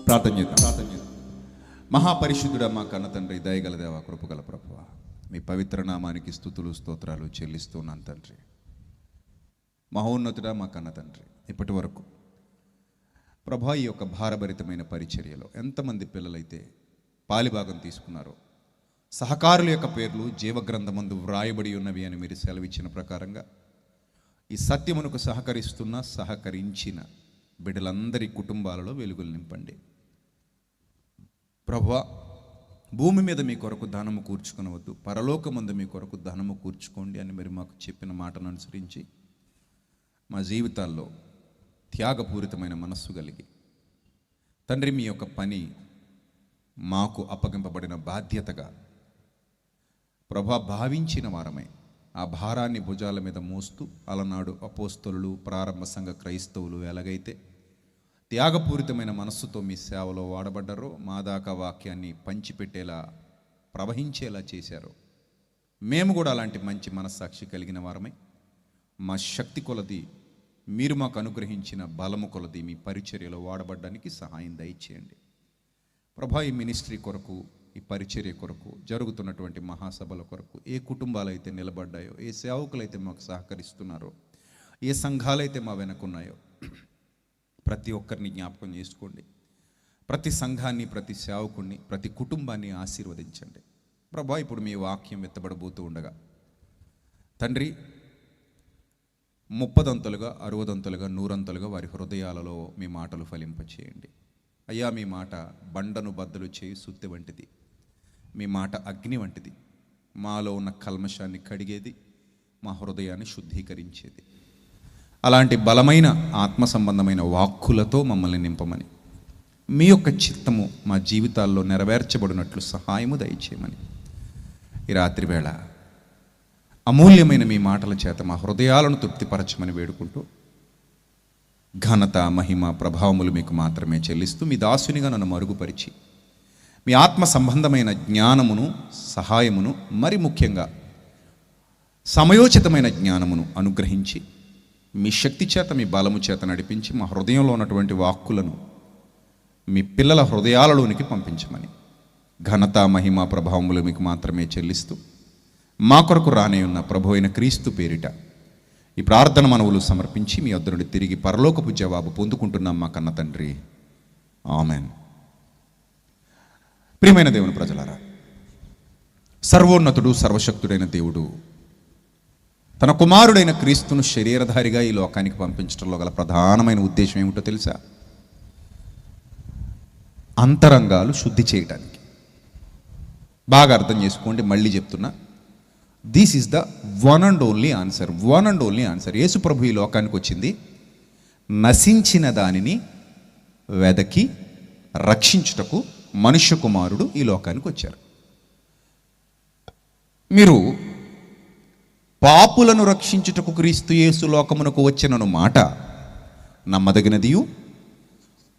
ప్రార్థన చేద్దాం. మహాపరిశుద్ధుడా మా కన్న తండ్రి, దయగల దేవ, కృపగల ప్రభువా, మీ పవిత్ర నామానికి స్తుతులు స్తోత్రాలు చెల్లిస్తున్నాను తండ్రి. మహోన్నతుడా మా కన్న తండ్రి, ఇప్పటి వరకు ప్రభా ఈ యొక్క భారభరితమైన పరిచర్యలో ఎంతమంది పిల్లలైతే పాలిభాగం తీసుకున్నారో, సహకారుల యొక్క పేర్లు జీవగ్రంథమందు వ్రాయబడి ఉన్నవి అని మీరు సెలవిచ్చిన ప్రకారంగా ఈ సత్యమునకు సహకరించిన బిడ్డలందరి కుటుంబాలలో వెలుగులు నింపండి ప్రభువా. భూమి మీద మీ కొరకు ధనము కూర్చుకొనవద్దు, పరలోకమందు మీ కొరకు ధనము కూర్చుకోండి అని మీరు మాకు చెప్పిన మాటను అనుసరించి మా జీవితాల్లో త్యాగపూరితమైన మనస్సు కలిగి తండ్రి మీ యొక్క పని మాకు అప్పగింపబడిన బాధ్యతగా ప్రభా భావించిన వారమై ఆ భారాన్ని భుజాల మీద మోస్తూ అలనాడు అపోస్తలులు, ప్రారంభ సంఘ క్రైస్తవులు ఎలాగైతే త్యాగపూరితమైన మనస్సుతో మీ సేవలో వాడబడ్డారో, మా దాకా వాక్యాన్ని పంచిపెట్టేలా ప్రవహించేలా చేశారో, మేము కూడా అలాంటి మంచి మనస్సాక్షి కలిగిన వారమై మా శక్తి కొలది, మీరు మాకు అనుగ్రహించిన బలము కొలది మీ పరిచర్యలో వాడబడ్డానికి సహాయం దయచేయండి ప్రభా. ఈ మినిస్ట్రీ కొరకు, ఈ పరిచర్య కొరకు, జరుగుతున్నటువంటి మహాసభల కొరకు ఏ కుటుంబాలు అయితే నిలబడ్డాయో, ఏ సేవకులైతే మాకు సహకరిస్తున్నారో, ఏ సంఘాలైతే మా వెనకున్నాయో ప్రతి ఒక్కరిని జ్ఞాపకం చేసుకోండి. ప్రతి సంఘాన్ని, ప్రతి సేవకుడిని, ప్రతి కుటుంబాన్ని ఆశీర్వదించండి ప్రభా. ఇప్పుడు మీ వాక్యం ఎత్తబడబోతూ ఉండగా తండ్రి 30 60 100 వారి హృదయాలలో మీ మాటలు ఫలింపచేయండి అయ్యా. మీ మాట బండను బద్దలు చేయి సుత్తి వంటిది, మీ మాట అగ్ని వంటిది, మాలో ఉన్న కల్మషాన్ని కడిగేది, మా హృదయాన్ని శుద్ధీకరించేది. అలాంటి బలమైన ఆత్మ సంబంధమైన వాక్కులతో మమ్మల్ని నింపమని, మీ యొక్క చిత్తము మా జీవితాల్లో నెరవేర్చబడినట్లు సహాయము దయచేయమని ఈ రాత్రి వేళ అమూల్యమైన మీ మాటల చేత మా హృదయాలను తృప్తిపరచమని వేడుకుంటూ, ఘనత, మహిమ, ప్రభావములు మీకు మాత్రమే చెల్లిస్తూ మీ దాసునిగా నన్ను మరుగుపరిచి మీ ఆత్మ సంబంధమైన జ్ఞానమును, సహాయమును, మరి ముఖ్యంగా సమయోచితమైన జ్ఞానమును అనుగ్రహించి మీ శక్తి చేత, మీ బలము చేత నడిపించి మా హృదయంలో ఉన్నటువంటి వాక్కులను మీ పిల్లల హృదయాలలోనికి పంపించమని, ఘనత, మహిమ, ప్రభావములు మీకు మాత్రమే చెల్లిస్తూ మా కొరకు రానే ఉన్న ప్రభు అయిన క్రీస్తు పేరిట ఈ ప్రార్థన మనవులు సమర్పించి మీ వద్ద నుండి తిరిగి పరలోకపు జవాబు పొందుకుంటున్నాం మా కన్న తండ్రి. ఆమెన్. ప్రియమైన దేవుని ప్రజలారా, సర్వోన్నతుడు, సర్వశక్తుడైన దేవుడు తన కుమారుడైన క్రీస్తును శరీరధారిగా ఈ లోకానికి పంపించడంలో గల ప్రధానమైన ఉద్దేశం ఏమిటో తెలుసా? అంతరంగాలు శుద్ధి చేయటానికి. బాగా అర్థం చేసుకోండి, మళ్ళీ చెప్తున్నా. This is the one and only answer. Yesu ప్రభు ఈ లోకానికి వచ్చింది నశించిన దానిని వెదకి రక్షించుటకు. మనుష్య కుమారుడు ఈ లోకానికి వచ్చారు. మీరు పాపులను రక్షించుటకు క్రీస్తు యేసు లోకమునకు వచ్చినను మాట నమ్మదగినదియు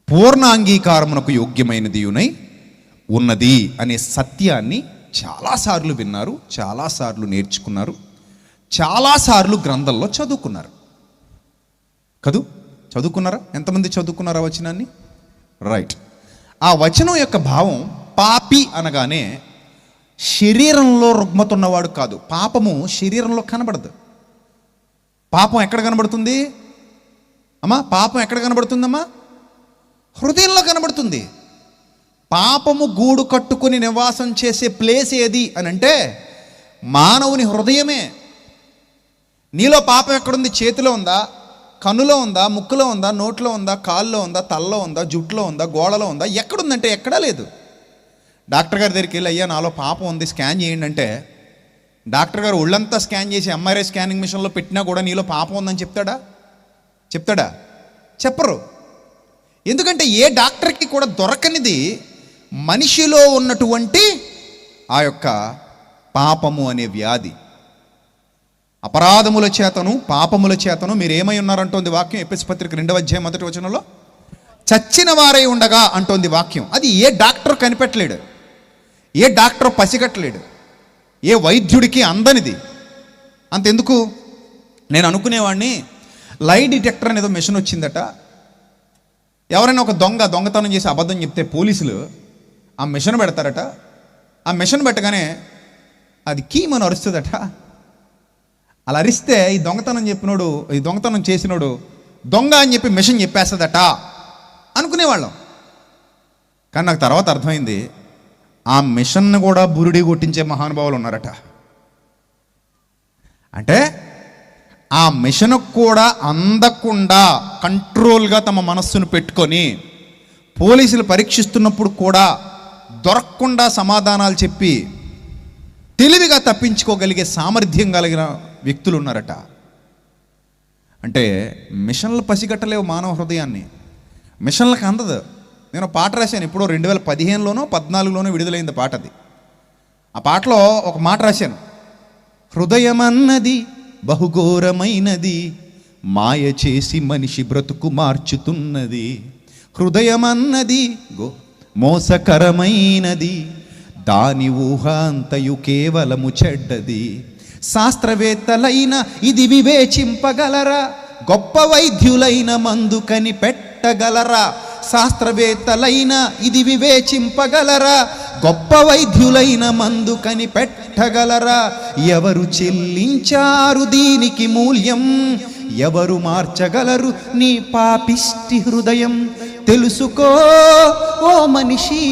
పూర్ణ అంగీకారమునకు యోగ్యమైనదియునై ఉన్నది అనే సత్యాన్ని చాలాసార్లు విన్నారు, చాలాసార్లు నేర్చుకున్నారు, చాలాసార్లు గ్రంథంలో చదువుకున్నారు కదూ. చదువుకున్నారా? ఎంతమంది చదువుకున్నారా వచనాన్ని? రైట్. ఆ వచనం యొక్క భావం పాపి అనగానే శరీరంలో రుగ్మతున్నవాడు కాదు. పాపము శరీరంలో కనబడదు. పాపం ఎక్కడ కనబడుతుంది అమ్మా? పాపం ఎక్కడ కనబడుతుందమ్మా? హృదయంలో కనబడుతుంది. పాపము గూడు కట్టుకుని నివాసం చేసే ప్లేస్ ఏది అని అంటే మానవుని హృదయమే. నీలో పాపం ఎక్కడుంది? చేతిలో ఉందా? కన్నులో ఉందా? ముక్కులో ఉందా? నోట్లో ఉందా? కాల్లో ఉందా? తలలో ఉందా? జుట్టులో ఉందా? గోడలో ఉందా? ఎక్కడుందంటే ఎక్కడా లేదు. డాక్టర్ గారి దగ్గరికి వెళ్ళి, అయ్యా నాలో పాపం ఉంది, స్కాన్ చేయండి అంటే డాక్టర్ గారు ఒళ్ళంతా స్కాన్ చేసి ఎంఆర్ఐ స్కానింగ్ మిషన్లో పెట్టినా కూడా నీలో పాపం ఉందని చెప్తాడా? చెప్పరు. ఎందుకంటే ఏ డాక్టర్కి కూడా దొరకనిది మనిషిలో ఉన్నటువంటి ఆ యొక్క పాపము అనే వ్యాధి. అపరాధముల చేతను, పాపముల చేతను మీరు ఏమై ఉన్నారంటోంది వాక్యం. ఎఫెసీ పత్రిక 2వ అధ్యాయం 1వ వచనంలో చచ్చిన వారై ఉండగా అంటోంది వాక్యం. అది ఏ డాక్టర్ కనిపెట్టలేడు, ఏ డాక్టర్ పసిగట్టలేడు, ఏ వైద్యుడికి అందనిది. అంతెందుకు, నేను అనుకునేవాడిని లై డిటెక్టర్ అనేదో మెషిన్ వచ్చిందట, ఎవరైనా ఒక దొంగతనం చేసి అబద్ధం చెప్తే పోలీసులు ఆ మిషన్ పెడతారట. ఆ మిషన్ పెట్టగానే అది కీమని అరుస్తుందట. అలా అరిస్తే ఈ దొంగతనం చేసినోడు దొంగ అని చెప్పి మిషన్ చెప్పేస్తుందట అనుకునేవాళ్ళం. కానీ నాకు తర్వాత అర్థమైంది, ఆ మిషన్ను కూడా బురిడి కొట్టించే మహానుభావులు ఉన్నారట. అంటే ఆ మిషన్ కూడా అందకుండా కంట్రోల్గా తమ మనస్సును పెట్టుకొని పోలీసులు పరీక్షిస్తున్నప్పుడు కూడా దొరకకుండా సమాధానాలు చెప్పి తెలివిగా తప్పించుకోగలిగే సామర్థ్యం కలిగిన వ్యక్తులు ఉన్నారట. అంటే మిషన్లు పసిగట్టలేవు మానవ హృదయాన్ని, మిషన్లకు అందదు. నేను పాట రాశాను ఎప్పుడో 2015లోనో 14లోనో విడుదలైంది పాట. అది ఆ పాటలో ఒక మాట రాశాను, హృదయమన్నది బహుఘోరమైనది, మాయ చేసి మనిషి బ్రతుకు మార్చుతున్నది. హృదయమన్నది మోసకరమైనది, దాని ఊహ అంతయు కేవలము చెడ్డది. శాస్త్రవేత్తలైన ఇది వివేచింపగలరా, గొప్ప వైద్యులైన మందు కనిపెట్టగలరా. శాస్త్రవేత్తలైన ఇది వివేచింపగలరా, గొప్ప వైద్యులైన మందు కనిపెట్టగలరా. ఎవరు చెల్లించారు దీనికి మూల్యం, ఎవరు మార్చగలరు నీ పాపిష్టి హృదయం. తెలుసుకో ఓ మనిషి,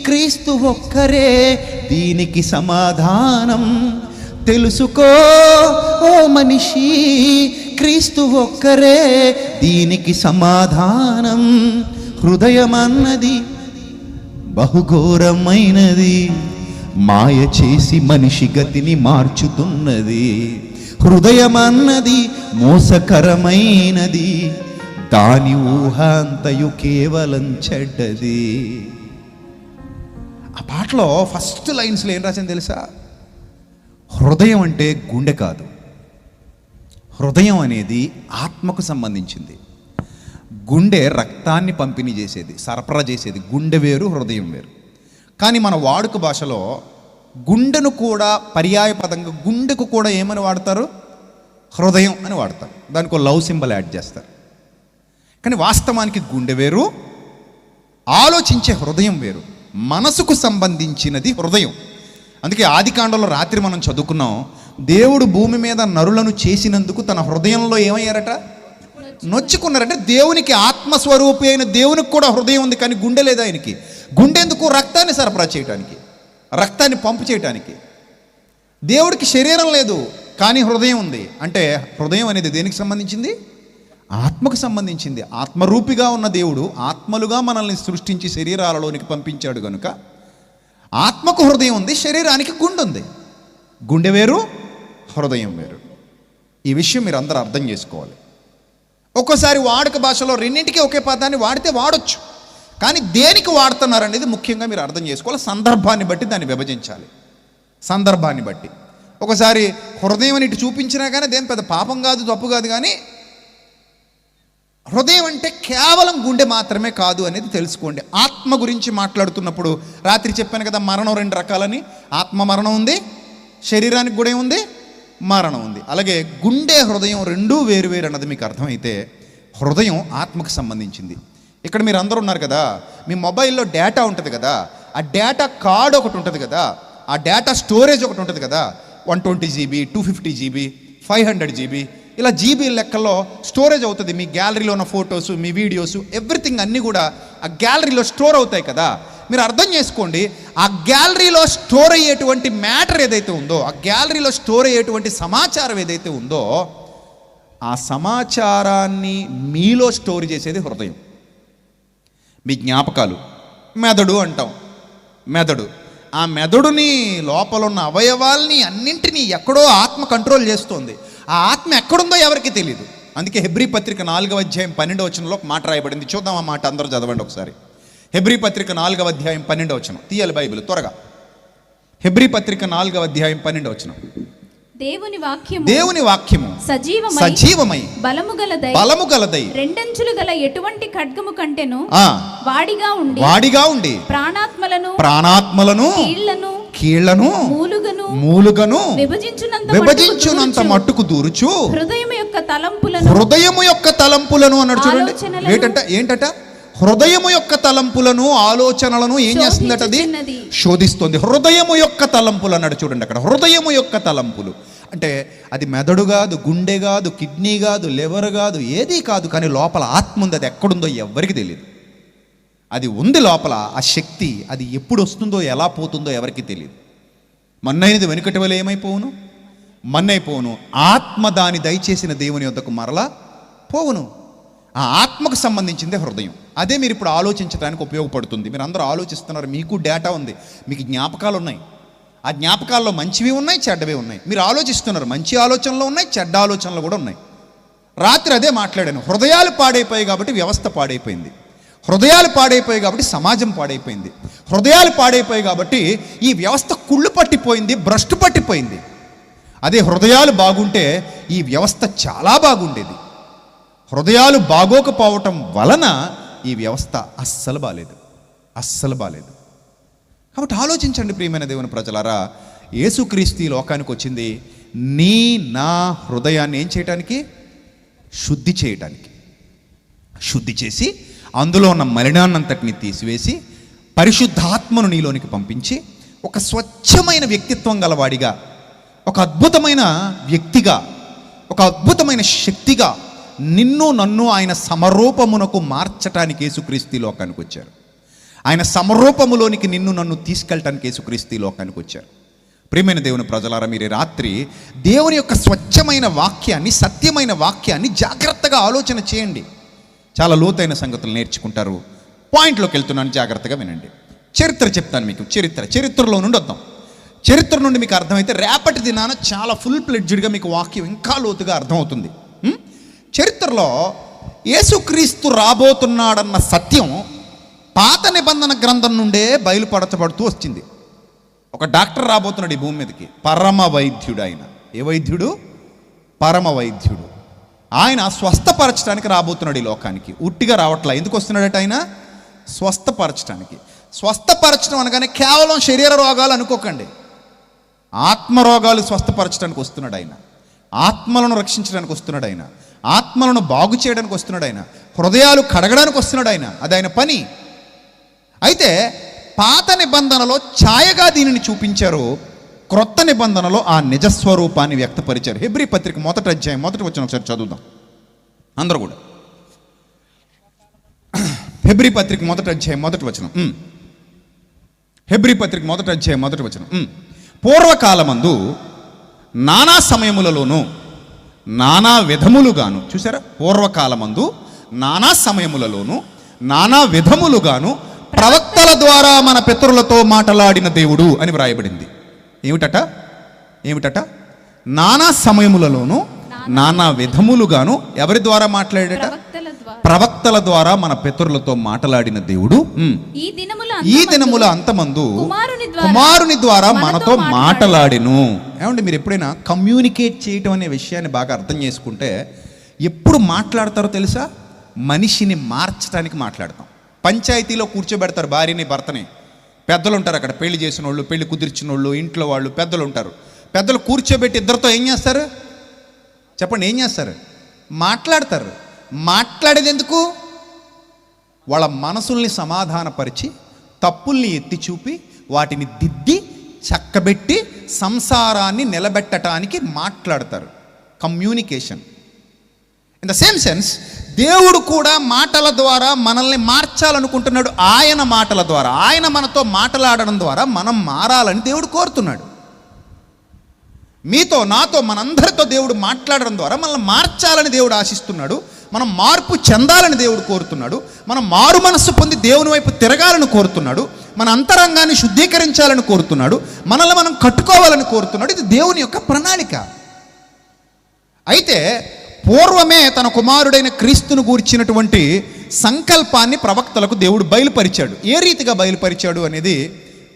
క్రీస్తు ఒక్కరే దీనికి సమాధానం. తెలుసుకో ఓ మనిషి, క్రీస్తు ఒక్కరే దీనికి సమాధానం. హృదయమన్నది బహుఘోరమైనది, మాయ చేసి మనిషి గతిని మార్చుతున్నది. హృదయమన్నది మోసకరమైనది, దాని ఊహ అంతయు కేవలం చెడ్డది. ఆ పాటలో ఫస్ట్ లైన్స్లో ఏం రాసింది తెలుసా? హృదయం అంటే గుండె కాదు, హృదయం అనేది ఆత్మకు సంబంధించింది. గుండె రక్తాన్ని పంపిణీ చేసేది, సరఫరా చేసేది. గుండె వేరు, హృదయం వేరు. కానీ మన వాడుక భాషలో గుండెను కూడా పర్యాయ పదంగా గుండెకు కూడా ఏమని వాడతారు? హృదయం అని వాడతారు. దానికి ఒక లవ్ సింబల్ యాడ్ చేస్తారు. కానీ వాస్తవానికి గుండె వేరు, ఆలోచించే హృదయం వేరు. మనసుకు సంబంధించినది హృదయం. అందుకే ఆదికాండంలో రాత్రి మనం చదువుకున్నాం, దేవుడు భూమి మీద నరులను చేసినందుకు తన హృదయంలో ఏమయ్యారట? నొచ్చుకున్నారంటే దేవునికి ఆత్మస్వరూపి అయిన దేవునికి కూడా హృదయం ఉంది, కానీ గుండె లేదు ఆయనకి. గుండె ఎందుకు? రక్తాన్ని సరఫరా చేయడానికి, రక్తాన్ని పంపు చేయడానికి. దేవుడికి శరీరం లేదు, కానీ హృదయం ఉంది. అంటే హృదయం అనేది దేనికి సంబంధించింది? ఆత్మకు సంబంధించింది. ఆత్మరూపిగా ఉన్న దేవుడు ఆత్మలుగా మనల్ని సృష్టించి శరీరాలలోనికి పంపించాడు కనుక ఆత్మకు హృదయం ఉంది, శరీరానికి గుండె ఉంది. గుండె వేరు, హృదయం వేరు. ఈ విషయం మీరు అందరూ అర్థం చేసుకోవాలి. ఒక్కోసారి వాడుక భాషలో రెండింటికి ఒకే పదాన్ని వాడితే వాడొచ్చు, కానీ దేనికి వాడుతున్నారు అనేది ముఖ్యంగా మీరు అర్థం చేసుకోవాలి. సందర్భాన్ని బట్టి దాన్ని విభజించాలి. సందర్భాన్ని బట్టి ఒకసారి హృదయం అని ఇటు చూపించినా కానీ దేని పెద్ద పాపం కాదు, తప్పు కాదు. కానీ హృదయం అంటే కేవలం గుండె మాత్రమే కాదు అనేది తెలుసుకోండి. ఆత్మ గురించి మాట్లాడుతున్నప్పుడు రాత్రి చెప్పాను కదా, మరణం 2 రకాలని. ఆత్మ మరణం ఉంది, శరీరానికి కూడా ఉంది, మరణం ఉంది. అలాగే గుండె, హృదయం రెండూ వేరు అన్నది మీకు అర్థమైతే హృదయం ఆత్మకు సంబంధించింది. ఇక్కడ మీరు అందరూ ఉన్నారు కదా, మీ మొబైల్లో డేటా ఉంటుంది కదా, ఆ డేటా కార్డ్ ఒకటి ఉంటుంది కదా, ఆ డేటా స్టోరేజ్ ఒకటి ఉంటుంది కదా. 120 GB, 250 GB, 500 GB ఇలా జీబీ లెక్కల్లో స్టోరేజ్ అవుతుంది. మీ గ్యాలరీలో ఉన్న ఫొటోస్, మీ వీడియోస్, ఎవ్రీథింగ్ అన్నీ కూడా ఆ గ్యాలరీలో స్టోర్ అవుతాయి కదా. మీరు అర్థం చేసుకోండి, ఆ గ్యాలరీలో స్టోర్ అయ్యేటువంటి మ్యాటర్ ఏదైతే ఉందో, ఆ గ్యాలరీలో స్టోర్ అయ్యేటువంటి సమాచారం ఏదైతే ఉందో, ఆ సమాచారాన్ని మీలో స్టోర్ చేసేది హృదయం. మీ జ్ఞాపకాలు, మెదడు అంటాం. మెదడు, ఆ మెదడుని, లోపల ఉన్న అవయవాల్ని అన్నింటినీ ఎక్కడో ఆత్మ కంట్రోల్ చేస్తోంది. ఆ ఆత్మ ఎక్కడుందో ఎవరికి తెలియదు. అందుకే హెబ్రీ పత్రిక 4వ అధ్యాయం 12వ వచనంలో ఒక మాట రాయబడింది. చూద్దాం ఆ మాట, అందరూ చదవండి ఒకసారి. హెబ్రీ పత్రిక 4వ అధ్యాయం 12వ వచనం. తీయాలి బైబిల్ త్వరగా. హెబ్రీ పత్రిక 4వ అధ్యాయం 12వ వచనం. దేవుని వాక్యము సజీవమై బలము గలదై రెండంచులు గల ఎటువంటి ఖడ్గము కంటెను వాడిగా ఉండి ప్రాణాత్మలను కీళ్లను మూలుగను విభజించునంత మట్టుకు దూరుచు హృదయము యొక్క తలంపులను అన్నాడు. చూడండి, ఏంటట హృదయము యొక్క తలంపులను ఆలోచనలను ఏం చేస్తుందట? అది శోధిస్తుంది. హృదయము యొక్క తలంపులు అన్నాడు చూడండి అక్కడ. హృదయము యొక్క తలంపులు అంటే అది మెదడు కాదు, గుండె కాదు, కిడ్నీ కాదు, లివర్ కాదు, ఏదీ కాదు. కానీ లోపల ఆత్మ ఉంది. అది ఎక్కడుందో ఎవరికి తెలియదు. అది ఉంది లోపల ఆ శక్తి. అది ఎప్పుడు వస్తుందో ఎలా పోతుందో ఎవరికి తెలియదు. మన్నైనది వెనుకటి వల్ల ఏమైపోవును? మన్నైపోవును. ఆత్మ దాని దయచేసిన దేవుని యొద్దకు మరలా పోవును. ఆ ఆత్మకు సంబంధించిందే హృదయం. అదే మీరు ఇప్పుడు ఆలోచించడానికి ఉపయోగపడుతుంది. మీరు అందరూ ఆలోచిస్తున్నారు, మీకు డేటా ఉంది, మీకు జ్ఞాపకాలు ఉన్నాయి. ఆ జ్ఞాపకాల్లో మంచివి ఉన్నాయి, చెడ్డవి ఉన్నాయి. మీరు ఆలోచిస్తున్నారు, మంచి ఆలోచనలు ఉన్నాయి, చెడ్డ ఆలోచనలు కూడా ఉన్నాయి. రాత్రి అదే మాట్లాడాను. హృదయాలు పాడైపోయాయి కాబట్టి వ్యవస్థ పాడైపోయింది. హృదయాలు పాడైపోయాయి కాబట్టి సమాజం పాడైపోయింది. హృదయాలు పాడైపోయాయి కాబట్టి ఈ వ్యవస్థ కుళ్ళు పట్టిపోయింది, భ్రష్టు పట్టిపోయింది. అదే హృదయాలు బాగుంటే ఈ వ్యవస్థ చాలా బాగుండేది. హృదయాలు బాగోకపోవటం వలన ఈ వ్యవస్థ అస్సలు బాలేదు, అస్సలు బాలేదు. కాబట్టి ఆలోచించండి ప్రియమైన దేవుని ప్రజలారా. యేసుక్రీస్తు ఈ లోకానికి వచ్చింది నీ నా హృదయాన్ని ఏం చేయటానికి? శుద్ధి చేయటానికి. శుద్ధి చేసి అందులో ఉన్న మలినాన్నంతటిని తీసివేసి పరిశుద్ధాత్మను నీలోనికి పంపించి ఒక స్వచ్ఛమైన వ్యక్తిత్వం గలవాడిగా, ఒక అద్భుతమైన వ్యక్తిగా, ఒక అద్భుతమైన శక్తిగా నిన్ను నన్ను ఆయన సమరూపమునకు మార్చటానికి యేసుక్రీస్తు లోకానికి వచ్చారు. ఆయన సమరూపములోనికి నిన్ను నన్ను తీసుకెళ్ళటానికి యేసుక్రీస్తు లోకానికి వచ్చారు. ప్రియమైన దేవుని ప్రజలారా, మీరు రాత్రి దేవుని యొక్క స్వచ్ఛమైన వాక్యాన్ని, సత్యమైన వాక్యాన్ని జాగ్రత్తగా ఆలోచన చేయండి. చాలా లోతైన సంగతులు నేర్చుకుంటారు. పాయింట్లోకి వెళ్తున్నాను, జాగ్రత్తగా వినండి. చరిత్ర చెప్తాను మీకు. చరిత్రలో నుండి వద్దాం. చరిత్ర నుండి మీకు అర్థమైతే రేపటి దినాన చాలా ఫుల్ ప్లెడ్జ్డ్గా మీకు వాక్యం ఇంకా లోతుగా అర్థమవుతుంది. చరిత్రలో యేసుక్రీస్తు రాబోతున్నాడన్న సత్యం పాత నిబంధన గ్రంథం నుండే బయలుపరచబడుతూ వచ్చింది. ఒక డాక్టర్ రాబోతున్నాడు ఈ భూమి మీదకి, పరమ వైద్యుడు. ఆయన ఏ వైద్యుడు? పరమ వైద్యుడు. ఆయన స్వస్థపరచడానికి రాబోతున్నాడు ఈ లోకానికి. ఉట్టిగా రావట్లా. ఎందుకు వస్తున్నాడట ఆయన? స్వస్థపరచడానికి. స్వస్థపరచడం అనగానే కేవలం శరీర రోగాలు అనుకోకండి. ఆత్మరోగాలు స్వస్థపరచడానికి వస్తున్నాడు ఆయన. ఆత్మలను రక్షించడానికి వస్తున్నాడు ఆయన. ఆత్మలను బాగు చేయడానికి వస్తున్నాడు ఆయన. హృదయాలు కడగడానికి వస్తున్నాడు ఆయన. అది ఆయన పని. అయితే పాత నిబంధనలో ఛాయగా దీనిని చూపించారు, క్రొత్త నిబంధనలో ఆ నిజస్వరూపాన్ని వ్యక్తపరిచారు. హెబ్రీ పత్రిక 1వ అధ్యాయం 1వ వచనం ఒకసారి చదువుదాం అందరూ కూడా. హెబ్రీ పత్రిక 1వ అధ్యాయం 1వ వచనం. హెబ్రీ పత్రిక 1వ అధ్యాయం 1వ వచనం. పూర్వకాలమందు నానా సమయములలోనూ నానా విధములుగాను, చూసారా? పూర్వకాలమందు నానా సమయములలోనూ నానా విధములుగాను ప్రవక్తల ద్వారా మన పితరులతో మాట్లాడిన దేవుడు అని వ్రాయబడింది. ఏమిటట? నానా సమయములలోనూ నానా విధములుగాను ఎవరి ద్వారా మాట్లాడాడట? ప్రవక్తల ద్వారా మన పితరులతో మాట్లాడిన దేవుడు ఈ దినముల అంతమందు కుమారుని ద్వారా మనతో మాట్లాడిను. ఏమంటే మీరు ఎప్పుడైనా కమ్యూనికేట్ చేయటం అనే విషయాన్ని బాగా అర్థం చేసుకుంటే ఎప్పుడు మాట్లాడతారో తెలుసా? మనిషిని మార్చడానికి మాట్లాడతాం. పంచాయతీలో కూర్చోబెడతారు భార్యని భర్తని. పెద్దలు ఉంటారు అక్కడ, పెళ్లి చేసిన వాళ్ళు, పెళ్లి కుదిర్చిన వాళ్ళు, ఇంట్లో వాళ్ళు పెద్దలు ఉంటారు. పెద్దలు కూర్చోబెట్టి ఇద్దరితో ఏం చేస్తారు చెప్పండి? ఏం చేస్తారు? మాట్లాడతారు. మాట్లాడేది ఎందుకు? వాళ్ళ మనసుల్ని సమాధానపరిచి, తప్పుల్ని ఎత్తి చూపి, వాటిని దిద్ది చక్కబెట్టి సంసారాన్ని నిలబెట్టడానికి మాట్లాడతారు. Communication. In the same sense దేవుడు కూడా మాటల ద్వారా మనల్ని మార్చాలనుకుంటున్నాడు. ఆయన మాటల ద్వారా, ఆయన మనతో మాట్లాడడం ద్వారా మనం మారాలని దేవుడు కోరుతున్నాడు. మీతో, నాతో, మనందరితో దేవుడు మాట్లాడడం ద్వారా మనల్ని మార్చాలని దేవుడు ఆశిస్తున్నాడు. మనం మార్పు చెందాలని దేవుడు కోరుతున్నాడు. మనం మారు మనస్సు పొంది దేవుని వైపు తిరగాలని కోరుతున్నాడు. మన అంతరంగాన్ని శుద్ధీకరించాలని కోరుతున్నాడు. మనల్ని మనం కట్టుకోవాలని కోరుతున్నాడు. ఇది దేవుని యొక్క ప్రణాళిక. అయితే పూర్వమే తన కుమారుడైన క్రీస్తును గూర్చినటువంటి సంకల్పాన్ని ప్రవక్తలకు దేవుడు బయలుపరిచాడు. ఏ రీతిగా బయలుపరిచాడు అనేది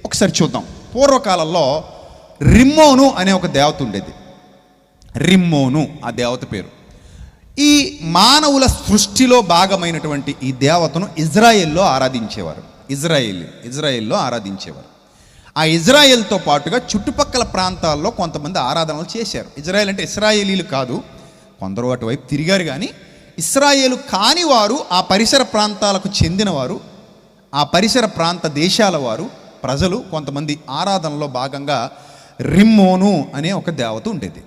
ఒకసారి చూద్దాం. పూర్వకాలంలో రిమ్మోను అనే ఒక దేవత ఉండేది. రిమ్మోను ఆ దేవత పేరు. ఈ మానవుల సృష్టిలో భాగమైనటువంటి ఈ దేవతను ఇజ్రాయెల్లో ఆరాధించేవారు. ఇజ్రాయెల్లో ఆరాధించేవారు. ఆ ఇజ్రాయెల్తో పాటుగా చుట్టుపక్కల ప్రాంతాల్లో కొంతమంది ఆరాధనలు చేశారు. ఇజ్రాయెల్ అంటే ఇస్రాయేలీలు కాదు, కొందరు అటువైపు తిరిగారు. కానీ ఇశ్రాయేలు కాని వారు, ఆ పరిసర ప్రాంతాలకు చెందినవారు, ఆ పరిసర ప్రాంత దేశాల వారు ప్రజలు కొంతమంది ఆరాధనలో భాగంగా రిమ్మోను అనే ఒక దేవత ఉండేది.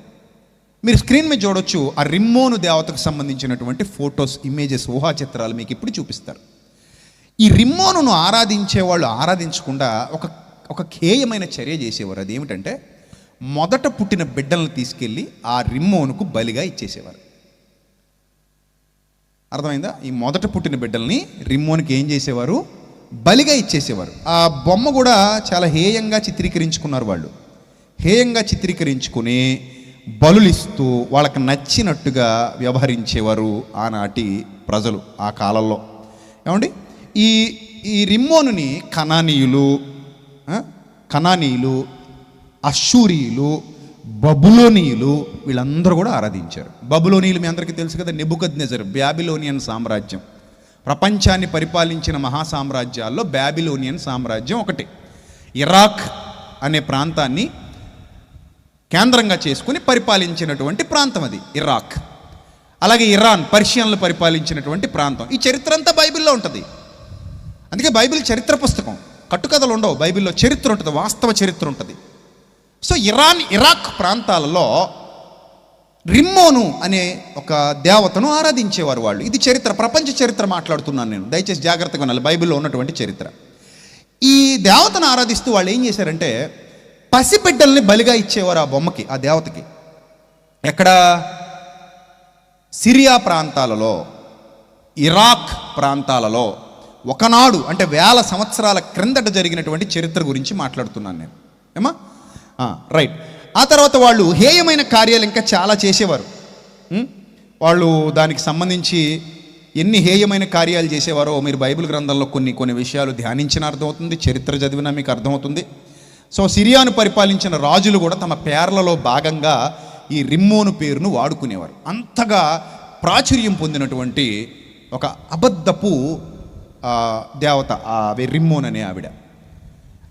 మీరు స్క్రీన్ మీద చూడొచ్చు. ఆ రిమ్మోను దేవతకు సంబంధించినటువంటి ఫొటోస్, ఇమేజెస్, ఊహా చిత్రాలు మీకు ఇప్పుడు చూపిస్తారు. ఈ రిమ్మోనును ఆరాధించే వాళ్ళు ఆరాధించకుండా ఒక ఖేయమైన చర్య చేసేవారు. అదేమిటంటే మొదట పుట్టిన బిడ్డలను తీసుకెళ్ళి ఆ రిమ్మోనుకు బలిగా ఇచ్చేసేవారు. అర్థమైందా? ఈ మొదట పుట్టిన బిడ్డల్ని రిమ్మోనుకి ఏం చేసేవారు? బలిగా ఇచ్చేసేవారు. ఆ బొమ్మ కూడా చాలా హేయంగా చిత్రీకరించుకున్నారు వాళ్ళు. హేయంగా చిత్రీకరించుకుని బలులిస్తూ వాళ్ళకి నచ్చినట్టుగా వ్యవహరించేవారు ఆనాటి ప్రజలు ఆ కాలంలో. ఏమండి, ఈ రిమ్మోనుని కనానీయులు, అష్షూరీయులు, బబులోనీయులు వీళ్ళందరూ కూడా ఆరాధించారు. బబులోనీయులు మీ అందరికీ తెలుసు కదా, నెబుకద్నెజర్, బ్యాబిలోనియన్ సామ్రాజ్యం. ప్రపంచాన్ని పరిపాలించిన మహాసామ్రాజ్యాల్లో బ్యాబిలోనియన్ సామ్రాజ్యం ఒకటి. ఇరాక్ అనే ప్రాంతాన్ని కేంద్రంగా చేసుకుని పరిపాలించినటువంటి ప్రాంతం అది ఇరాక్. అలాగే ఇరాన్, పర్షియన్లు పరిపాలించినటువంటి ప్రాంతం. ఈ చరిత్ర అంతా బైబిల్లో ఉంటుంది. అందుకే బైబిల్ చరిత్ర పుస్తకం. కట్టుకథలు ఉండవు బైబిల్లో, చరిత్ర ఉంటుంది, వాస్తవ చరిత్ర ఉంటుంది. సో ఇరాక్ ప్రాంతాలలో రిమ్మోను అనే ఒక దేవతను ఆరాధించేవారు వాళ్ళు. ఇది చరిత్ర, ప్రపంచ చరిత్ర మాట్లాడుతున్నాను నేను, దయచేసి జాగ్రత్తగా వినాలి. బైబిల్లో ఉన్నటువంటి చరిత్ర. ఈ దేవతను ఆరాధిస్తూ వాళ్ళు ఏం చేశారంటే పసిబిడ్డల్ని బలిగా ఇచ్చేవారు ఆ బొమ్మకి, ఆ దేవతకి. ఎక్కడ? సిరియా ప్రాంతాలలో, ఇరాక్ ప్రాంతాలలో ఒకనాడు, అంటే 1000 సంవత్సరాల క్రిందట జరిగినటువంటి చరిత్ర గురించి మాట్లాడుతున్నాను నేను. ఏమా? రైట్. ఆ తర్వాత వాళ్ళు హేయమైన కార్యాలు ఇంకా చాలా చేసేవారు. వాళ్ళు దానికి సంబంధించి ఎన్ని హేయమైన కార్యాలు చేసేవారో మీరు బైబిల్ గ్రంథంలో కొన్ని విషయాలు ధ్యానించిన అర్థమవుతుంది, చరిత్ర చదివినా మీకు అర్థమవుతుంది. సో సిరియాను పరిపాలించిన రాజులు కూడా తమ పేర్లలో భాగంగా ఈ రిమ్మోను పేరును వాడుకునేవారు. అంతగా ప్రాచుర్యం పొందినటువంటి ఒక అబద్ధపు దేవత ఆ రిమ్మోన్ అనే ఆవిడ.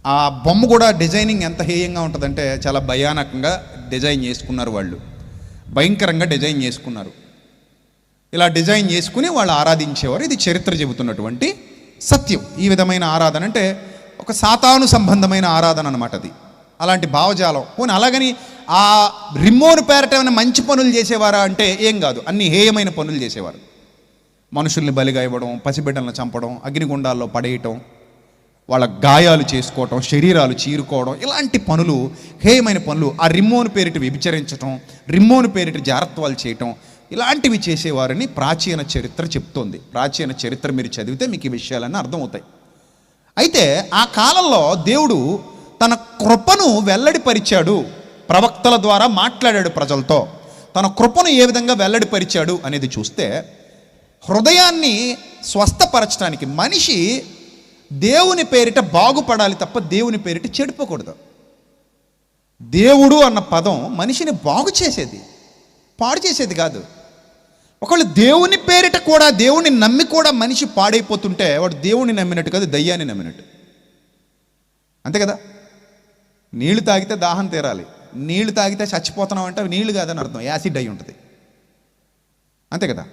ఆ బొమ్మ కూడా డిజైనింగ్ ఎంత హేయంగా ఉంటుందంటే చాలా భయానకంగా డిజైన్ చేసుకున్నారు వాళ్ళు, భయంకరంగా డిజైన్ చేసుకున్నారు. ఇలా డిజైన్ చేసుకుని వాళ్ళు ఆరాధించేవారు. ఇది చరిత్ర చెబుతున్నటువంటి సత్యం. ఈ విధమైన ఆరాధన అంటే ఒక సాతాను సంబంధమైన ఆరాధన అన్నమాట అది. అలాంటి భావజాలం. పోనీ అలాగని ఆ రిమ్మోను పేరట ఏమైనా మంచి పనులు చేసేవారా అంటే ఏం కాదు, అన్ని హేయమైన పనులు చేసేవారు. మనుషుల్ని బలిగా ఇవ్వడం, పసిబిడ్డలను చంపడం, అగ్నిగుండాల్లో పడేయటం, వాళ్ళ గాయాలు చేసుకోవటం, శరీరాలు చీరుకోవడం, ఇలాంటి పనులు, హేయమైన పనులు. ఆ రిమ్మోను పేరిట వ్యభిచరించటం, రిమ్మోను పేరిట జారత్వాలు చేయటం, ఇలాంటివి చేసేవారని ప్రాచీన చరిత్ర చెప్తోంది. ప్రాచీన చరిత్ర మీరు చదివితే మీకు ఈ విషయాలన్నీ అర్థమవుతాయి. అయితే ఆ కాలంలో దేవుడు తన కృపను వెల్లడిపరిచాడు, ప్రవక్తల ద్వారా మాట్లాడాడు ప్రజలతో. తన కృపను ఏ విధంగా వెల్లడిపరిచాడు అనేది చూస్తే, హృదయాన్ని స్వస్థపరచడానికి మనిషి దేవుని పేరిట బాగుపడాలి తప్ప దేవుని పేరిట చెడిపోకూడదు. దేవుడు అన్న పదం మనిషిని బాగు చేసేది, పాడు చేసేది కాదు. ఒకళ్ళు దేవుని పేరిట కూడా, దేవుని నమ్మి కూడా మనిషి పాడైపోతుంటే వాడు దేవుని నమ్మినట్టు కాదు, దయ్యాన్ని నమ్మినట్టు. అంతే కదా? నీళ్లు తాగితే దాహం తీరాలి, నీళ్లు తాగితే చచ్చిపోతున్నాం అంటే నీళ్లు కాదని అర్థం, యాసిడ్ అయి ఉంటుంది. అంతే కదా?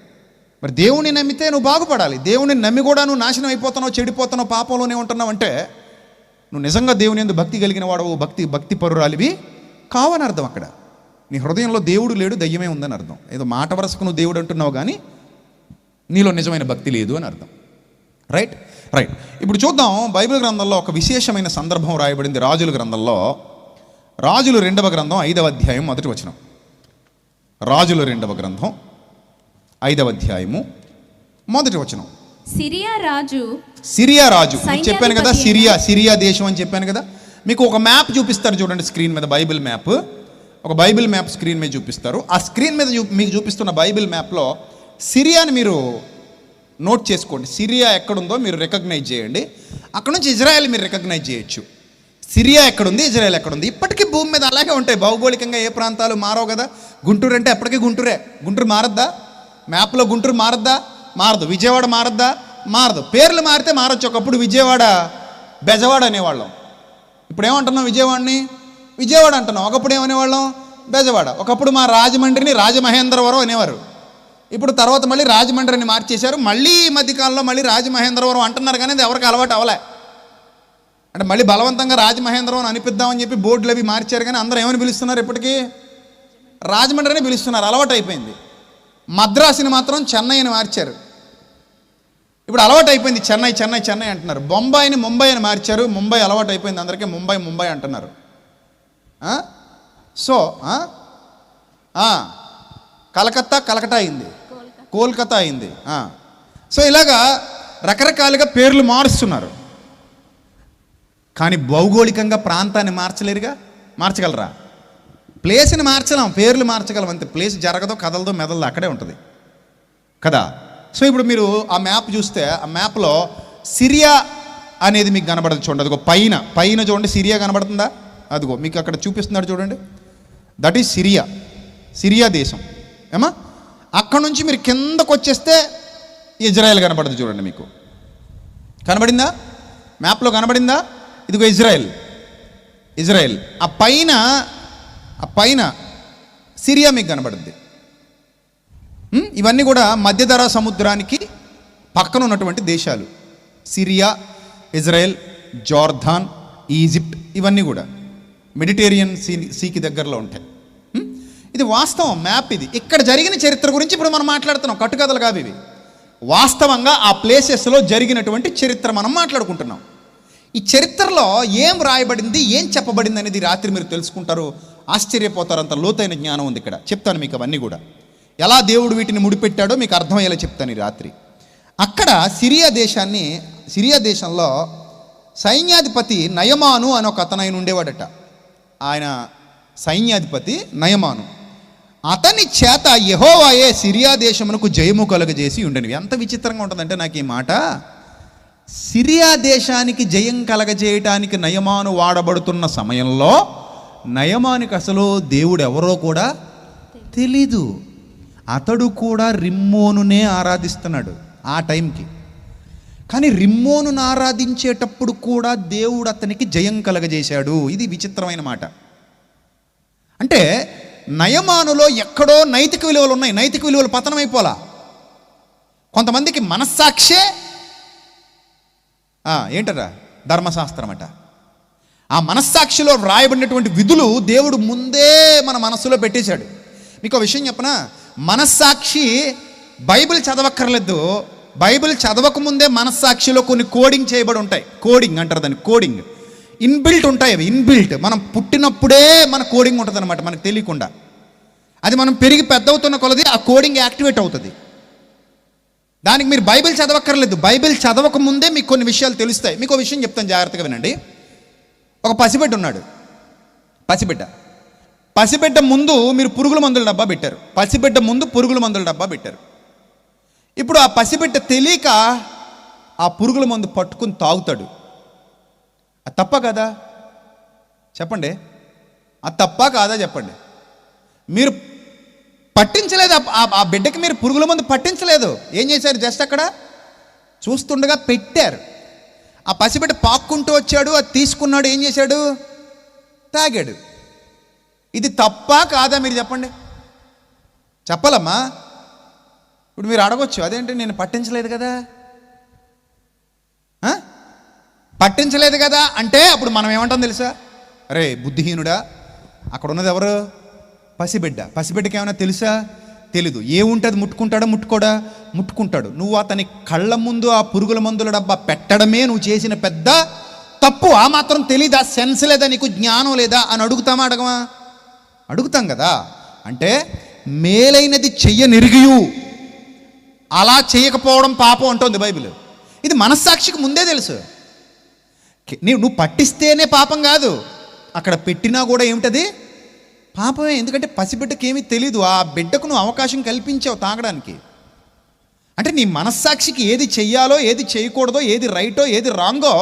మరి దేవుని నమ్మితే నువ్వు బాగుపడాలి. దేవుని నమ్మి కూడా నువ్వు నాశనం అయిపోతున్నావు, చెడిపోతున్నావు, పాపంలోనే ఉంటున్నావు అంటే నువ్వు నిజంగా దేవుని యందు భక్తి కలిగిన వాడవు, భక్తి పరురాలివి కావని అర్థం. అక్కడ నీ హృదయంలో దేవుడు లేడు, దయ్యమే ఉందని అర్థం. ఏదో మాట వరసకు నువ్వు దేవుడు అంటున్నావు కానీ నీలో నిజమైన భక్తి లేదు అని అర్థం. రైట్. ఇప్పుడు చూద్దాం, బైబిల్ గ్రంథంలో ఒక విశేషమైన సందర్భం రాయబడింది. రాజుల గ్రంథంలో, రాజులు 2వ గ్రంథం 5వ అధ్యాయం 1వ వచనం. రాజుల 2వ గ్రంథం 5వ అధ్యాయము 1వ వచనం. సిరియా రాజు చెప్పాను కదా, సిరియా దేశం అని చెప్పాను కదా. మీకు ఒక మ్యాప్ చూపిస్తారు చూడండి స్క్రీన్ మీద, బైబిల్ మ్యాప్. ఒక బైబిల్ మ్యాప్ స్క్రీన్ మీద చూపిస్తారు. ఆ స్క్రీన్ మీద మీకు చూపిస్తున్న బైబిల్ మ్యాప్లో సిరియాని మీరు నోట్ చేసుకోండి. సిరియా ఎక్కడుందో మీరు రికగ్నైజ్ చేయండి. అక్కడ నుంచి ఇజ్రాయెల్ మీరు రికగ్నైజ్ చేయొచ్చు. సిరియా ఎక్కడుంది, ఇజ్రాయెల్ ఎక్కడుంది. ఇప్పటికీ భూమి మీద అలాగే ఉంటాయి. భౌగోళికంగా ఏ ప్రాంతాలు మారవు కదా. గుంటూరు అంటే ఎప్పటికీ గుంటూరే. గుంటూరు మారద్దా? మ్యాప్లో గుంటూరు మారద్దా? మారదు. విజయవాడ మారద్దా? మారదు. పేర్లు మారితే మారచ్చు. ఒకప్పుడు విజయవాడ బెజవాడ అనేవాళ్ళం, ఇప్పుడు ఏమంటున్నాం? విజయవాడ అంటున్నాం. ఒకప్పుడు ఏమనేవాళ్ళం? బెజవాడ. ఒకప్పుడు మా రాజమండ్రిని రాజమహేంద్రవరం అనేవారు. ఇప్పుడు తర్వాత మళ్ళీ రాజమండ్రిని మార్చేశారు. మళ్ళీ ఈ మధ్యకాలంలో మళ్ళీ రాజమహేంద్రవరం అంటున్నారు, కానీ అది ఎవరికి అలవాటు అవ్వలే. అంటే మళ్ళీ బలవంతంగా రాజమహేంద్రవరం అనిపిద్దామని చెప్పి బోర్డులు అవి మార్చారు, కానీ అందరూ ఏమని పిలుస్తున్నారు ఇప్పటికీ? రాజమండ్రిని పిలుస్తున్నారు. అలవాటు అయిపోయింది. మద్రాసుని మాత్రం చెన్నై అని మార్చారు. ఇప్పుడు అలవాటు అయిపోయింది, చెన్నై చెన్నై చెన్నై అంటున్నారు. బొంబాయిని ముంబై అని మార్చారు. ముంబై అలవాటు అయిపోయింది అందరికీ, ముంబై ముంబై అంటున్నారు. సో కలకత్తా కలకటా అయింది, కోల్కతా అయింది. సో ఇలాగా రకరకాలుగా పేర్లు మారుస్తున్నారు. కానీ భౌగోళికంగా ప్రాంతాన్ని మార్చలేరుగా. మార్చగలరా? ప్లేస్ని మార్చలేం, పేర్లు మార్చగలం అంతే. ప్లేస్ జరగదో కదలదో మెదలదో అక్కడే ఉంటుంది కదా. సో ఇప్పుడు మీరు ఆ మ్యాప్ చూస్తే, ఆ మ్యాప్లో సిరియా అనేది మీకు కనబడదు. చూడండి, అదిగో పైన పైన చూడండి, సిరియా కనబడుతుందా? అదిగో మీకు అక్కడ చూపిస్తున్నాడు చూడండి, దట్ ఈజ్ సిరియా. సిరియా దేశం ఏమా. అక్కడ నుంచి మీరు కిందకు వచ్చేస్తే ఇజ్రాయెల్ కనబడదు. చూడండి, మీకు కనబడిందా? మ్యాప్లో కనబడిందా? ఇదిగో ఇజ్రాయెల్. ఇజ్రాయెల్ ఆ పైన సిరియా మీకు కనబడుద్ది. ఇవన్నీ కూడా మధ్యధరా సముద్రానికి పక్కన ఉన్నటువంటి దేశాలు. సిరియా, ఇజ్రాయెల్, జోర్దాన్, ఈజిప్ట్, ఇవన్నీ కూడా మెడిటేరియన్ సీకి దగ్గరలో ఉంటాయి. ఇది వాస్తవం, మ్యాప్ ఇది. ఇక్కడ జరిగిన చరిత్ర గురించి ఇప్పుడు మనం మాట్లాడుతున్నాం. కట్టుకథలు కావు ఇవి. వాస్తవంగా ఆ ప్లేసెస్లో జరిగినటువంటి చరిత్ర మనం మాట్లాడుకుంటున్నాం. ఈ చరిత్రలో ఏం రాయబడింది, ఏం చెప్పబడింది అనేది రాత్రి మీరు తెలుసుకుంటారు, ఆశ్చర్యపోతారు. అంత లోతైన జ్ఞానం ఉంది ఇక్కడ. చెప్తాను మీకు అవన్నీ కూడా, ఎలా దేవుడు వీటిని ముడిపెట్టాడో మీకు అర్థమయ్యేలా చెప్తాను ఈ రాత్రి. అక్కడ సిరియా దేశంలో సైన్యాధిపతి నయమాను అని ఒక అతను ఉండేవాడట. ఆయన సైన్యాధిపతి నయమాను. అతని చేత యెహోవాయే సిరియా దేశమునకు జయము కలుగజేసి ఉండనివి. ఎంత విచిత్రంగా ఉంటుందంటే నాకు ఈ మాట. సిరియా దేశానికి జయం కలగజేయటానికి నయమాను వాడబడుతున్న సమయంలో నయమానికి అసలు దేవుడు ఎవరో కూడా తెలీదు. అతడు కూడా రిమ్మోనునే ఆరాధిస్తున్నాడు ఆ టైంకి. కానీ రిమ్మోనును ఆరాధించేటప్పుడు కూడా దేవుడు అతనికి జయం కలగజేశాడు. ఇది విచిత్రమైన మాట. అంటే నయమానులో ఎక్కడో నైతిక విలువలు ఉన్నాయి. నైతిక విలువలు పతనమైపోలా. కొంతమందికి మనస్సాక్షే ఏంటరా ధర్మశాస్త్రం అట. ఆ మనస్సాక్షిలో వ్రాయబడినటువంటి విధులు దేవుడు ముందే మన మనస్సులో పెట్టేశాడు. మీకు విషయం చెప్పనా, మనస్సాక్షి బైబిల్ చదవక్కర్లేదు. బైబిల్ చదవకముందే మనస్సాక్షిలో కొన్ని కోడింగ్ చేయబడి ఉంటాయి. కోడింగ్ అంటారు దాన్ని, కోడింగ్. ఇన్బిల్ట్ ఉంటాయి అవి, ఇన్బిల్ట్. మనం పుట్టినప్పుడే మన కోడింగ్ ఉంటుంది అనమాట, మనకు తెలియకుండా. అది మనం పెరిగి పెద్ద అవుతున్న కొలది ఆ కోడింగ్ యాక్టివేట్ అవుతుంది. దానికి మీరు బైబిల్ చదవక్కర్లేదు. బైబిల్ చదవక ముందే మీకు కొన్ని విషయాలు తెలుస్తాయి. మీకు ఒక విషయం చెప్తాను, జాగ్రత్తగా వినండి. ఒక పసిబిడ్డ ఉన్నాడు. పసిబిడ్డ ముందు మీరు పురుగుల మందుల డబ్బా పెట్టారు. పసిబిడ్డ ముందు పురుగుల మందుల డబ్బా పెట్టారు. ఇప్పుడు ఆ పసిబిడ్డ తెలియక ఆ పురుగుల మందు పట్టుకుని తాగుతాడు. అది తప్ప కదా? చెప్పండి, అది తప్ప కాదా చెప్పండి. మీరు పట్టించలేదు ఆ బిడ్డకి, మీరు పురుగుల మందు పట్టించలేదు. ఏం చేశారు? జస్ట్ అక్కడ చూస్తుండగా పెట్టారు. ఆ పసిబిడ్డ పాక్కుంటూ వచ్చాడు, అది తీసుకున్నాడు. ఏం చేశాడు? తాగాడు. ఇది తప్ప కాదా మీరు చెప్పండి. చెప్పాలమ్మా. ఇప్పుడు మీరు అడగొచ్చు, అదేంటి నేను పట్టించలేదు కదా, పట్టించలేదు కదా అంటే అప్పుడు మనం ఏమంటాం తెలుసా? అరే బుద్ధిహీనుడా, అక్కడ ఉన్నది ఎవరు? పసిబిడ్డ. పసిబిడ్డకి ఏమైనా తెలుసా? తెలీదు. ఏముంటుంది? ముట్టుకుంటాడా? ముట్టుకుంటాడు. నువ్వు అతని కళ్ళ ముందు ఆ పురుగుల మందుల డబ్బా పెట్టడమే నువ్వు చేసిన పెద్ద తప్పు. ఆ మాత్రం తెలీదా? సెన్స్ లేదా నీకు? జ్ఞానం లేదా అని అడుగుతామా? అడగమా? అడుగుతాం కదా. అంటే మేలైనది చెయ్యనిరిగియు అలా చేయకపోవడం పాపం అంటోంది బైబిల్. ఇది మనస్సాక్షికి ముందే తెలుసు. నువ్వు పట్టిస్తేనే పాపం కాదు, అక్కడ పెట్టినా కూడా ఏమిటది? పాపమే. ఎందుకంటే పసిబిడ్డకి ఏమీ తెలీదు. ఆ బిడ్డకు నువ్వు అవకాశం కల్పించావు తాగడానికి. అంటే నీ మనస్సాక్షికి ఏది చెయ్యాలో, ఏది చేయకూడదో, ఏది రైటో, ఏది రాంగో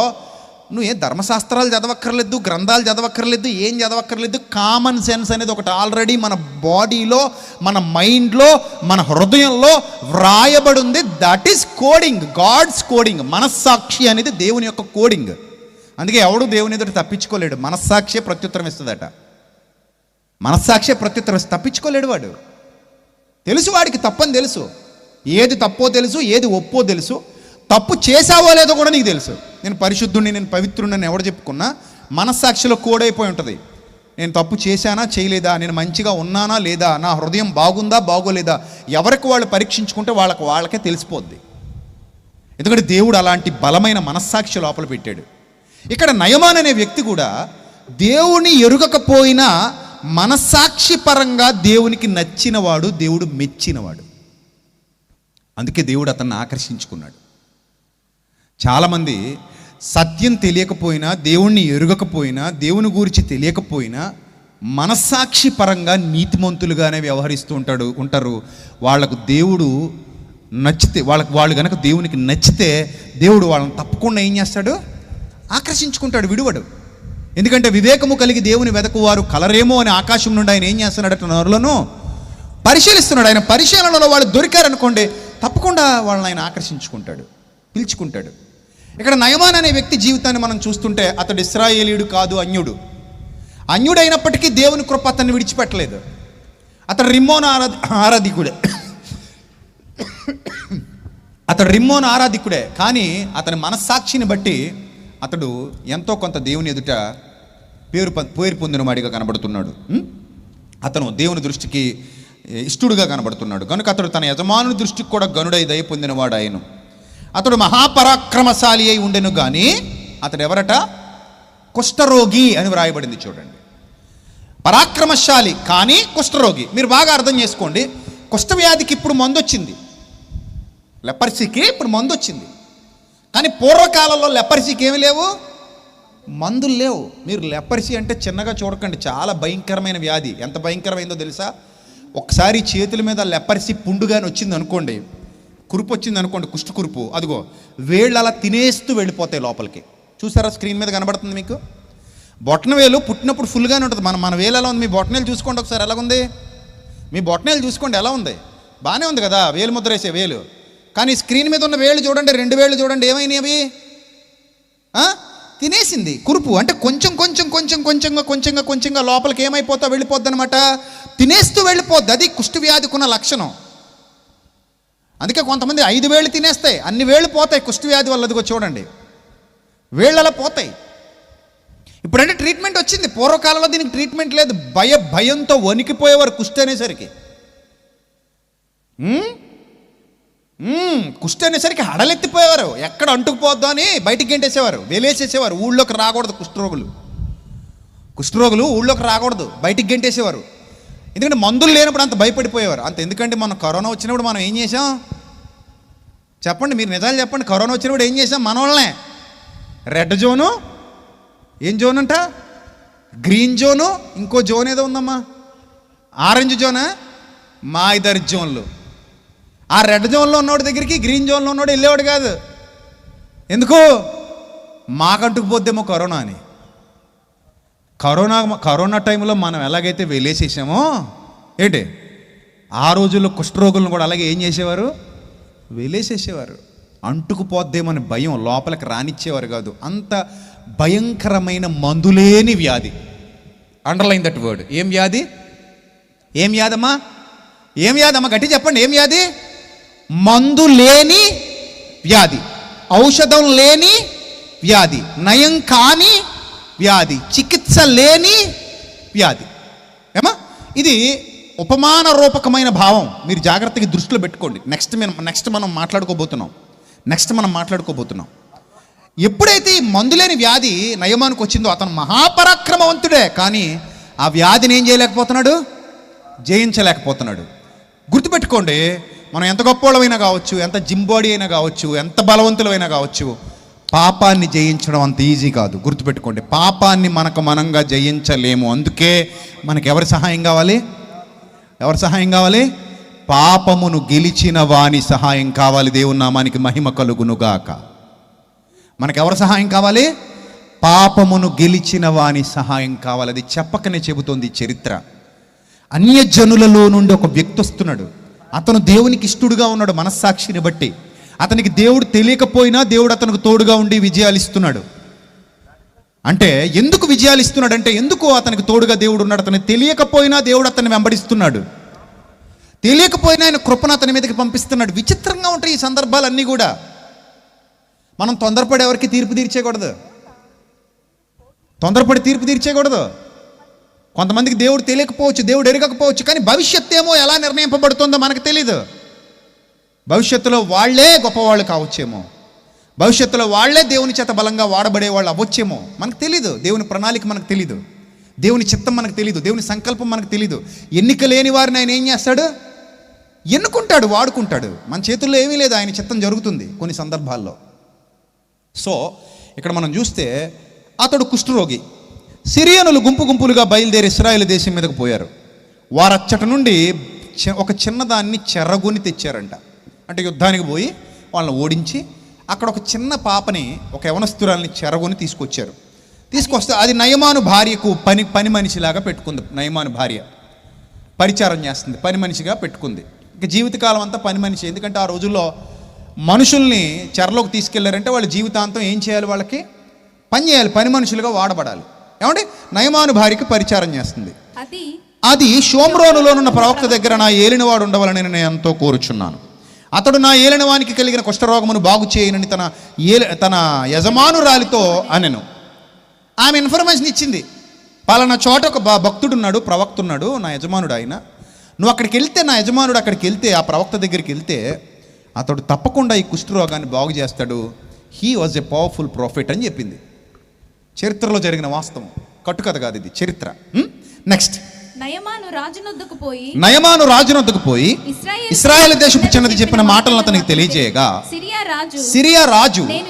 నువ్వు ఏ ధర్మశాస్త్రాలు చదవక్కర్లేదు, గ్రంథాలు చదవక్కర్లేదు, ఏం చదవక్కర్లేదు. కామన్ సెన్స్ అనేది ఒకటి ఆల్రెడీ మన బాడీలో, మన మైండ్లో, మన హృదయంలో వ్రాయబడి ఉంది. That is coding, God's coding. మనస్సాక్షి అనేది దేవుని యొక్క కోడింగ్. అందుకే ఎవడు దేవుని ఎదుట తప్పించుకోలేడు. మనస్సాక్షి ప్రత్యుత్తరం ఇస్తుందట. మనస్సాక్షి ప్రత్యుత్తరం ఇస్తుంది, తప్పించుకోలేడు వాడు. తెలుసు, వాడికి తప్పని తెలుసు, ఏది తప్పో తెలుసు, ఏది ఒప్పో తెలుసు. తప్పు చేసావో లేదో కూడా నీకు తెలుసు. నేను పరిశుద్ధుడిని, నేను పవిత్రుడిని ఎవడు చెప్పుకున్నా మనస్సాక్షిలో కోడైపోయి ఉంటుంది. నేను తప్పు చేశానా చేయలేదా, నేను మంచిగా ఉన్నానా లేదా, నా హృదయం బాగుందా బాగోలేదా, ఎవరికి వాళ్ళు పరీక్షించుకుంటే వాళ్ళకే తెలిసిపోద్ది. ఎందుకంటే దేవుడు అలాంటి బలమైన మనస్సాక్షి లోపల పెట్టాడు. ఇక్కడ నయమాన్ అనే వ్యక్తి కూడా దేవుని ఎరుగకపోయినా మనస్సాక్షి పరంగా దేవునికి నచ్చినవాడు, దేవుడు మెచ్చినవాడు. అందుకే దేవుడు అతన్ని ఆకర్షించుకున్నాడు. చాలామంది సత్యం తెలియకపోయినా, దేవుణ్ణి ఎరుగకపోయినా, దేవుని గురించి తెలియకపోయినా మనస్సాక్షి పరంగా నీతిమంతులుగానే వ్యవహరిస్తూ ఉంటారు. వాళ్లకు దేవుడు నచ్చితే, వాళ్ళు కనుక దేవునికి నచ్చితే దేవుడు వాళ్ళని తప్పకుండా ఏం చేస్తాడు, ఆకర్షించుకుంటాడు, విడువడు. ఎందుకంటే వివేకము కలిగి దేవుని వెదకువారు కలరేమో అని ఆకాశం నుండి ఆయన ఏం చేస్తున్నాడట, నరులను పరిశీలిస్తున్నాడు. ఆయన పరిశీలనలో వాళ్ళు దొరికారనుకోండి, తప్పకుండా వాళ్ళని ఆయన ఆకర్షించుకుంటాడు, పిలుచుకుంటాడు. ఇక్కడ నయమాన్ అనే వ్యక్తి జీవితాన్ని మనం చూస్తుంటే అతడు ఇశ్రాయేలీయుడు కాదు, అన్యుడైనప్పటికీ దేవుని కృప అతన్ని విడిచిపెట్టలేదు. అతడు రిమ్మోన్ ఆరాధికుడే. కానీ అతని మనస్సాక్షిని బట్టి అతడు ఎంతో కొంత దేవుని ఎదుట పేరు పొందిన వాడిగా కనబడుతున్నాడు. అతను దేవుని దృష్టికి ఇష్టడుగా కనబడుతున్నాడు. కనుక అతడు తన యజమానుని దృష్టికి కూడా గనుడై దయ పొందినవాడు ఆయన. అతడు మహాపరాక్రమశాలి అయి ఉండెను, కానీ అతడు ఎవరట, కుష్ఠరోగి అని వ్రాయబడింది. చూడండి, పరాక్రమశాలి కానీ కుష్ఠరోగి. మీరు బాగా అర్థం చేసుకోండి. కుష్ఠవ్యాధికి ఇప్పుడు మందు వచ్చింది, లెపర్సీకి ఇప్పుడు మందు వచ్చింది. కానీ పూర్వకాలంలో లెపర్సీకి ఏమి లేవు, మందులు లేవు. మీరు లెపర్సీ అంటే చిన్నగా చూడకండి, చాలా భయంకరమైన వ్యాధి. ఎంత భయంకరమైందో తెలుసా? ఒకసారి చేతుల మీద లెపర్సీ పుండుగాని వచ్చింది అనుకోండి, కురుపు వచ్చింది అనుకోండి, కుష్ఠ కురుపు, అదిగో వేళ్ళు అలా తినేస్తూ వెళ్ళిపోతాయి లోపలికి. చూసారా, స్క్రీన్ మీద కనబడుతుంది మీకు. బొటన వేలు పుట్టినప్పుడు ఫుల్గానే ఉంటుంది. మన వేలు ఎలా ఉంది, మీ బొటనేలు చూసుకోండి ఒకసారి ఎలాగుంది. మీ బొటనేలు చూసుకోండి ఎలా ఉంది, బాగానే ఉంది కదా, వేలు ముద్ర వేసే వేలు. కానీ స్క్రీన్ మీద ఉన్న వేళ్ళు చూడండి, 2 వేళ్ళు చూడండి, ఏమైనాయి అవి, తినేసింది కురుపు. అంటే కొంచెంగా లోపలికి ఏమైపోతా వెళ్ళిపోద్ది అనమాట, తినేస్తూ వెళ్ళిపోద్ది. అది కుష్ఠవ్యాధికి ఉన్న లక్షణం. అందుకే కొంతమంది 5 వేళ్ళు తినేస్తాయి, అన్ని వేళ్ళు పోతాయి కుష్ఠవ్యాధి వల్ల. అదిగో చూడండి, వేళ్ళు అలా పోతాయి. ఇప్పుడంటే ట్రీట్మెంట్ వచ్చింది, పూర్వకాలంలో దీనికి ట్రీట్మెంట్ లేదు. భయంతో వణికిపోయేవారు కుష్ఠ అనేసరికి. కుష్ఠ అనేసరికి హడలెత్తిపోయేవారు, ఎక్కడ అంటుకుపోద్దు అని బయటికి గెంటేసేవారు, వేలేసేసేవారు. ఊళ్ళోకి రాకూడదు కుష్ఠరోగులు ఊళ్ళోకి రాకూడదు, బయటికి గెంటేసేవారు. ఎందుకంటే మందులు లేనప్పుడు అంత భయపడిపోయేవారు. అంత ఎందుకంటే మనం కరోనా వచ్చినప్పుడు మనం ఏం చేసాం చెప్పండి, మీరు నిజాలు చెప్పండి. కరోనా వచ్చినప్పుడు ఏం చేసాం, మన వాళ్ళనే రెడ్ జోను, ఏం జోన్ అంట, గ్రీన్ జోను, ఇంకో జోన్ ఏదో ఉందమ్మా, ఆరెంజ్ జోనా, మా 5 జోన్లు. ఆ రెడ్ జోన్లో ఉన్నోడి దగ్గరికి గ్రీన్ జోన్లో ఉన్నోడు వెళ్ళేవాడు కాదు. ఎందుకు, మాకంటుకుపోద్దేమో కరోనా అని. కరోనా టైంలో మనం ఎలాగైతే వెళ్ళేసేసామో ఏంటి, ఆ రోజుల్లో కుష్ఠరోగులను కూడా అలాగే ఏం చేసేవారు, వెళ్ళేసేసేవారు. అంటుకుపోద్దేమని భయం, లోపలికి రానిచ్చేవారు కాదు. అంత భయంకరమైన మందులేని వ్యాధి. Underline that word. ఏం వ్యాధి, ఏం వ్యాధమ్మా, ఏం వ్యాధమ్మా, గట్టి చెప్పండి, ఏం వ్యాధి? మందు లేని వ్యాధి, ఔషధం లేని వ్యాధి, నయం కాని వ్యాధి, చికిత్స లేని వ్యాధి. ఏమా, ఇది ఉపమాన రూపకమైన భావం. మీరు జాగ్రత్తగా దృష్టిలో పెట్టుకోండి. నెక్స్ట్ మనం మాట్లాడుకోబోతున్నాం. ఎప్పుడైతే ఈ మందులేని వ్యాధి నయమానికి వచ్చిందో, అతను మహాపరాక్రమవంతుడే, కానీ ఆ వ్యాధిని ఏం చేయలేకపోతున్నాడు, జయించలేకపోతున్నాడు. గుర్తుపెట్టుకోండి, మనం ఎంత గొప్పవాళ్ళమైనా కావచ్చు, ఎంత జింబాడీ అయినా కావచ్చు, ఎంత బలవంతులమైనా కావచ్చు, పాపాన్ని జయించడం అంత ఈజీ కాదు. గుర్తుపెట్టుకోండి, పాపాన్ని మనంగా జయించలేము. అందుకే మనకి ఎవరి సహాయం కావాలి, పాపమును గెలిచిన వాని సహాయం కావాలి. దేవుని నామానికి మహిమ కలుగునుగాక. మనకెవరి సహాయం కావాలి, పాపమును గెలిచిన వాని సహాయం కావాలి. అది చెప్పకనే చెబుతోంది చరిత్ర. అన్యజనులలో నుండి ఒక వ్యక్తి వస్తున్నాడు. అతను దేవునికి ఇష్టడుగా ఉన్నాడు మనస్సాక్షిని బట్టి. అతనికి దేవుడు తెలియకపోయినా దేవుడు అతనికి తోడుగా ఉండి విజయాలు ఇస్తున్నాడు. అంటే ఎందుకు విజయాలు ఇస్తున్నాడు అంటే, ఎందుకు అతనికి తోడుగా దేవుడు ఉన్నాడు. అతనికి తెలియకపోయినా దేవుడు అతన్ని వెంబడిస్తున్నాడు. తెలియకపోయినా ఆయన కృపను అతని మీదకి పంపిస్తున్నాడు. విచిత్రంగా ఉంటాయి ఈ సందర్భాలన్నీ కూడా. మనం తొందరపడి ఎవరికి తీర్పు తీర్చేయకూడదు, తొందరపడి తీర్పు తీర్చేయకూడదు. కొంతమందికి దేవుడు తెలియకపోవచ్చు, దేవుడు ఎరగకపోవచ్చు, కానీ భవిష్యత్తు ఏమో ఎలా నిర్ణయింపబడుతుందో మనకు తెలీదు. భవిష్యత్తులో వాళ్లే గొప్పవాళ్ళు కావచ్చేమో, భవిష్యత్తులో వాళ్లే దేవుని చేత బలంగా వాడబడే వాళ్ళు అవ్వచ్చేమో, మనకు తెలీదు. దేవుని ప్రణాళిక మనకు తెలీదు, దేవుని చిత్తం మనకు తెలీదు, దేవుని సంకల్పం మనకు తెలీదు. ఎన్నిక లేని వారిని ఆయన ఏం చేస్తాడు? ఎన్నుకుంటాడు, వాడుకుంటాడు. మన చేతుల్లో ఏమీ లేదు, ఆయన చిత్తం జరుగుతుంది కొన్ని సందర్భాల్లో. సో ఇక్కడ మనం చూస్తే అతడు కుష్ఠరోగి. సిరియనులు గుంపు గుంపులుగా బయలుదేరి ఇశ్రాయేలు దేశం మీదకు పోయారు. వారచ్చట నుండి ఒక చిన్నదాన్ని చెరగొని తెచ్చారంట. అంటే యుద్ధానికి పోయి వాళ్ళని ఓడించి అక్కడ ఒక చిన్న పాపని, ఒక యవనస్తురాల్ని చెరగొని తీసుకొచ్చారు. తీసుకొస్తే అది నయమాను భార్యకు పని మనిషిలాగా పెట్టుకుంది. నయమాను భార్య పరిచారం చేస్తుంది, పని మనిషిగా పెట్టుకుంది. ఇక జీవితకాలం అంతా పని మనిషి. ఎందుకంటే ఆ రోజుల్లో మనుషుల్ని చెరలోకి తీసుకెళ్లారంటే వాళ్ళ జీవితాంతం ఏం చేయాలి? వాళ్ళకి పని చేయాలి, పని మనుషులుగా వాడబడాలి. ఏమంటే నయమాను భార్యకి పరిచారం చేస్తుంది. అది షోమ్రోనులోనున్న ప్రవక్త దగ్గర నా ఏలినవాడు ఉండవాలని నేను ఎంతో కోరుచున్నాను. అతడు నా ఏలినవానికి కలిగిన కుష్ఠరోగమును బాగు చేయనని తన యజమానురాలితో అనెను. ఆమె ఇన్ఫర్మేషన్ ఇచ్చింది. పలానా చోట ఒక భక్తుడున్నాడు, ప్రవక్త ఉన్నాడు, నా యజమానుడు ఆయన. నువ్వు అక్కడికి వెళ్తే, నా యజమానుడు అక్కడికి వెళ్తే, ఆ ప్రవక్త దగ్గరికి వెళ్తే అతడు తప్పకుండా ఈ కుష్ఠరోగాన్ని బాగు చేస్తాడు. He was a powerful profit అని చెప్పింది. చరిత్రలో జరిగిన వాస్తవం, కట్టుకథ కాదు ఇది, చరిత్ర. నెక్స్ట్, నయమాను రాజునొద్దకు పోయి ఇశ్రాయేలు దేశపు చిన్నది చెప్పిన మాటలను అతనికి తెలియజేయగా, సిరియా రాజు నేను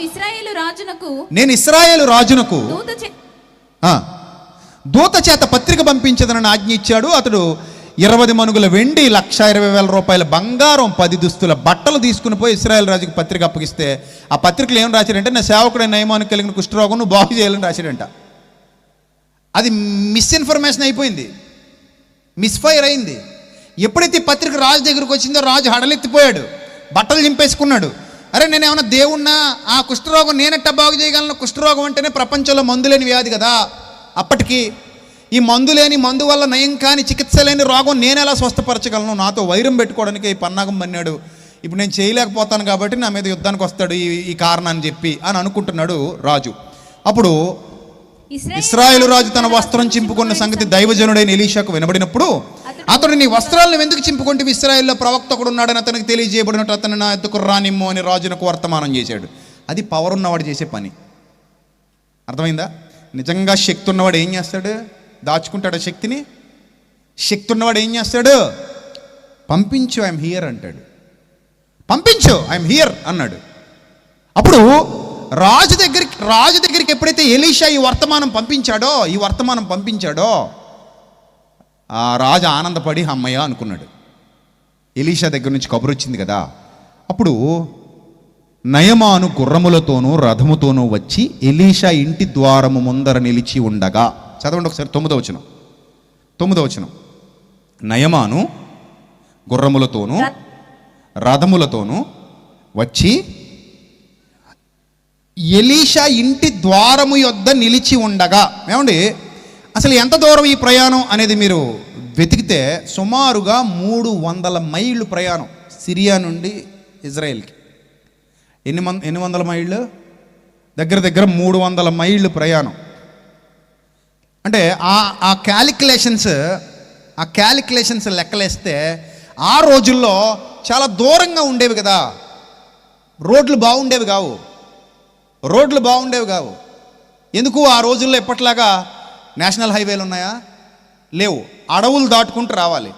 ఇశ్రాయేలు రాజునకు దూత చేత పత్రిక పంపించదనని ఆజ్ఞ ఇచ్చాడు. అతడు 20 మనుగుల వెండి, 1,20,000 రూపాయల బంగారం, 10 దుస్తుల బట్టలు తీసుకుని పోయి ఇశ్రాయేల్ రాజుకి పత్రిక అప్పగిస్తే, ఆ పత్రికలు ఏం రాశాడంటే, నా సేవకుడు నయమాను కలిగిన కుష్ఠరోగం నువ్వు బాగు చేయాలని రాశాడంట. అది మిస్ఇన్ఫర్మేషన్ అయిపోయింది, మిస్ఫైర్ అయింది. ఎప్పుడైతే పత్రిక రాజు దగ్గరికి వచ్చిందో రాజు హడలెత్తిపోయాడు, బట్టలు చింపేసుకున్నాడు. అరే నేను ఏమన్నా దేవుణ్ణా? ఆ కుష్ఠరోగం నేనెట్టా బాగు చేయగలను? కుష్ఠరోగం అంటేనే ప్రపంచంలో మందులేని వ్యాధి కదా అప్పటికి. ఈ మందు వల్ల నయం కాని, చికిత్స లేని రోగం నేను ఎలా స్వస్థపరచగలను? నాతో వైరం పెట్టుకోవడానికి ఈ పన్నాగం పన్నాడు. ఇప్పుడు నేను చేయలేకపోతాను కాబట్టి నా మీద యుద్ధానికి వస్తాడు ఈ కారణాన్ని చెప్పి అని అనుకుంటున్నాడు రాజు. అప్పుడు ఇశ్రాయేలు రాజు తన వస్త్రం చింపుకున్న సంగతి దైవజనుడైన ఎలీషాకు వినబడినప్పుడు, అతడు నీ వస్త్రాలను ఎందుకు చింపుకుంటే ఇశ్రాయేల్లో ప్రవక్త ఒకడు ఉన్నాడని అతనికి తెలియజేయబడినట్టు అతను నా ఎద్దుకు రానిమ్ము అని రాజునకు వర్తమానం చేశాడు. అది పవర్ ఉన్నవాడు చేసే పని. అర్థమైందా? నిజంగా శక్తి ఉన్నవాడు ఏం చేస్తాడు? దాచుకుంటాడు శక్తిని. శక్తి ఉన్నవాడు ఏం చేస్తాడు? పంపించు, ఐఎమ్ హియర్ అంటాడు. పంపించు, ఐఎమ్ హియర్ అన్నాడు. అప్పుడు రాజు దగ్గరికి ఎప్పుడైతే ఎలీషా ఈ వర్తమానం పంపించాడో ఆ రాజు ఆనందపడి అమ్మయ్య అనుకున్నాడు. ఎలీషా దగ్గర నుంచి కబురు వచ్చింది కదా. అప్పుడు నయమాను గుర్రములతోనూ రథముతోనూ వచ్చి ఎలీషా ఇంటి ద్వారము ముందర నిలిచి ఉండగా, చదవండి ఒకసారి 9వ వచనం. నయమాను గుర్రములతోనూ రథములతోనూ వచ్చి ఎలీషా ఇంటి ద్వారము యొద్ద నిలిచి ఉండగా. ఏమండి, అసలు ఎంత దూరం ఈ ప్రయాణం అనేది మీరు వెతికితే సుమారుగా 300 మైళ్ళు ప్రయాణం సిరియా నుండి ఇజ్రాయెల్కి. ఎన్ని వందల మైళ్ళు? దగ్గర 300 మైళ్ళు ప్రయాణం. అంటే ఆ క్యాలిక్యులేషన్స్ లెక్కలేస్తే ఆ రోజుల్లో చాలా దూరంగా ఉండేవి కదా. రోడ్లు బాగుండేవి కావు. ఎందుకు? ఆ రోజుల్లో ఎప్పట్లాగా నేషనల్ హైవేలు ఉన్నాయా? లేవు. అడవులు దాటుకుంటూ రావాలి,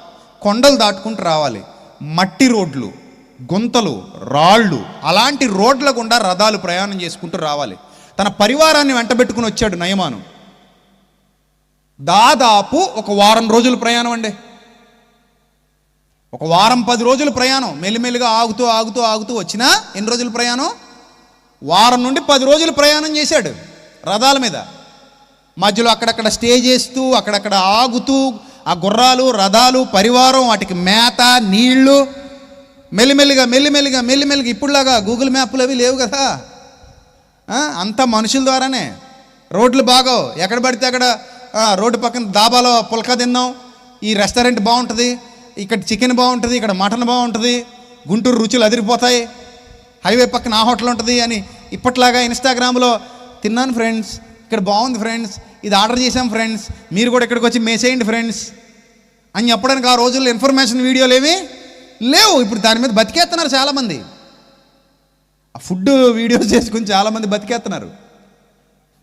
కొండలు దాటుకుంటూ రావాలి, మట్టి రోడ్లు, గుంతలు, రాళ్ళు, అలాంటి రోడ్ల గుండా రథాలు ప్రయాణం చేసుకుంటూ రావాలి. తన పరివారాన్ని వెంటబెట్టుకుని వచ్చాడు నయమాను. దాదాపు ఒక వారం రోజుల ప్రయాణం అండి. ఒక వారం 10 రోజుల ప్రయాణం. మెల్లిమెల్లిగా ఆగుతూ వచ్చినా ఎన్ని రోజుల ప్రయాణం? వారం నుండి 10 రోజులు ప్రయాణం చేశాడు రథాల మీద. మధ్యలో అక్కడక్కడ స్టే చేస్తూ, అక్కడక్కడ ఆగుతూ, ఆ గుర్రాలు, రథాలు, పరివారం, వాటికి మేత, నీళ్లు, మెల్లిమెల్లిగా ఇప్పుడులాగా గూగుల్ మ్యాప్లు అవి లేవు కదా. అంతా మనుషుల ద్వారానే. రోడ్లు బాగోవు, ఎక్కడ పడితే అక్కడ రోడ్డు పక్కన దాబాలో పుల్కా తిందాం, ఈ రెస్టారెంట్ బాగుంటుంది, ఇక్కడ చికెన్ బాగుంటుంది, ఇక్కడ మటన్ బాగుంటుంది, గుంటూరు రుచులు అదిరిపోతాయి, హైవే పక్కన ఆ హోటల్ ఉంటుంది అని ఇప్పట్లాగా ఇన్స్టాగ్రామ్లో తిన్నాను ఫ్రెండ్స్, ఇక్కడ బాగుంది ఫ్రెండ్స్, ఇది ఆర్డర్ చేసాం ఫ్రెండ్స్, మీరు కూడా ఇక్కడికి వచ్చి మేసేయండి ఫ్రెండ్స్ అని చెప్పడానికి ఆ రోజుల్లో ఇన్ఫర్మేషన్ వీడియోలు ఏవి లేవు. ఇప్పుడు దాని మీద బతికేస్తున్నారు చాలామంది, ఆ ఫుడ్ వీడియోస్ చేసుకుని చాలామంది బతికేస్తున్నారు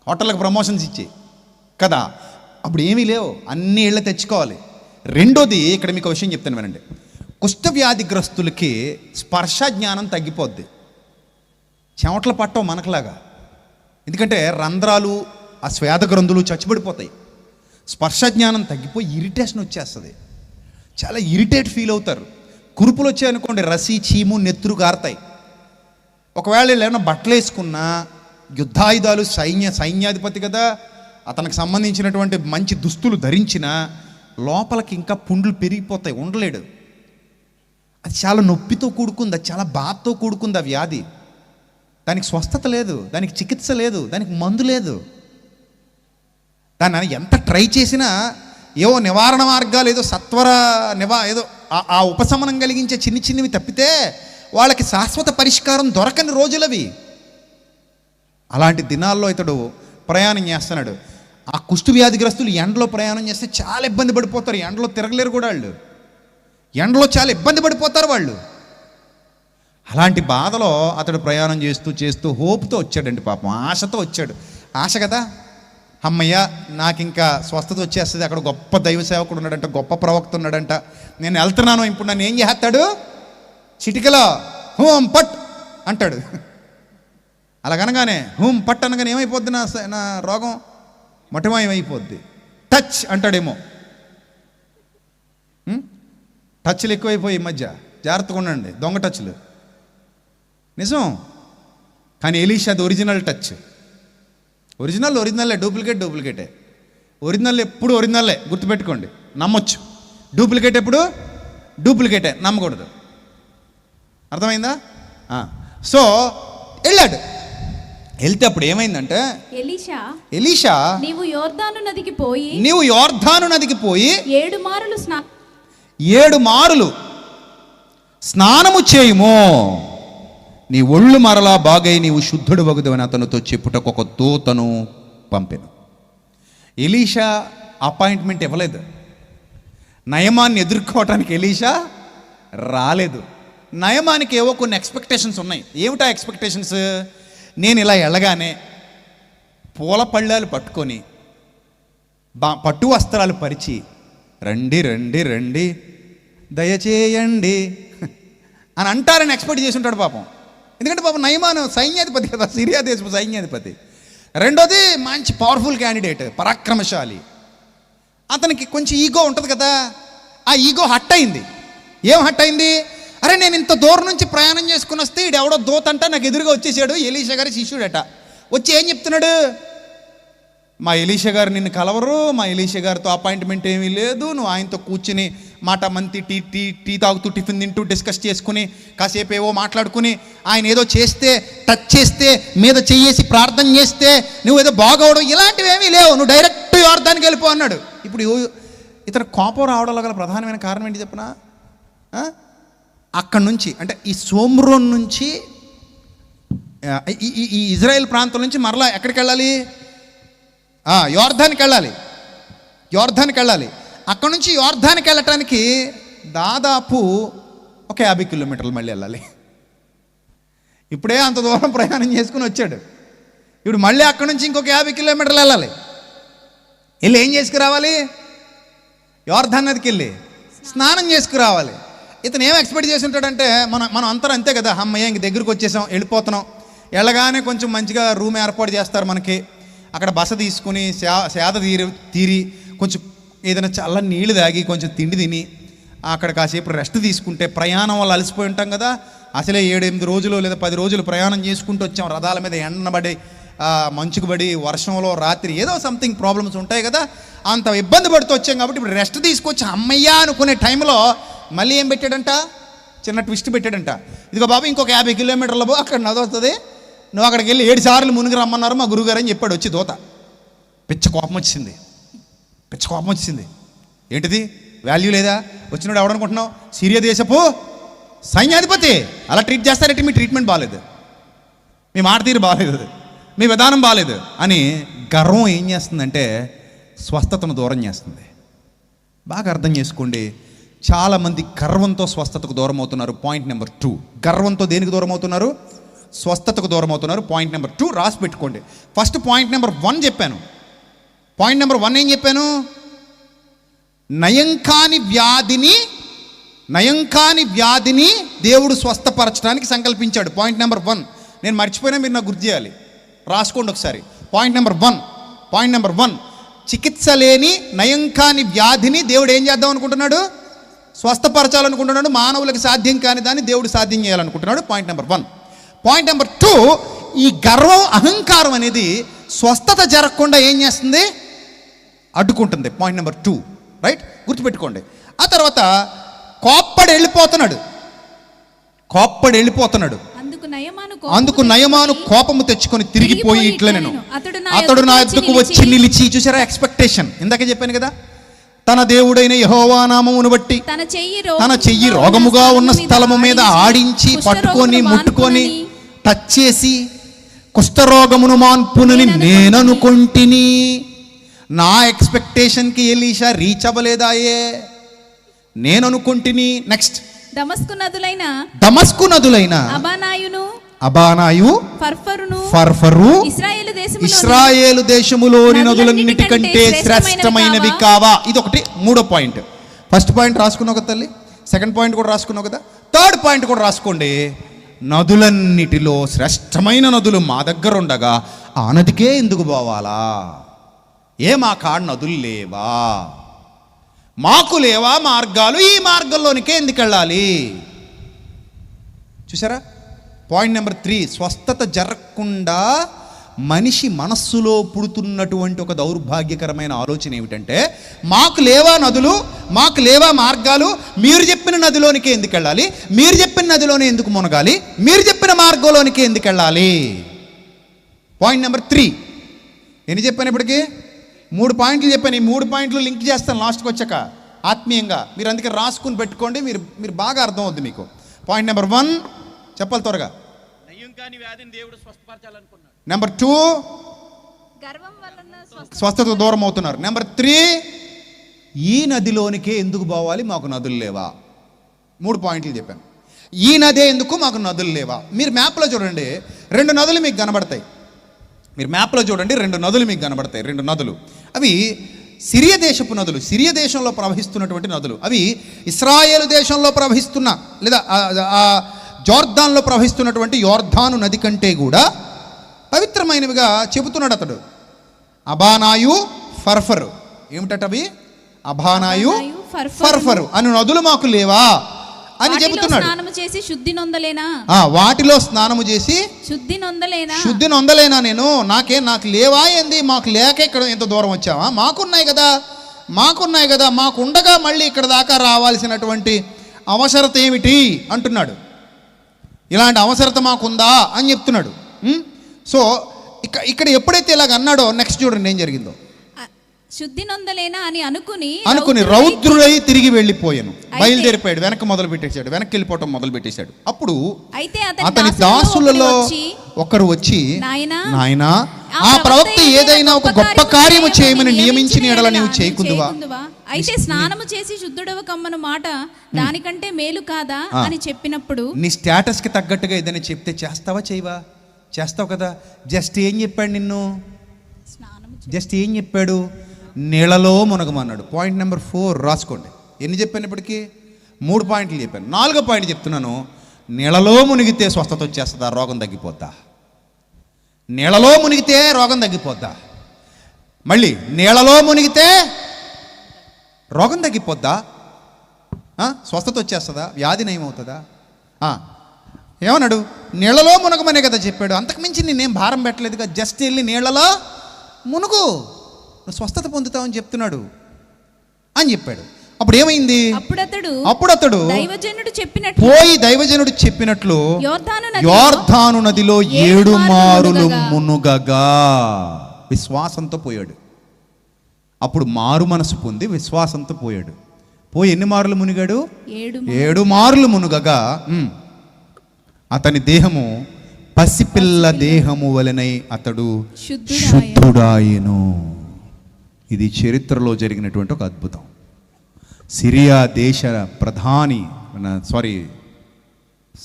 హోటళ్ళకి ప్రమోషన్స్ ఇచ్చి కదా. అప్పుడు ఏమీ లేవు, అన్ని ఇళ్ళ తెచ్చుకోవాలి. రెండోది ఇక్కడ మీకు విషయం చెప్తాను వినండి. కుష్ఠవ్యాధిగ్రస్తులకి స్పర్శ జ్ఞానం తగ్గిపోద్ది, చెమటలు పట్టవు మనకులాగా. ఎందుకంటే రంధ్రాలు ఆ శ్వేత గ్రంథులు చచ్చిపడిపోతాయి. స్పర్శ జ్ఞానం తగ్గిపోయి ఇరిటేషన్ వచ్చేస్తుంది, చాలా ఇరిటేట్ ఫీల్ అవుతారు. కురుపులు వచ్చాయనుకోండి, రసి చీము నెత్తురు కారుతాయి. ఒకవేళ ఏమైనా బట్టలు వేసుకున్నా, యుద్ధాయుధాలు సైన్యాధిపతి కదా, అతనికి సంబంధించినటువంటి మంచి దుస్తులు ధరించిన లోపలికి ఇంకా పుండ్లు పెరిగిపోతాయి, ఉండలేడు. అది చాలా నొప్పితో కూడుకుంది, అది చాలా బాధతో కూడుకుంది ఆ వ్యాధి. దానికి స్వస్థత లేదు, దానికి చికిత్స లేదు, దానికి మందు లేదు. దాన్ని ఎంత ట్రై చేసినా ఏవో నివారణ మార్గాలు, ఏదో సత్వర ఏదో ఆ ఉపశమనం కలిగించే చిన్నవి తప్పితే వాళ్ళకి శాశ్వత పరిష్కారం దొరకని రోజులవి. అలాంటి దినాల్లో ఇతడు ప్రయాణం చేస్తున్నాడు. ఆ కుష్టు వ్యాధిగ్రస్తులు ఎండలో ప్రయాణం చేస్తే చాలా ఇబ్బంది పడిపోతారు, ఎండలో తిరగలేరు కూడా వాళ్ళు, ఎండలో చాలా ఇబ్బంది పడిపోతారు వాళ్ళు. అలాంటి బాధలో అతడు ప్రయాణం చేస్తూ హోప్తో వచ్చాడండి, పాపం ఆశతో వచ్చాడు. ఆశ కదా, అమ్మయ్య నాకు ఇంకా స్వస్థత వచ్చేస్తుంది, అక్కడ గొప్ప దైవ సేవకుడు ఉన్నాడంట, గొప్ప ప్రవక్త ఉన్నాడంట, నేను వెళ్తున్నాను, ఇప్పుడు నన్ను ఏం చేస్తాడు, చిటికలో హూం పట్ అంటాడు. అలాగనగానే హూం పట్ అనగానే ఏమైపోద్ది, నా రోగం మొట్టమయమైపోద్ది. టచ్ అంటాడేమో, టచ్లు ఎక్కువైపోయి ఈ మధ్య, జాగ్రత్తగా ఉండండి, దొంగ టచ్లు. నిజం, కానీ ఎలీషాది ఒరిజినల్ టచ్. ఒరిజినల్లే, డూప్లికేటే. ఒరిజినల్ ఎప్పుడు ఒరిజినల్లే, గుర్తుపెట్టుకోండి, నమ్మొచ్చు. డూప్లికేట్ ఎప్పుడు డూప్లికేటే, నమ్మకూడదు. అర్థమైందా? సో వెళ్ళాడు. వెళ్తే అప్పుడు ఏమైందంటే, ఎలీషా నీవు యోర్దాను నదికి పోయి 7 మారులు స్నానము చేయుము, నీ ఒళ్ళు మరలా బాగై నీవు శుద్ధుడు వగుదవని అతనితో చెప్పుటకు ఒక దూతను పంపెను. ఎలీషా అపాయింట్మెంట్ ఇవ్వలేదు, నయమాన్ని ఎదుర్కోవటానికి ఎలీషా రాలేదు. నయమానికి ఏవో కొన్ని ఎక్స్పెక్టేషన్స్ ఉన్నాయి. ఏమిటా ఎక్స్పెక్టేషన్స్? నేను ఇలా వెళ్ళగానే పూల పళ్ళాలు పట్టుకొని పట్టు వస్త్రాలు పరిచి రండి రండి రండి దయచేయండి అని అంటారని ఎక్స్పెక్ట్ చేసి ఉంటాడు పాపం. ఎందుకంటే పాపం నయమాను సైన్యాధిపతి కదా, సిరియా దేశపు సైన్యాధిపతి. రెండోది మంచి పవర్ఫుల్ క్యాండిడేట్, పరాక్రమశాలి. అతనికి కొంచెం ఈగో ఉంటుంది కదా, ఆ ఈగో హట్ అయింది. ఏం హట్ అయింది? అరే నేను ఇంత దూరం నుంచి ప్రయాణం చేసుకుని వస్తే ఈడు ఎవడో దూత అంట నాకు ఎదురుగా వచ్చేసాడు, ఎలీషా గారి శిష్యుడట. వచ్చి ఏం చెప్తున్నాడు, మా ఎలీషా గారు నిన్ను కలవరు, మా ఎలీషా గారితో అపాయింట్మెంట్ ఏమీ లేదు, నువ్వు ఆయనతో కూర్చుని మాట మంతి టీ తాగుతూ టిఫిన్ తింటూ డిస్కస్ చేసుకుని కాసేపు ఏవో మాట్లాడుకుని ఆయన ఏదో చేస్తే, టచ్ చేస్తే, మీద చెయ్యేసి ప్రార్థన చేస్తే నువ్వు ఏదో బాగవడం, ఇలాంటివి ఏమీ లేవు, నువ్వు డైరెక్ట్ యోర్దానికి వెళ్ళిపో అన్నాడు. ఇప్పుడు ఇతను కోపం రావడంలో గల ప్రధానమైన కారణం ఏంటి చెప్పనా? అక్కడి నుంచి అంటే ఈ సోమ్రోన్ నుంచి ఈ ఇజ్రాయెల్ ప్రాంతం నుంచి మరలా ఎక్కడికి వెళ్ళాలి? యోర్దానికి వెళ్ళాలి. అక్కడ నుంచి యోర్దానికి వెళ్ళటానికి దాదాపు ఒక 50 కిలోమీటర్లు మళ్ళీ వెళ్ళాలి. ఇప్పుడే అంత దూరం ప్రయాణం చేసుకుని వచ్చాడు, ఇప్పుడు మళ్ళీ అక్కడ నుంచి ఇంకొక 50 కిలోమీటర్లు వెళ్ళాలి. వెళ్ళి ఏం చేసుకురావాలి? యోర్దాన్ నదికి వెళ్ళి స్నానం చేసుకురావాలి. ఇతను ఏం ఎక్స్పెక్ట్ చేసి ఉంటాడంటే, మనం అంతా అంతే కదా, అమ్మయ్య ఇంక దగ్గరికి వచ్చేసాం, వెళ్ళిపోతున్నాం. వెళ్ళగానే కొంచెం మంచిగా రూమ్ ఏర్పాటు చేస్తారు మనకి, అక్కడ బస తీసుకుని సేద తీరి కొంచెం ఏదైనా చల్ల నీళ్ళు తాగి కొంచెం తిండి తిని అక్కడ కాసేపు రెస్ట్ తీసుకుంటే, ప్రయాణం వల్ల అలసిపోయి ఉంటాం కదా, అసలే 7-8 రోజులు లేదా 10 రోజులు ప్రయాణం చేసుకుంటూ వచ్చాం, రథాల మీద ఎండబడి మంచుకు పడి వర్షంలో రాత్రి ఏదో సంథింగ్ ప్రాబ్లమ్స్ ఉంటాయి కదా, అంత ఇబ్బంది పడుతూ వచ్చాం. కాబట్టి ఇప్పుడు రెస్ట్ తీసుకొచ్చి అమ్మయ్యా అనుకునే టైంలో మళ్ళీ ఏం పెట్టాడంట, చిన్న ట్విస్ట్ పెట్టాడంట. ఇదిగో బాబు ఇంకొక 50 కిలోమీటర్ల పో, అక్కడ నది వస్తుంది, నువ్వు అక్కడికి వెళ్ళి 7 సార్లు మునిగి రమ్మన్నారు మా గురువుగారు అని చెప్పాడు వచ్చి దూత. పిచ్చ కోపం వచ్చింది. ఏంటిది, వాల్యూ లేదా? వచ్చినప్పుడు ఎవడనుకుంటున్నావు? సిరియా దేశపు సైన్యాధిపతి. అలా ట్రీట్ చేస్తారంటే మీ ట్రీట్మెంట్ బాగాలేదు, మీ మాట తీరు బాగాలేదు, మీ విధానం బాగాలేదు అని గర్వం ఏం చేస్తుందంటే స్వస్థతను దూరం చేస్తుంది. బాగా అర్థం చేసుకోండి, చాలామంది గర్వంతో స్వస్థతకు దూరం అవుతున్నారు. పాయింట్ నెంబర్ 2, గర్వంతో దేనికి దూరం అవుతున్నారు? స్వస్థతకు దూరం అవుతున్నారు. పాయింట్ నెంబర్ 2 రాసి పెట్టుకోండి. ఫస్ట్ పాయింట్ నెంబర్ 1 చెప్పాను. పాయింట్ నెంబర్ 1 ఏం చెప్పాను? నయం కాని వ్యాధిని దేవుడు స్వస్థపరచడానికి సంకల్పించాడు. పాయింట్ నెంబర్ 1 నేను మర్చిపోయినా మీరు నాకు గుర్తు చేయాలి, రాసుకోండి ఒకసారి. పాయింట్ నెంబర్ 1 చికిత్స లేని నయం కాని వ్యాధిని దేవుడు ఏం చేద్దాం అనుకుంటున్నాడు? స్వస్థపరచాలనుకుంటున్నాడు. మానవులకు సాధ్యం కాని దాన్ని దేవుడు సాధ్యం చేయాలనుకుంటున్నాడు. Point number 1. పాయింట్ నెంబర్ 2, ఈ గర్వం అహంకారం అనేది స్వస్థత జరగకుండా ఏం చేస్తుంది? అడ్డుకుంటుంది. పాయింట్ నెంబర్ 2, రైట్, గుర్తుపెట్టుకోండి. ఆ తర్వాత కోప్పడి వెళ్ళిపోతున్నాడు. అందుకు నయమాను కోపము తెచ్చుకొని తిరిగిపోయి ఇట్లా నేను అతడు నా ఎద్దుకు వచ్చి నిలిచి, చూసారా ఎక్స్పెక్టేషన్? ఇందాకే చెప్పాను కదా, తన దేవుడైన యెహోవా నామమును బట్టి తన చెయ్యి రోగముగా ఉన్న స్థలము మీద ఆడించి పట్టుకొని ముట్టుకొని టచ్ చేసి కుష్ఠరోగమును మాన్పునని నేననుకొంటిని. నా ఎక్స్పెక్టేషన్కి ఎలీషా రీచ్ అవ్వలేదాయే, నేననుకొంటిని. నెక్స్ట్, దమస్కు నదులైన అబానాయు ఫర్ఫరు ఇశ్రాయేలు దేశములోని నదులన్నిటికంటే శ్రేష్టమైనవి కావా? ఇది ఒకటి. 3వ పాయింట్. ఫస్ట్ పాయింట్ రాసుకున్నావు కదా తల్లి, సెకండ్ పాయింట్ కూడా రాసుకున్నావు కదా, థర్డ్ పాయింట్ కూడా రాసుకోండి. నదులన్నిటిలో శ్రేష్టమైన నదులు మా దగ్గర ఉండగా ఆ నదికే ఎందుకు పోవాలా? మా కాడ నదులు లేవా? మాకు లేవా మార్గాలు? ఈ మార్గంలోనికే ఎందుకు వెళ్ళాలి? చూసారా? పాయింట్ నెంబర్ 3, స్వస్థత జరగకుండా మనిషి మనస్సులో పుడుతున్నటువంటి ఒక దౌర్భాగ్యకరమైన ఆలోచన ఏమిటంటే, మాకు లేవా నదులు, మాకు లేవా మార్గాలు, మీరు చెప్పిన నదిలోనికే ఎందుకు వెళ్ళాలి, మీరు చెప్పిన నదిలోనే ఎందుకు మునగాలి, మీరు చెప్పిన మార్గంలోనికే ఎందుకు వెళ్ళాలి? పాయింట్ నెంబర్ 3 ఎన్ని చెప్పాను ఇప్పటికి? 3 పాయింట్లు చెప్పాను. ఈ 3 పాయింట్లు లింక్ చేస్తాను లాస్ట్కి వచ్చాక ఆత్మీయంగా. మీరు అందుకే రాసుకుని పెట్టుకోండి, మీరు బాగా అర్థం అవుద్ది మీకు. పాయింట్ నెంబర్ 1 చెప్పాలి త్వరగా. నెంబర్ 2, స్వస్థత దూరం అవుతున్నారు. నెంబర్ 3, ఈ నదిలోనికే ఎందుకు పోవాలి, మాకు నదులు లేవా? 3 పాయింట్లు చెప్పాను. ఈ నదే ఎందుకు, మాకు నదులు లేవా? మీరు మ్యాప్లో చూడండి, 2 నదులు మీకు కనబడతాయి. మీరు మ్యాప్లో చూడండి, 2 నదులు మీకు కనబడతాయి. 2 నదులు, అవి సిరియా దేశపు నదులు, సిరియా దేశంలో ప్రవహిస్తున్నటువంటి నదులు. అవి ఇశ్రాయేలు దేశంలో ప్రవహిస్తున్న లేదా జోర్దాన్లో ప్రవహిస్తున్నటువంటి యోర్ధాను నది కంటే కూడా పవిత్రమైనవిగా చెబుతున్నాడు అతడు. అబానాయు ఫర్ఫరు, ఏమిటవి? అబానాయు ఫర్ఫరు అని నదులు మాకు లేవా అని చెబుతున్నాడు. వాటిలో స్నానము చేసి శుద్ధి నొందలేనా నేను? నాకు లేవా ఏంది? మాకు లేక ఇక్కడ ఎంత దూరం వచ్చావా? మాకున్నాయి కదా, మాకుండగా మళ్ళీ ఇక్కడ దాకా రావాల్సినటువంటి అవసరత ఏమిటి అంటున్నాడు. ఇలాంటి అవసరత మాకుందా అని చెప్తున్నాడు. సో ఇక్కడ ఎప్పుడైతే ఇలాగ అన్నాడో, నెక్స్ట్ చూడండి ఏం జరిగిందో. శుద్ధి నొందలేనా అని అనుకుని రౌద్రుడై తిరిగి వెళ్ళిపోయాను. బయలుదేరిపోయాడు, వెనక్కి వెళ్ళిపోవటం మొదలు పెట్టేశాడు. అప్పుడు అతని దాసులలో ఒకరు వచ్చి, నాయనా ఆ ప్రవక్త ఏదైనా ఒక గొప్ప కార్యము చేయమని నియమించిన ఎడల నీవు చేయకుందువా? అయితే స్నానము చేసి శుద్ధుడవ కమ్మను మాట దానికంటే మేలు కాదా అని చెప్పినప్పుడు, నీ స్టేటస్కి తగ్గట్టుగా ఏదైనా చెప్తే చేస్తావా? చేయవా? చేస్తావు కదా. జస్ట్ ఏం చెప్పాడు? నీళ్ళలో మునగమన్నాడు. పాయింట్ నెంబర్ 4 రాసుకోండి. ఎన్ని చెప్పాను ఇప్పటికీ? 3 పాయింట్లు చెప్పాను. 4వ పాయింట్ చెప్తున్నాను. నీళ్ళలో మునిగితే స్వస్థత వచ్చేస్తుందా? రోగం తగ్గిపోద్దా? నీళ్ళలో మునిగితే రోగం తగ్గిపోద్దా? మళ్ళీ నీళ్ళలో మునిగితే రోగం తగ్గిపోద్దా? స్వస్థత వచ్చేస్తుందా? వ్యాధి నయమవుతుందా? ఏమన్నాడు? నీళ్ళలో మునగమనే కదా చెప్పాడు. అంతకుమించి నేనేం భారం పెట్టలేదుగా. జస్ట్ వెళ్ళి నీళ్ళలో మునుగు, నువ్వు స్వస్థత పొందుతావని చెప్తున్నాడు అని చెప్పాడు. అప్పుడు ఏమైంది? అప్పుడు అతడు పోయి దైవజనుడు చెప్పినట్లు యోర్దాను నదిలో 7 మారులు మునుగగా విశ్వాసంతో పోయాడు. అప్పుడు మారు మనసు పొంది విశ్వాసంతో పోయాడు. పోయి ఎన్ని మార్లు మునిగాడు? 7 మార్లు మునుగగా అతని దేహము పసిపిల్ల దేహము వలెనై అతడు శుద్ధుడాయెను. ఇది చరిత్రలో జరిగినటువంటి ఒక అద్భుతం. సిరియా దేశ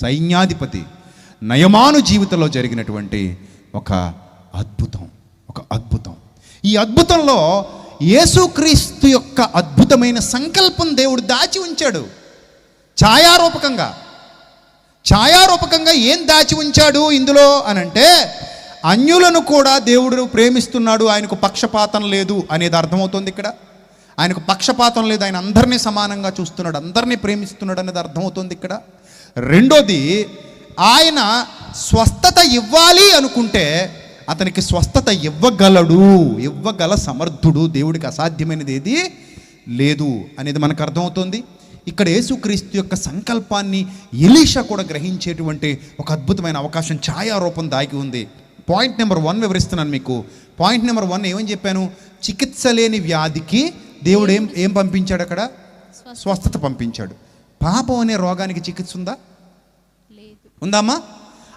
సైన్యాధిపతి నయమాను జీవితంలో జరిగినటువంటి ఒక అద్భుతం. ఈ అద్భుతంలో యేసుక్రీస్తు యొక్క అద్భుతమైన సంకల్పం దేవుడు దాచి ఉంచాడు. ఛాయారూపకంగా ఏం దాచి ఉంచాడు ఇందులో అనంటే, అన్యులను కూడా దేవుడు ప్రేమిస్తున్నాడు, ఆయనకు పక్షపాతం లేదు అనేది అర్థమవుతుంది ఇక్కడ. ఆయనకు పక్షపాతం లేదు, ఆయన అందరినీ సమానంగా చూస్తున్నాడు, అందరినీ ప్రేమిస్తున్నాడు అనేది అర్థమవుతుంది ఇక్కడ. రెండోది, ఆయన స్వస్థత ఇవ్వాలి అనుకుంటే అతనికి స్వస్థత ఇవ్వగల సమర్థుడు. దేవుడికి అసాధ్యమైనది ఏది లేదు అనేది మనకు అర్థమవుతుంది. ఇక్కడ యేసుక్రీస్తు యొక్క సంకల్పాన్ని ఎలీషా కూడా గ్రహించేటువంటి ఒక అద్భుతమైన అవకాశం ఛాయారూపం దాగి ఉంది. పాయింట్ నెంబర్ 1 వివరిస్తున్నాను మీకు. పాయింట్ నెంబర్ 1 ఏమని చెప్పాను? చికిత్స లేని వ్యాధికి దేవుడు ఏం పంపించాడు? అక్కడ స్వస్థత పంపించాడు. పాపం అనే రోగానికి చికిత్స ఉందామా?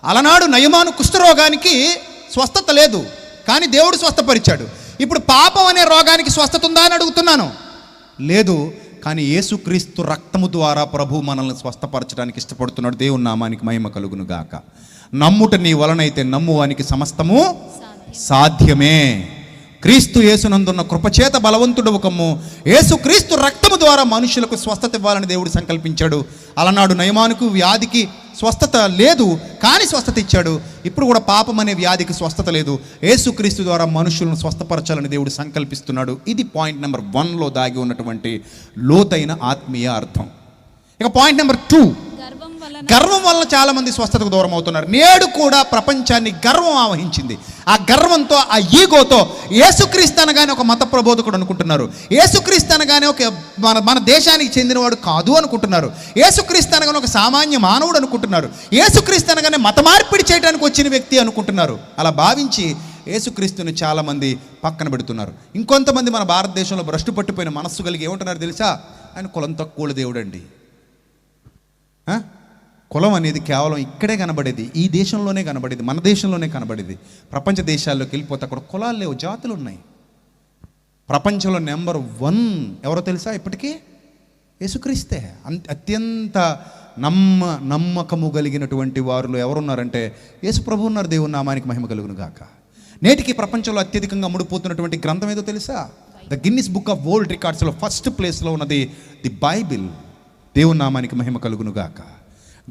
అలనాడు నయమాను కుష్ఠరోగానికి స్వస్థత లేదు, కానీ దేవుడు స్వస్థపరిచాడు. ఇప్పుడు పాపం అనే రోగానికి స్వస్థత ఉందా అని అడుగుతున్నాను. లేదు, కానీ యేసుక్రీస్తు రక్తము ద్వారా ప్రభు మనల్ని స్వస్థపరచడానికి ఇష్టపడుతున్నాడు. దేవుని నామానికి మహిమ కలుగును గాక. నమ్ముట నీ వలనైతే నమ్మువానికి సమస్తము సాధ్యమే. క్రీస్తు యేసునందున్న కృపచేత బలవంతుడు కమ్ము. యేసుక్రీస్తు రక్తము ద్వారా మనుషులకు స్వస్థత ఇవ్వాలని దేవుడు సంకల్పించాడు. అలనాడు నయమానుకు వ్యాధికి స్వస్థత లేదు, కానీ స్వస్థత ఇచ్చాడు. ఇప్పుడు కూడా పాపం అనే వ్యాధికి స్వస్థత లేదు, యేసుక్రీస్తు ద్వారా మనుషులను స్వస్థపరచాలని దేవుడు సంకల్పిస్తున్నాడు. ఇది పాయింట్ నెంబర్ 1లో దాగి ఉన్నటువంటి లోతైన ఆత్మీయ అర్థం. ఇక పాయింట్ నెంబర్ 2, గర్వం వల్ల చాలా మంది స్వస్థతకు దూరం అవుతున్నారు. నేడు కూడా ప్రపంచాన్ని గర్వం ఆవహించింది. ఆ గర్వంతో, ఆ ఈగోతో యేసుక్రీస్తు అనగానే ఒక మత ప్రబోధకుడు అనుకుంటున్నారు, యేసుక్రీస్తు అనగానే ఒక మన దేశానికి చెందినవాడు కాదు అనుకుంటున్నారు, యేసుక్రీస్తు అనగానే ఒక సామాన్య మానవుడు అనుకుంటున్నారు, యేసుక్రీస్తు అనగానే మత మార్పిడి చేయడానికి వచ్చిన వ్యక్తి అనుకుంటున్నారు. అలా భావించి యేసుక్రీస్తుని చాలామంది పక్కన పెడుతున్నారు. ఇంకొంతమంది మన భారతదేశంలో భ్రష్టు పట్టిపోయిన మనస్సు కలిగి ఏమంటున్నారు తెలుసా? ఆయన కులం తక్కువ దేవుడండి. కులం అనేది కేవలం ఇక్కడే కనబడేది, ఈ దేశంలోనే కనబడేది, మన దేశంలోనే కనబడేది. ప్రపంచ దేశాల్లోకి వెళ్ళిపోతే అక్కడ కులాలు లేవు, జాతులు ఉన్నాయి. ప్రపంచంలో నెంబర్ 1 ఎవరో తెలుసా? ఇప్పటికీ యేసుక్రీస్తే. అత్యంత నమ్మకము కలిగినటువంటి వారిలో ఎవరున్నారంటే యేసు ప్రభు ఉన్నారు. దేవుని నామానికి మహిమ కలుగును గాక. నేటికి ప్రపంచంలో అత్యధికంగా అమ్ముడుపోతున్నటువంటి గ్రంథం ఏదో తెలుసా? The Guinness book of world రికార్డ్స్లో ఫస్ట్ ప్లేస్లో ఉన్నది ది బైబిల్. దేవుని నామానికి మహిమ కలుగును గాక.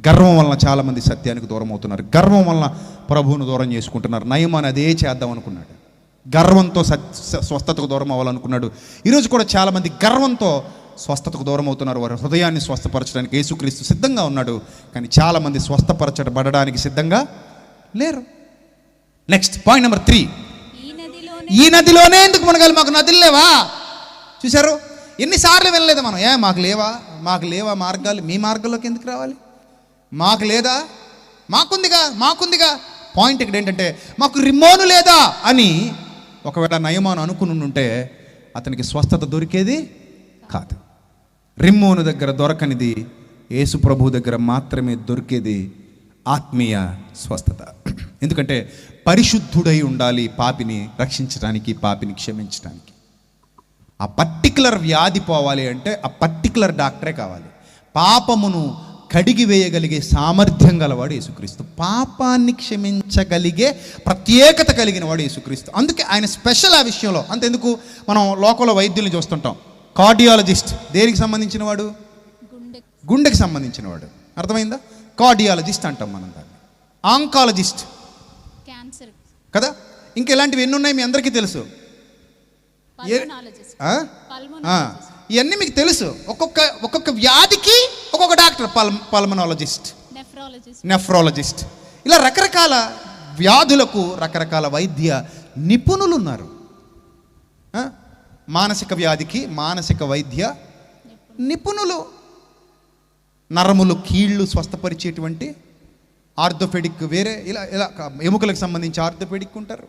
గర్వం వలన చాలామంది సత్యానికి దూరం అవుతున్నారు, గర్వం వలన ప్రభువును దూరం చేసుకుంటున్నారు. నయమాను అదే చేద్దాం అనుకున్నాడు, గర్వంతో స్వస్థతకు దూరం అవ్వాలనుకున్నాడు. ఈరోజు కూడా చాలామంది గర్వంతో స్వస్థతకు దూరం అవుతున్నారు. వారి హృదయాన్ని స్వస్థపరచడానికి యేసుక్రీస్తు సిద్ధంగా ఉన్నాడు, కానీ చాలామంది స్వస్థపరచబడడానికి సిద్ధంగా లేరు. నెక్స్ట్ పాయింట్ నెంబర్ 3, ఈ నదిలోనే ఎందుకు మునగాలి? మాకు నదులు లేవా? చూశారు, ఎన్నిసార్లు వెళ్ళలేదు మనం. మాకు లేవా మార్గాలు? మీ మార్గంలోకి ఎందుకు రావాలి? మాకు లేదా? మాకుందిగా. పాయింట్ ఇక్కడ ఏంటంటే, మాకు రిమ్మోను లేదా అని ఒకవేళ నయమాను అనుకుని ఉంటే అతనికి స్వస్థత దొరికేది కాదు. రిమ్మోను దగ్గర దొరకనిది యేసు ప్రభు దగ్గర మాత్రమే దొరికేది ఆత్మీయ స్వస్థత. ఎందుకంటే పరిశుద్ధుడై ఉండాలి పాపిని రక్షించడానికి, పాపిని క్షమించడానికి. ఆ పర్టికులర్ వ్యాధి పోవాలి అంటే ఆ పర్టికులర్ డాక్టరే కావాలి. పాపమును కడిగి వేయగలిగే సామర్థ్యం గలవాడు యేసుక్రీస్తు. పాపాన్ని క్షమించగలిగే ప్రత్యేకత కలిగిన వాడు యేసుక్రీస్తు. అందుకే ఆయన స్పెషల్ ఆ విషయంలో. అంతెందుకు, మనం లోకంలో వైద్యుల్ని చూస్తుంటాం. కార్డియాలజిస్ట్ దేనికి సంబంధించిన వాడు? గుండెకి సంబంధించిన వాడు. అర్థమైందా? కార్డియాలజిస్ట్ అంటాం మనం దాన్ని. ఆంకాలజిస్ట్ కదా. ఇంకా ఇలాంటివి ఎన్ని ఉన్నాయి మీ అందరికీ తెలుసు. ఇవన్నీ మీకు తెలుసు. ఒక్కొక్క వ్యాధికి ఒక్కొక్క డాక్టర్. పల్మనాలజిస్ట్, నెఫ్రాలజిస్ట్, ఇలా రకరకాల వ్యాధులకు రకరకాల వైద్య నిపుణులు ఉన్నారు. మానసిక వ్యాధికి మానసిక వైద్య నిపుణులు, నరములు కీళ్ళు స్వస్థపరిచేటువంటి ఆర్థోపెడిక్ వేరే, ఇలా ఎముకలకు సంబంధించి ఆర్థోపెడిక్ ఉంటారు.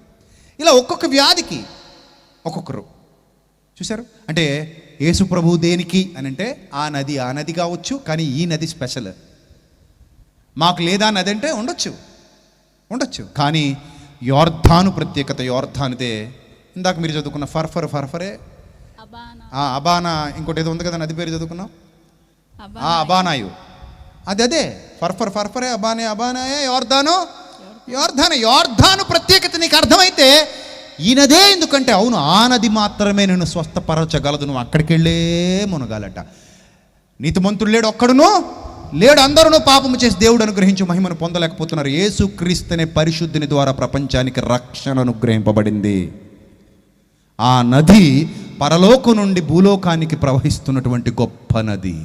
ఇలా ఒక్కొక్క వ్యాధికి ఒక్కొక్కరు. చూశారు? అంటే యేసు ప్రభు దేనికి అని అంటే ఆ నది కావచ్చు, కానీ ఈ నది స్పెషల్. మాకు లేదా నది అంటే ఉండొచ్చు, కానీ యోర్ధాను ప్రత్యేకత. యోర్ధానుదే ఇందాక మీరు చదువుకున్న ఫర్ఫరే, అబానా, ఇంకోటి ఏదో ఉంది కదా నది పేరు చదువుకున్నాం, అబానాయు. అదే ఫర్ఫరే, అబానాయే యోర్ధాను ప్రత్యేకత నీకు అర్థమైతే ఈ నదే ఎందుకంటే అవును ఆ నది మాత్రమే నేను స్వస్థపరచగలదు, నువ్వు అక్కడికి వెళ్ళే మునగాలట. నీతిమంతుడు లేడు, ఒక్కడును లేడు, అందరూ పాపము చేసి దేవుడు అనుగ్రహించి మహిమను పొందలేకపోతున్నారు. యేసుక్రీస్తు అనే పరిశుద్ధిని ద్వారా ప్రపంచానికి రక్షణ అనుగ్రహింపబడింది. ఆ నది పరలోకం నుండి భూలోకానికి ప్రవహిస్తున్నటువంటి గొప్ప నది,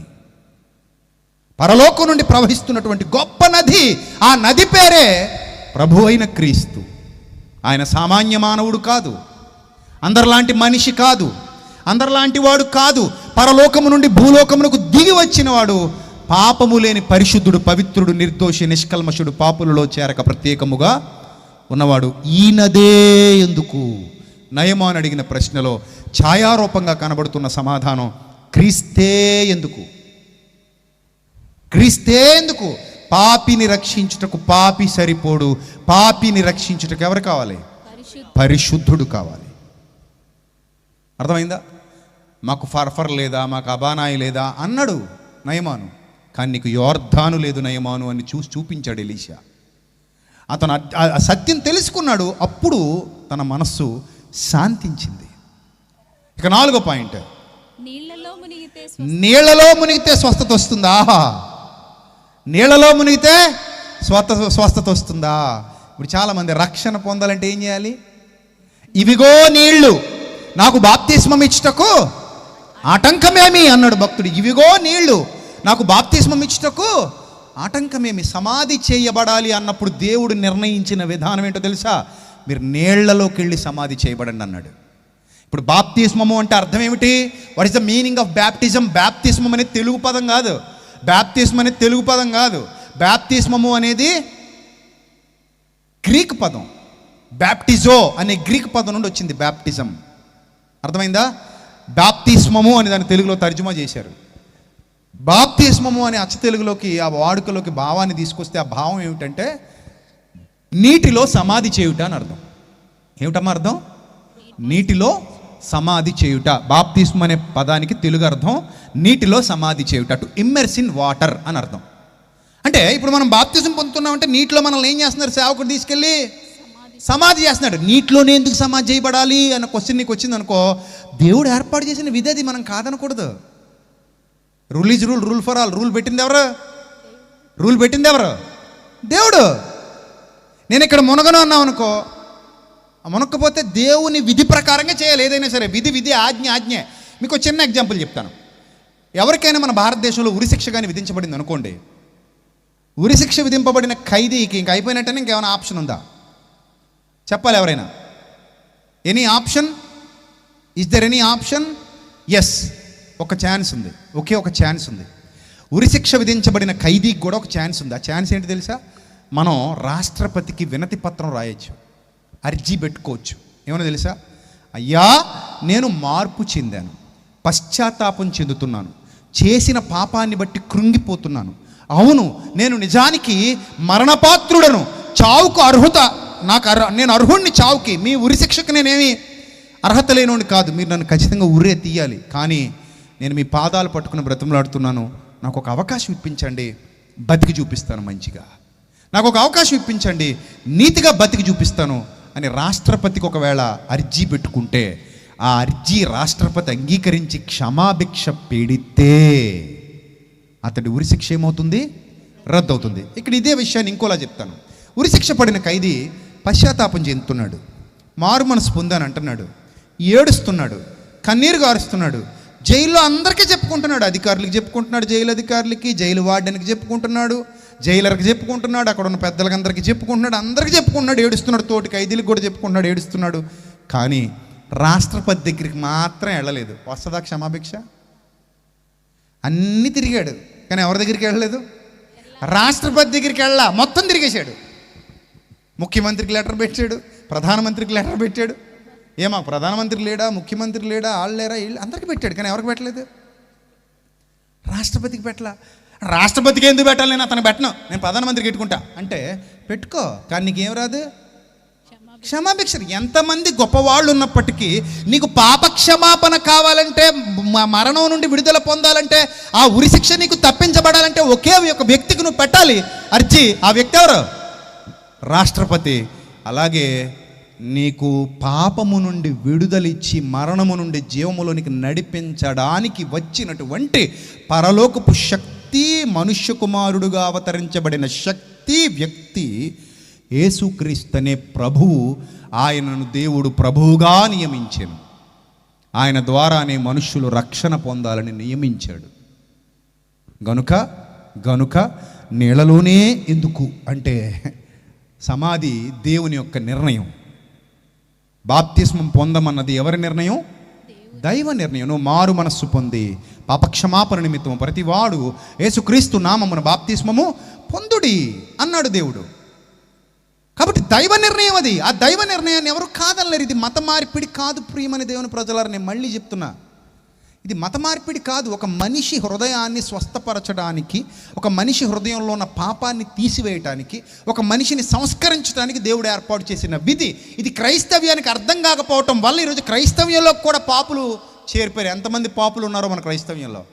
పరలోకం నుండి ప్రవహిస్తున్నటువంటి గొప్ప నది. ఆ నది పేరే ప్రభు అయిన క్రీస్తు. ఆయన సామాన్య మానవుడు కాదు, అందరిలాంటి మనిషి కాదు, అందరిలాంటి వాడు కాదు. పరలోకము నుండి భూలోకమునకు దిగి వచ్చినవాడు, పాపము లేని పరిశుద్ధుడు, పవిత్రుడు, నిర్దోషి, నిష్కల్మషుడు, పాపులలో చేరక ప్రత్యేకముగా ఉన్నవాడు. ఈయనదే ఎందుకు? నయమాను అడిగిన ప్రశ్నలో ఛాయారూపంగా కనబడుతున్న సమాధానం క్రీస్తే ఎందుకు? క్రీస్తే ఎందుకు? పాపిని రక్షించుటకు పాపి సరిపోడు, పాపిని రక్షించుటకు ఎవరు కావాలి? పరిశుద్ధుడు కావాలి. అర్థమైందా? మాకు ఫర్ఫర్ లేదా, మాకు అబానాయి లేదా అన్నాడు నయమాను, కానీ నీకు యోర్ధాను లేదు నయమాను అని చూపించాడు ఎలీషా. అతను ఆ సత్యం తెలుసుకున్నాడు, అప్పుడు తన మనస్సు శాంతించింది. ఇక 4వ పాయింట్, నీళ్లలో మునిగితే స్వస్థత వస్తుందా? నీళ్లలో మునిగితే స్వస్థత వస్తుందా? ఇప్పుడు చాలామంది రక్షణ పొందాలంటే ఏం చేయాలి? ఇవిగో నీళ్లు, నాకు బాప్తిస్మం ఇచ్చుటకు ఆటంకమేమి అన్నాడు భక్తుడు. ఇవిగో నీళ్లు, నాకు బాప్తిస్మం ఇచ్చుటకు ఆటంకమేమి? సమాధి చేయబడాలి అన్నప్పుడు దేవుడు నిర్ణయించిన విధానం ఏంటో తెలుసా? మీరు నీళ్లలోకి వెళ్ళి సమాధి చేయబడండి అన్నాడు. ఇప్పుడు బాప్తిస్మము అంటే అర్థం ఏమిటి? What is the meaning of baptism? బ్యాప్తిస్మం అనేది తెలుగు పదం కాదు. బ్యాప్తిస్మము అనేది గ్రీక్ పదం. బ్యాప్టిజో అనే గ్రీక్ పదం నుండి వచ్చింది బ్యాప్టిజం. అర్థమైందా? బాప్తిస్మము అని దాన్ని తెలుగులో తర్జుమా చేశారు. బాప్తిస్మము అనే అచ్చ తెలుగులోకి ఆ వాడుకలోకి భావాన్ని తీసుకొస్తే ఆ భావం ఏమిటంటే నీటిలో సమాధి చేయుట అని అర్థం. ఏమిటమ్మా అర్థం? నీటిలో సమాధి చేయుట. బాప్తిస్మం అనే పదానికి తెలుగు అర్థం నీటిలో సమాధి చేయుట, టు ఇమ్మర్స్ ఇన్ వాటర్ అని అర్థం. అంటే ఇప్పుడు మనం బాప్తిజం పొందుతున్నామంటే నీటిలో మనల్ని ఏం చేస్తున్నారు? సేవకుడు తీసుకెళ్ళి సమాధి చేస్తున్నాడు. నీటిలోనే ఎందుకు సమాధి చేయబడాలి అన్న క్వశ్చన్ నీకు వచ్చింది అనుకో, దేవుడు ఏర్పాటు చేసిన విధి అది, మనం కాదనకూడదు. Rule is rule, rule for all. Rule పెట్టింది ఎవరు? దేవుడు. నేను ఇక్కడ మునగను అన్నావు అనుకో, మునక్కపోతే దేవుని విధి ప్రకారంగా చేయాలి. ఏదైనా సరే విధి, ఆజ్ఞ. మీకు చిన్న ఎగ్జాంపుల్ చెప్తాను. ఎవరికైనా మన భారతదేశంలో ఉరిశిక్ష కానీ విధించబడింది అనుకోండి, ఉరిశిక్ష విధింపబడిన ఖైదీకి ఇంక అయిపోయినట్టనే ఇంకేమైనా ఆప్షన్ ఉందా? చెప్పాలి ఎవరైనా. Any option? Is there any option? Yes, ఒక ఛాన్స్ ఉంది, ఒకే ఒక ఛాన్స్ ఉంది. ఉరిశిక్ష విధించబడిన ఖైదీకి కూడా ఒక ఛాన్స్ ఉంది. ఆ ఛాన్స్ ఏంటి తెలుసా? మనం రాష్ట్రపతికి వినతి పత్రం రాయొచ్చు, అర్జీ పెట్టుకోవచ్చు. ఏమన్నా తెలుసా? అయ్యా, నేను మార్పు చెందాను, పశ్చాత్తాపం చెందుతున్నాను, చేసిన పాపాన్ని బట్టి కృంగిపోతున్నాను. అవును, నేను నిజానికి మరణపాత్రుడను, చావుకు అర్హత నేను అర్హుణ్ణి చావుకి. మీ ఉరిశిక్షకు నేనేమి అర్హత లేనోని కాదు, మీరు నన్ను ఖచ్చితంగా ఉరే తీయాలి. కానీ నేను మీ పాదాలు పట్టుకుని బ్రతిమలాడుతున్నాను, నాకు ఒక అవకాశం ఇప్పించండి, బతికి చూపిస్తాను మంచిగా. నాకు ఒక అవకాశం ఇప్పించండి, నీతిగా బతికి చూపిస్తాను అని రాష్ట్రపతికి ఒకవేళ అర్జీ పెట్టుకుంటే, ఆ అర్జీ రాష్ట్రపతి అంగీకరించి క్షమాభిక్ష పెడితే అతడి ఉరిశిక్ష ఏమవుతుంది? రద్దు అవుతుంది. ఇక్కడ ఇదే విషయాన్ని ఇంకోలా చెప్తాను. ఉరిశిక్ష పడిన ఖైదీ పశ్చాత్తాపం చెందుతున్నాడు, మారు మనసు పొందాను అంటున్నాడు, ఏడుస్తున్నాడు, కన్నీరు గారుస్తున్నాడు, జైల్లో అందరికీ చెప్పుకుంటున్నాడు, అధికారులకు చెప్పుకుంటున్నాడు, జైలు అధికారులకి, జైలు వార్డెన్కి చెప్పుకుంటున్నాడు, జైలర్కి చెప్పుకుంటున్నాడు, అక్కడ ఉన్న పెద్దలకందరికీ చెప్పుకుంటున్నాడు, అందరికీ చెప్పుకుంటున్నాడు, ఏడుస్తున్నాడు, తోటి ఖైదీలకు కూడా చెప్పుకుంటున్నాడు, ఏడుస్తున్నాడు. కానీ రాష్ట్రపతి దగ్గరికి మాత్రం వెళ్ళలేదు. వస్తుందా క్షమాభిక్ష? అన్నీ తిరిగాడు, కానీ ఎవరి దగ్గరికి వెళ్ళలేదు? రాష్ట్రపతి దగ్గరికి వెళ్ళా, మొత్తం తిరిగేశాడు. ముఖ్యమంత్రికి లెటర్ పెట్టాడు, ప్రధానమంత్రికి లెటర్ పెట్టాడు, ఏమా ప్రధానమంత్రి లేడా, ముఖ్యమంత్రి లేడా, వాళ్ళు లేరా, వీళ్ళు అందరికీ పెట్టాడు. కానీ ఎవరికి పెట్టలేదు? రాష్ట్రపతికి పెట్టలా. రాష్ట్రపతికి ఎందుకు పెట్టాలి? నేను అతను పెట్టను, నేను ప్రధానమంత్రికి పెట్టుకుంటా అంటే పెట్టుకో, కానీ నీకేం రాదు? క్షమాభిక్ష. ఎంతమంది గొప్పవాళ్ళు ఉన్నప్పటికీ నీకు పాప క్షమాపణ కావాలంటే, మరణం నుండి విడుదల పొందాలంటే, ఆ ఉరి శిక్ష నీకు తప్పించబడాలంటే ఒకే ఒక వ్యక్తికి నువ్వు పెట్టాలి అర్జీ. ఆ వ్యక్తి ఎవరు? రాష్ట్రపతి. అలాగే నీకు పాపము నుండి విడుదలిచ్చి మరణము నుండి జీవములోనికి నడిపించడానికి వచ్చినటువంటి పరలోకపు శక్తి, మనుష్య కుమారుడుగా అవతరించబడిన శక్తి వ్యక్తి యేసుక్రీస్తు అనే ప్రభువు. ఆయనను దేవుడు ప్రభువుగా నియమించాను. ఆయన ద్వారానే మనుష్యులు రక్షణ పొందాలని నియమించాడు. గనుక నీళ్ళలోనే ఎందుకు అంటే సమాధి దేవుని యొక్క నిర్ణయం. బాప్తిస్మం పొందమన్నది ఎవరి నిర్ణయం? దైవ నిర్ణయం. నువ్వు మారు మనస్సు పొంది పాపక్షమాపణ నిమిత్తం ప్రతివాడు యేసుక్రీస్తు నామమున బాప్తిస్మము పొందుడి అన్నాడు దేవుడు. కాబట్టి దైవ నిర్ణయం అది. ఆ దైవ నిర్ణయాన్ని ఎవరు కాదనలేరు. ఇది మత మార్పిడి కాదు ప్రియమని దేవుని ప్రజలారా, నేను మళ్ళీ చెప్తున్నా, ఇది మత మార్పిడి కాదు. ఒక మనిషి హృదయాన్ని స్వస్థపరచడానికి, ఒక మనిషి హృదయంలో ఉన్న పాపాన్ని తీసివేయటానికి, ఒక మనిషిని సంస్కరించడానికి దేవుడు ఏర్పాటు చేసిన విధి ఇది. క్రైస్తవ్యానికి అర్థం కాకపోవటం వల్ల ఈరోజు క్రైస్తవ్యంలో కూడా పాపులు చేరిపోయారు. ఎంతమంది పాపులు ఉన్నారో మన క్రైస్తవ్యంలో?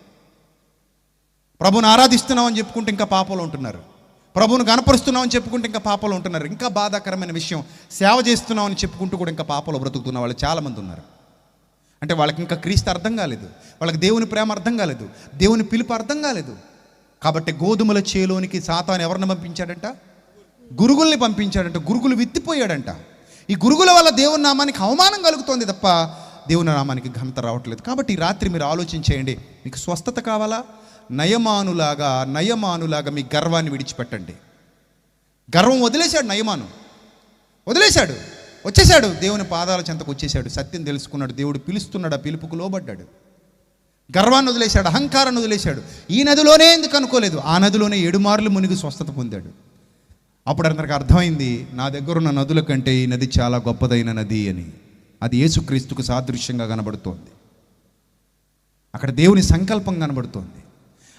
ప్రభుని ఆరాధిస్తున్నామని చెప్పుకుంటే ఇంకా పాపలు ఉంటున్నారు. ప్రభువును గణపరుస్తున్నామని చెప్పుకుంటే ఇంకా పాపలు ఉంటున్నారు. ఇంకా బాధాకరమైన విషయం, సేవ చేస్తున్నామని చెప్పుకుంటూ కూడా ఇంకా పాపలు బ్రతుకుతున్న వాళ్ళు చాలామంది ఉన్నారు. అంటే వాళ్ళకి ఇంకా క్రీస్తు అర్థం కాలేదు, వాళ్ళకి దేవుని ప్రేమ అర్థం కాలేదు, దేవుని పిలుపు అర్థం కాలేదు. కాబట్టి గోధుమల చేలోనికి సాతాను ఎవరిని పంపించాడంట? గురుగుల్ని పంపించాడంట. గురుగులు విత్తిపోయాడంట. ఈ గురుగుల వల్ల దేవుని నామానికి అవమానం కలుగుతోంది తప్ప దేవుని నామానికి ఘనత రావట్లేదు. కాబట్టి ఈ రాత్రి మీరు ఆలోచించేయండి. మీకు స్వస్థత కావాలా? నయమానులాగా మీ గర్వాన్ని విడిచిపెట్టండి. గర్వం వదిలేశాడు నయమాను, వదిలేశాడు, వచ్చేశాడు దేవుని పాదాల చెంతకు వచ్చేశాడు. సత్యం తెలుసుకున్నాడు, దేవుడు పిలుస్తున్నాడు, ఆ పిలుపుకు లోబడ్డాడు. గర్వాన్ని వదిలేశాడు, అహంకారాన్ని వదిలేశాడు. ఈ నదిలోనే ఎందుకు అనుకోలేదు, ఆ నదిలోనే 7 మార్లు మునిగి స్వస్థత పొందాడు. అప్పుడు అతనికి అర్థమైంది, నా దగ్గర ఉన్న నదుల కంటే ఈ నది చాలా గొప్పదైన నది అని. అది యేసుక్రీస్తుకు సాదృశ్యంగా కనబడుతోంది. అక్కడ దేవుని సంకల్పం కనబడుతోంది,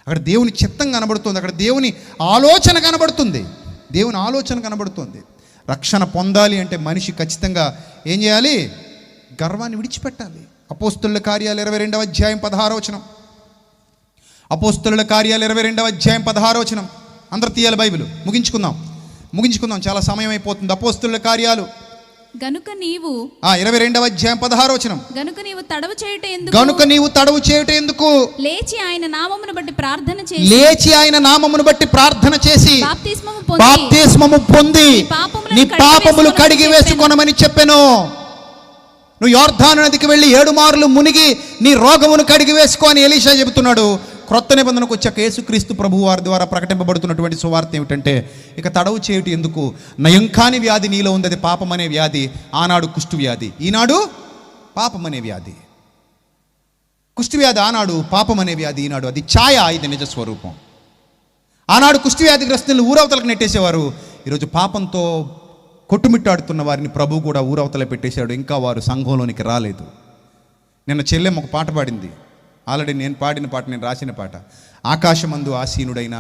అక్కడ దేవుని చిత్తం కనబడుతుంది, అక్కడ దేవుని ఆలోచన కనబడుతుంది. దేవుని ఆలోచన కనబడుతుంది. రక్షణ పొందాలి అంటే మనిషి ఖచ్చితంగా ఏం చేయాలి? గర్వాన్ని విడిచిపెట్టాలి. అపోస్తలుల కార్యాలు 22వ అధ్యాయం 16వ వచనం. అపోస్తలుల కార్యాలు 22వ అధ్యాయం 16వ వచనం. అందరూ తీయాలి బైబిల్. ముగించుకుందాం, చాలా సమయం అయిపోతుంది. అపోస్తలుల కార్యాలు గనుక నీవు 22వ అధ్యాయం 16వ వచనం. గనుక నీవు తడవు చేయుట ఎందుకు? లేచి ఆయన నామమును బట్టి ప్రార్థన చేసి బాప్తిస్మము పొంది నీ పాపములు కడిగి వేసుకొనమని చెప్పెను. నువ్వు యోర్దాను నదికి వెళ్ళి 7 మార్లు మునిగి నీ రోగమును కడిగి వేసుకో అని ఎలీషా చెబుతున్నాడు. క్రొత్త నిబంధనకు వచ్చాక యేసుక్రీస్తు ప్రభువు వారి ద్వారా ప్రకటింపబడుతున్నటువంటి సువార్త ఏమిటంటే, ఇక తడవు చేయుట ఎందుకు? నయం కాని వ్యాధి నీలో ఉంది, అది పాపం అనే వ్యాధి. ఆనాడు కుష్టు వ్యాధి, ఈనాడు పాపం అనే వ్యాధి. కుష్టు వ్యాధి ఆనాడు, పాపం అనే వ్యాధి ఈనాడు. అది ఛాయ, ఇది నిజ స్వరూపం. ఆనాడు కుష్టు వ్యాధిగ్రస్తులను ఊరవతలకు నెట్టేసేవారు. ఈరోజు పాపంతో కొట్టుమిట్టాడుతున్న వారిని ప్రభు కూడా ఊరవతల పెట్టేశాడు. ఇంకా వారు సంఘంలోనికి రాలేదు. నిన్న చెల్లెమ్మ ఒక పాట పాడింది. ఆల్రెడీ నేను పాడిన పాట, నేను రాసిన పాట. ఆకాశమందు ఆసీనుడైన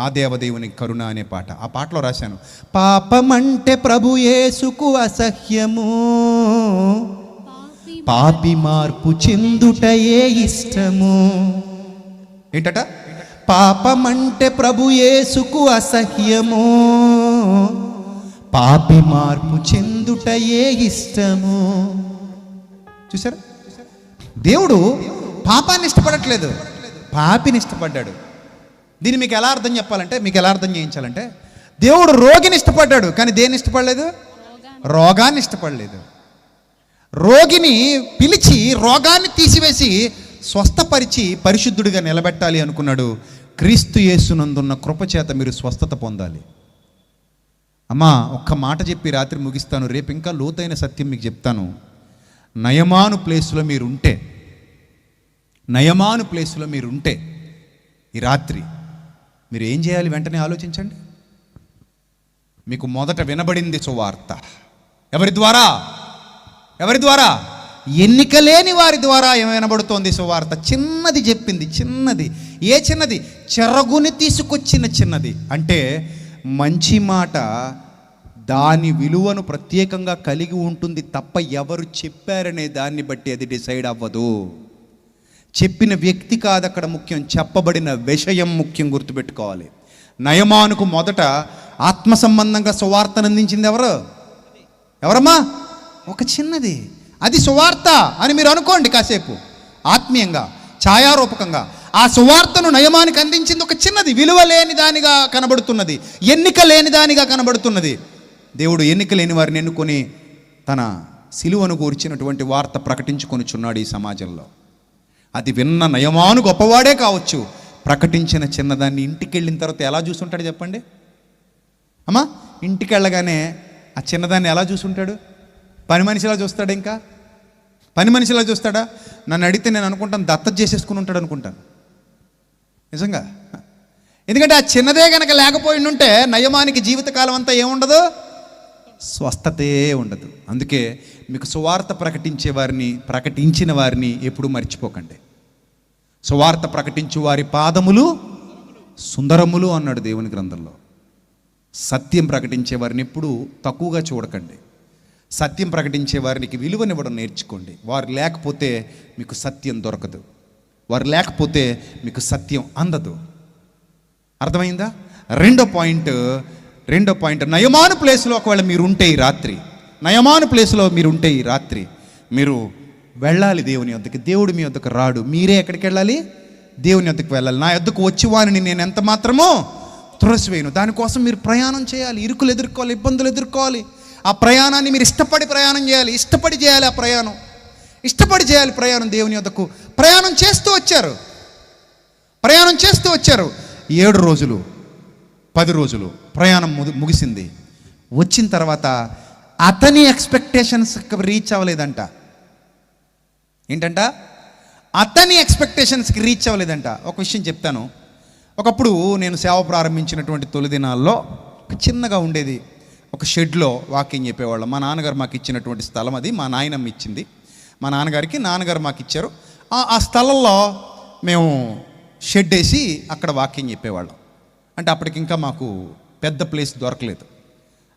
ఆ దేవదేవుని కరుణ అనే పాట. ఆ పాటలో రాశాను, పాపమంటే ప్రభు యేసుకు అసహ్యము, పాపి మార్పు చెందుటయే ఇష్టము. ఏంటట? పాపమంటే ప్రభు యేసుకు అసహ్యము, పాపి మార్పు చెందుటయే ఇష్టము. చూసారా? దేవుడు పాపాన్ని ఇష్టపడట్లేదు, పాపిని ఇష్టపడ్డాడు. దీన్ని మీకు ఎలా అర్థం చెప్పాలంటే, మీకు ఎలా అర్థం చేయించాలంటే, దేవుడు రోగిని ఇష్టపడ్డాడు, కానీ దేన్ని ఇష్టపడలేదు? రోగాన్ని ఇష్టపడలేదు. రోగిని పిలిచి రోగాన్ని తీసివేసి స్వస్థపరిచి పరిశుద్ధుడిగా నిలబెట్టాలి అనుకున్నాడు. క్రీస్తు యేసునందున్న కృపచేత మీరు స్వస్థత పొందాలి. అమ్మా, ఒక్క మాట చెప్పి రాత్రి ముగిస్తాను. రేపు ఇంకా లోతైన సత్యం మీకు చెప్తాను. నయమాను ప్లేస్లో మీరుంటే ఈ రాత్రి మీరు ఏం చేయాలి? వెంటనే ఆలోచించండి. మీకు మొదట వినబడింది సువార్త. ఎవరి ద్వారా? ఎవరి ద్వారా? ఎన్నిక లేని వారి ద్వారా ఏమనబడుతోంది సువార్త. చిన్నది చెప్పింది, చిన్నది. ఏ చిన్నది? చెరగుని తీసుకొచ్చిన చిన్నది. అంటే మంచి మాట దాని విలువను ప్రత్యేకంగా కలిగి ఉంటుంది తప్ప ఎవరు చెప్పారనే దాన్ని బట్టి అది డిసైడ్ అవ్వదు. చెప్పిన వ్యక్తి కాదు అక్కడ ముఖ్యం, చెప్పబడిన విషయం ముఖ్యం. గుర్తుపెట్టుకోవాలి. నయమానుకు మొదట ఆత్మ సంబంధంగా సువార్తను అందించింది ఎవరమ్మా? ఒక చిన్నది. అది సువార్త అని మీరు అనుకోండి కాసేపు, ఆత్మీయంగా ఛాయారూపకంగా. ఆ సువార్తను నయమానికి అందించింది ఒక చిన్నది, విలువ లేని దానిగా కనబడుతున్నది, ఎన్నిక లేని దానిగా కనబడుతున్నది. దేవుడు ఎన్నిక లేని వారిని ఎన్నుకొని తన సిలువను గూర్చినటువంటి వార్త ప్రకటించుకొనిచున్నాడు ఈ సమాజంలో. అది విన్న నయమాను గొప్పవాడే కావచ్చు, ప్రకటించిన చిన్నదాన్ని ఇంటికి వెళ్ళిన తర్వాత ఎలా చూసుంటాడు చెప్పండి అమ్మా? ఇంటికి వెళ్ళగానే ఆ చిన్నదాన్ని ఎలా చూసుంటాడు? పని మనిషిలా చూస్తాడు? ఇంకా పని మనిషిలా చూస్తాడా? నన్ను అడిగితే నేను అనుకుంటాను దత్తత చేసేసుకుని ఉంటాడు అనుకుంటాను నిజంగా. ఎందుకంటే ఆ చిన్నదే కనుక లేకపోయి ఉంటే నయమానికి జీవితకాలం అంతా ఏముండదు, స్వస్థతే ఉండదు. అందుకే మీకు సువార్త ప్రకటించిన వారిని ఎప్పుడూ మర్చిపోకండి. సువార్త ప్రకటించు వారి పాదములు సుందరములు అన్నాడు దేవుని గ్రంథంలో. సత్యం ప్రకటించే వారిని ఎప్పుడూ తక్కువగా చూడకండి. సత్యం ప్రకటించే వారికి విలువనివ్వడం నేర్చుకోండి. వారు లేకపోతే మీకు సత్యం దొరకదు, వారు లేకపోతే మీకు సత్యం అందదు. అర్థమైందా? రెండో పాయింట్ నయమాను ప్లేస్లో ఒకవేళ మీరు ఉంటే ఈ రాత్రి, నయమాను ప్లేస్లో మీరు ఉంటే ఈ రాత్రి మీరు వెళ్ళాలి దేవుని వద్దకు. దేవుడు మీ వద్దకు రాడు, మీరే ఎక్కడికి వెళ్ళాలి? దేవుని వద్దకు వెళ్ళాలి. నా వద్దకు వచ్చి వారిని నేను ఎంత మాత్రమో త్రోసివేయను. దానికోసం మీరు ప్రయాణం చేయాలి, ఇరుకులు ఎదుర్కోవాలి, ఇబ్బందులు ఎదుర్కోవాలి. ఆ ప్రయాణాన్ని మీరు ఇష్టపడి ప్రయాణం చేయాలి, ఇష్టపడి చేయాలి. ఆ ప్రయాణం ఇష్టపడి చేయాలి. ప్రయాణం దేవుని వద్దకు ప్రయాణం చేస్తూ వచ్చారు. 7 రోజులు 10 రోజులు ప్రయాణం ముగిసింది. వచ్చిన తర్వాత అతని ఎక్స్పెక్టేషన్స్కి రీచ్ అవ్వలేదంట. ఏంటంట? అతని ఎక్స్పెక్టేషన్స్కి రీచ్ అవ్వలేదంట. ఒక విషయం చెప్తాను. ఒకప్పుడు నేను సేవ ప్రారంభించినటువంటి తొలి దినాల్లో చిన్నగా ఉండేది ఒక షెడ్లో వాకింగ్ చెప్పేవాళ్ళం. మా నాన్నగారు మాకు ఇచ్చినటువంటి స్థలం అది. మా నాయనమ్మ ఇచ్చింది మా నాన్నగారు మాకు ఇచ్చారు. ఆ స్థలంలో మేము షెడ్ వేసి అక్కడ వాకింగ్ చెప్పేవాళ్ళం. అంటే అప్పటికి ఇంకా మాకు పెద్ద ప్లేస్ దొరకలేదు.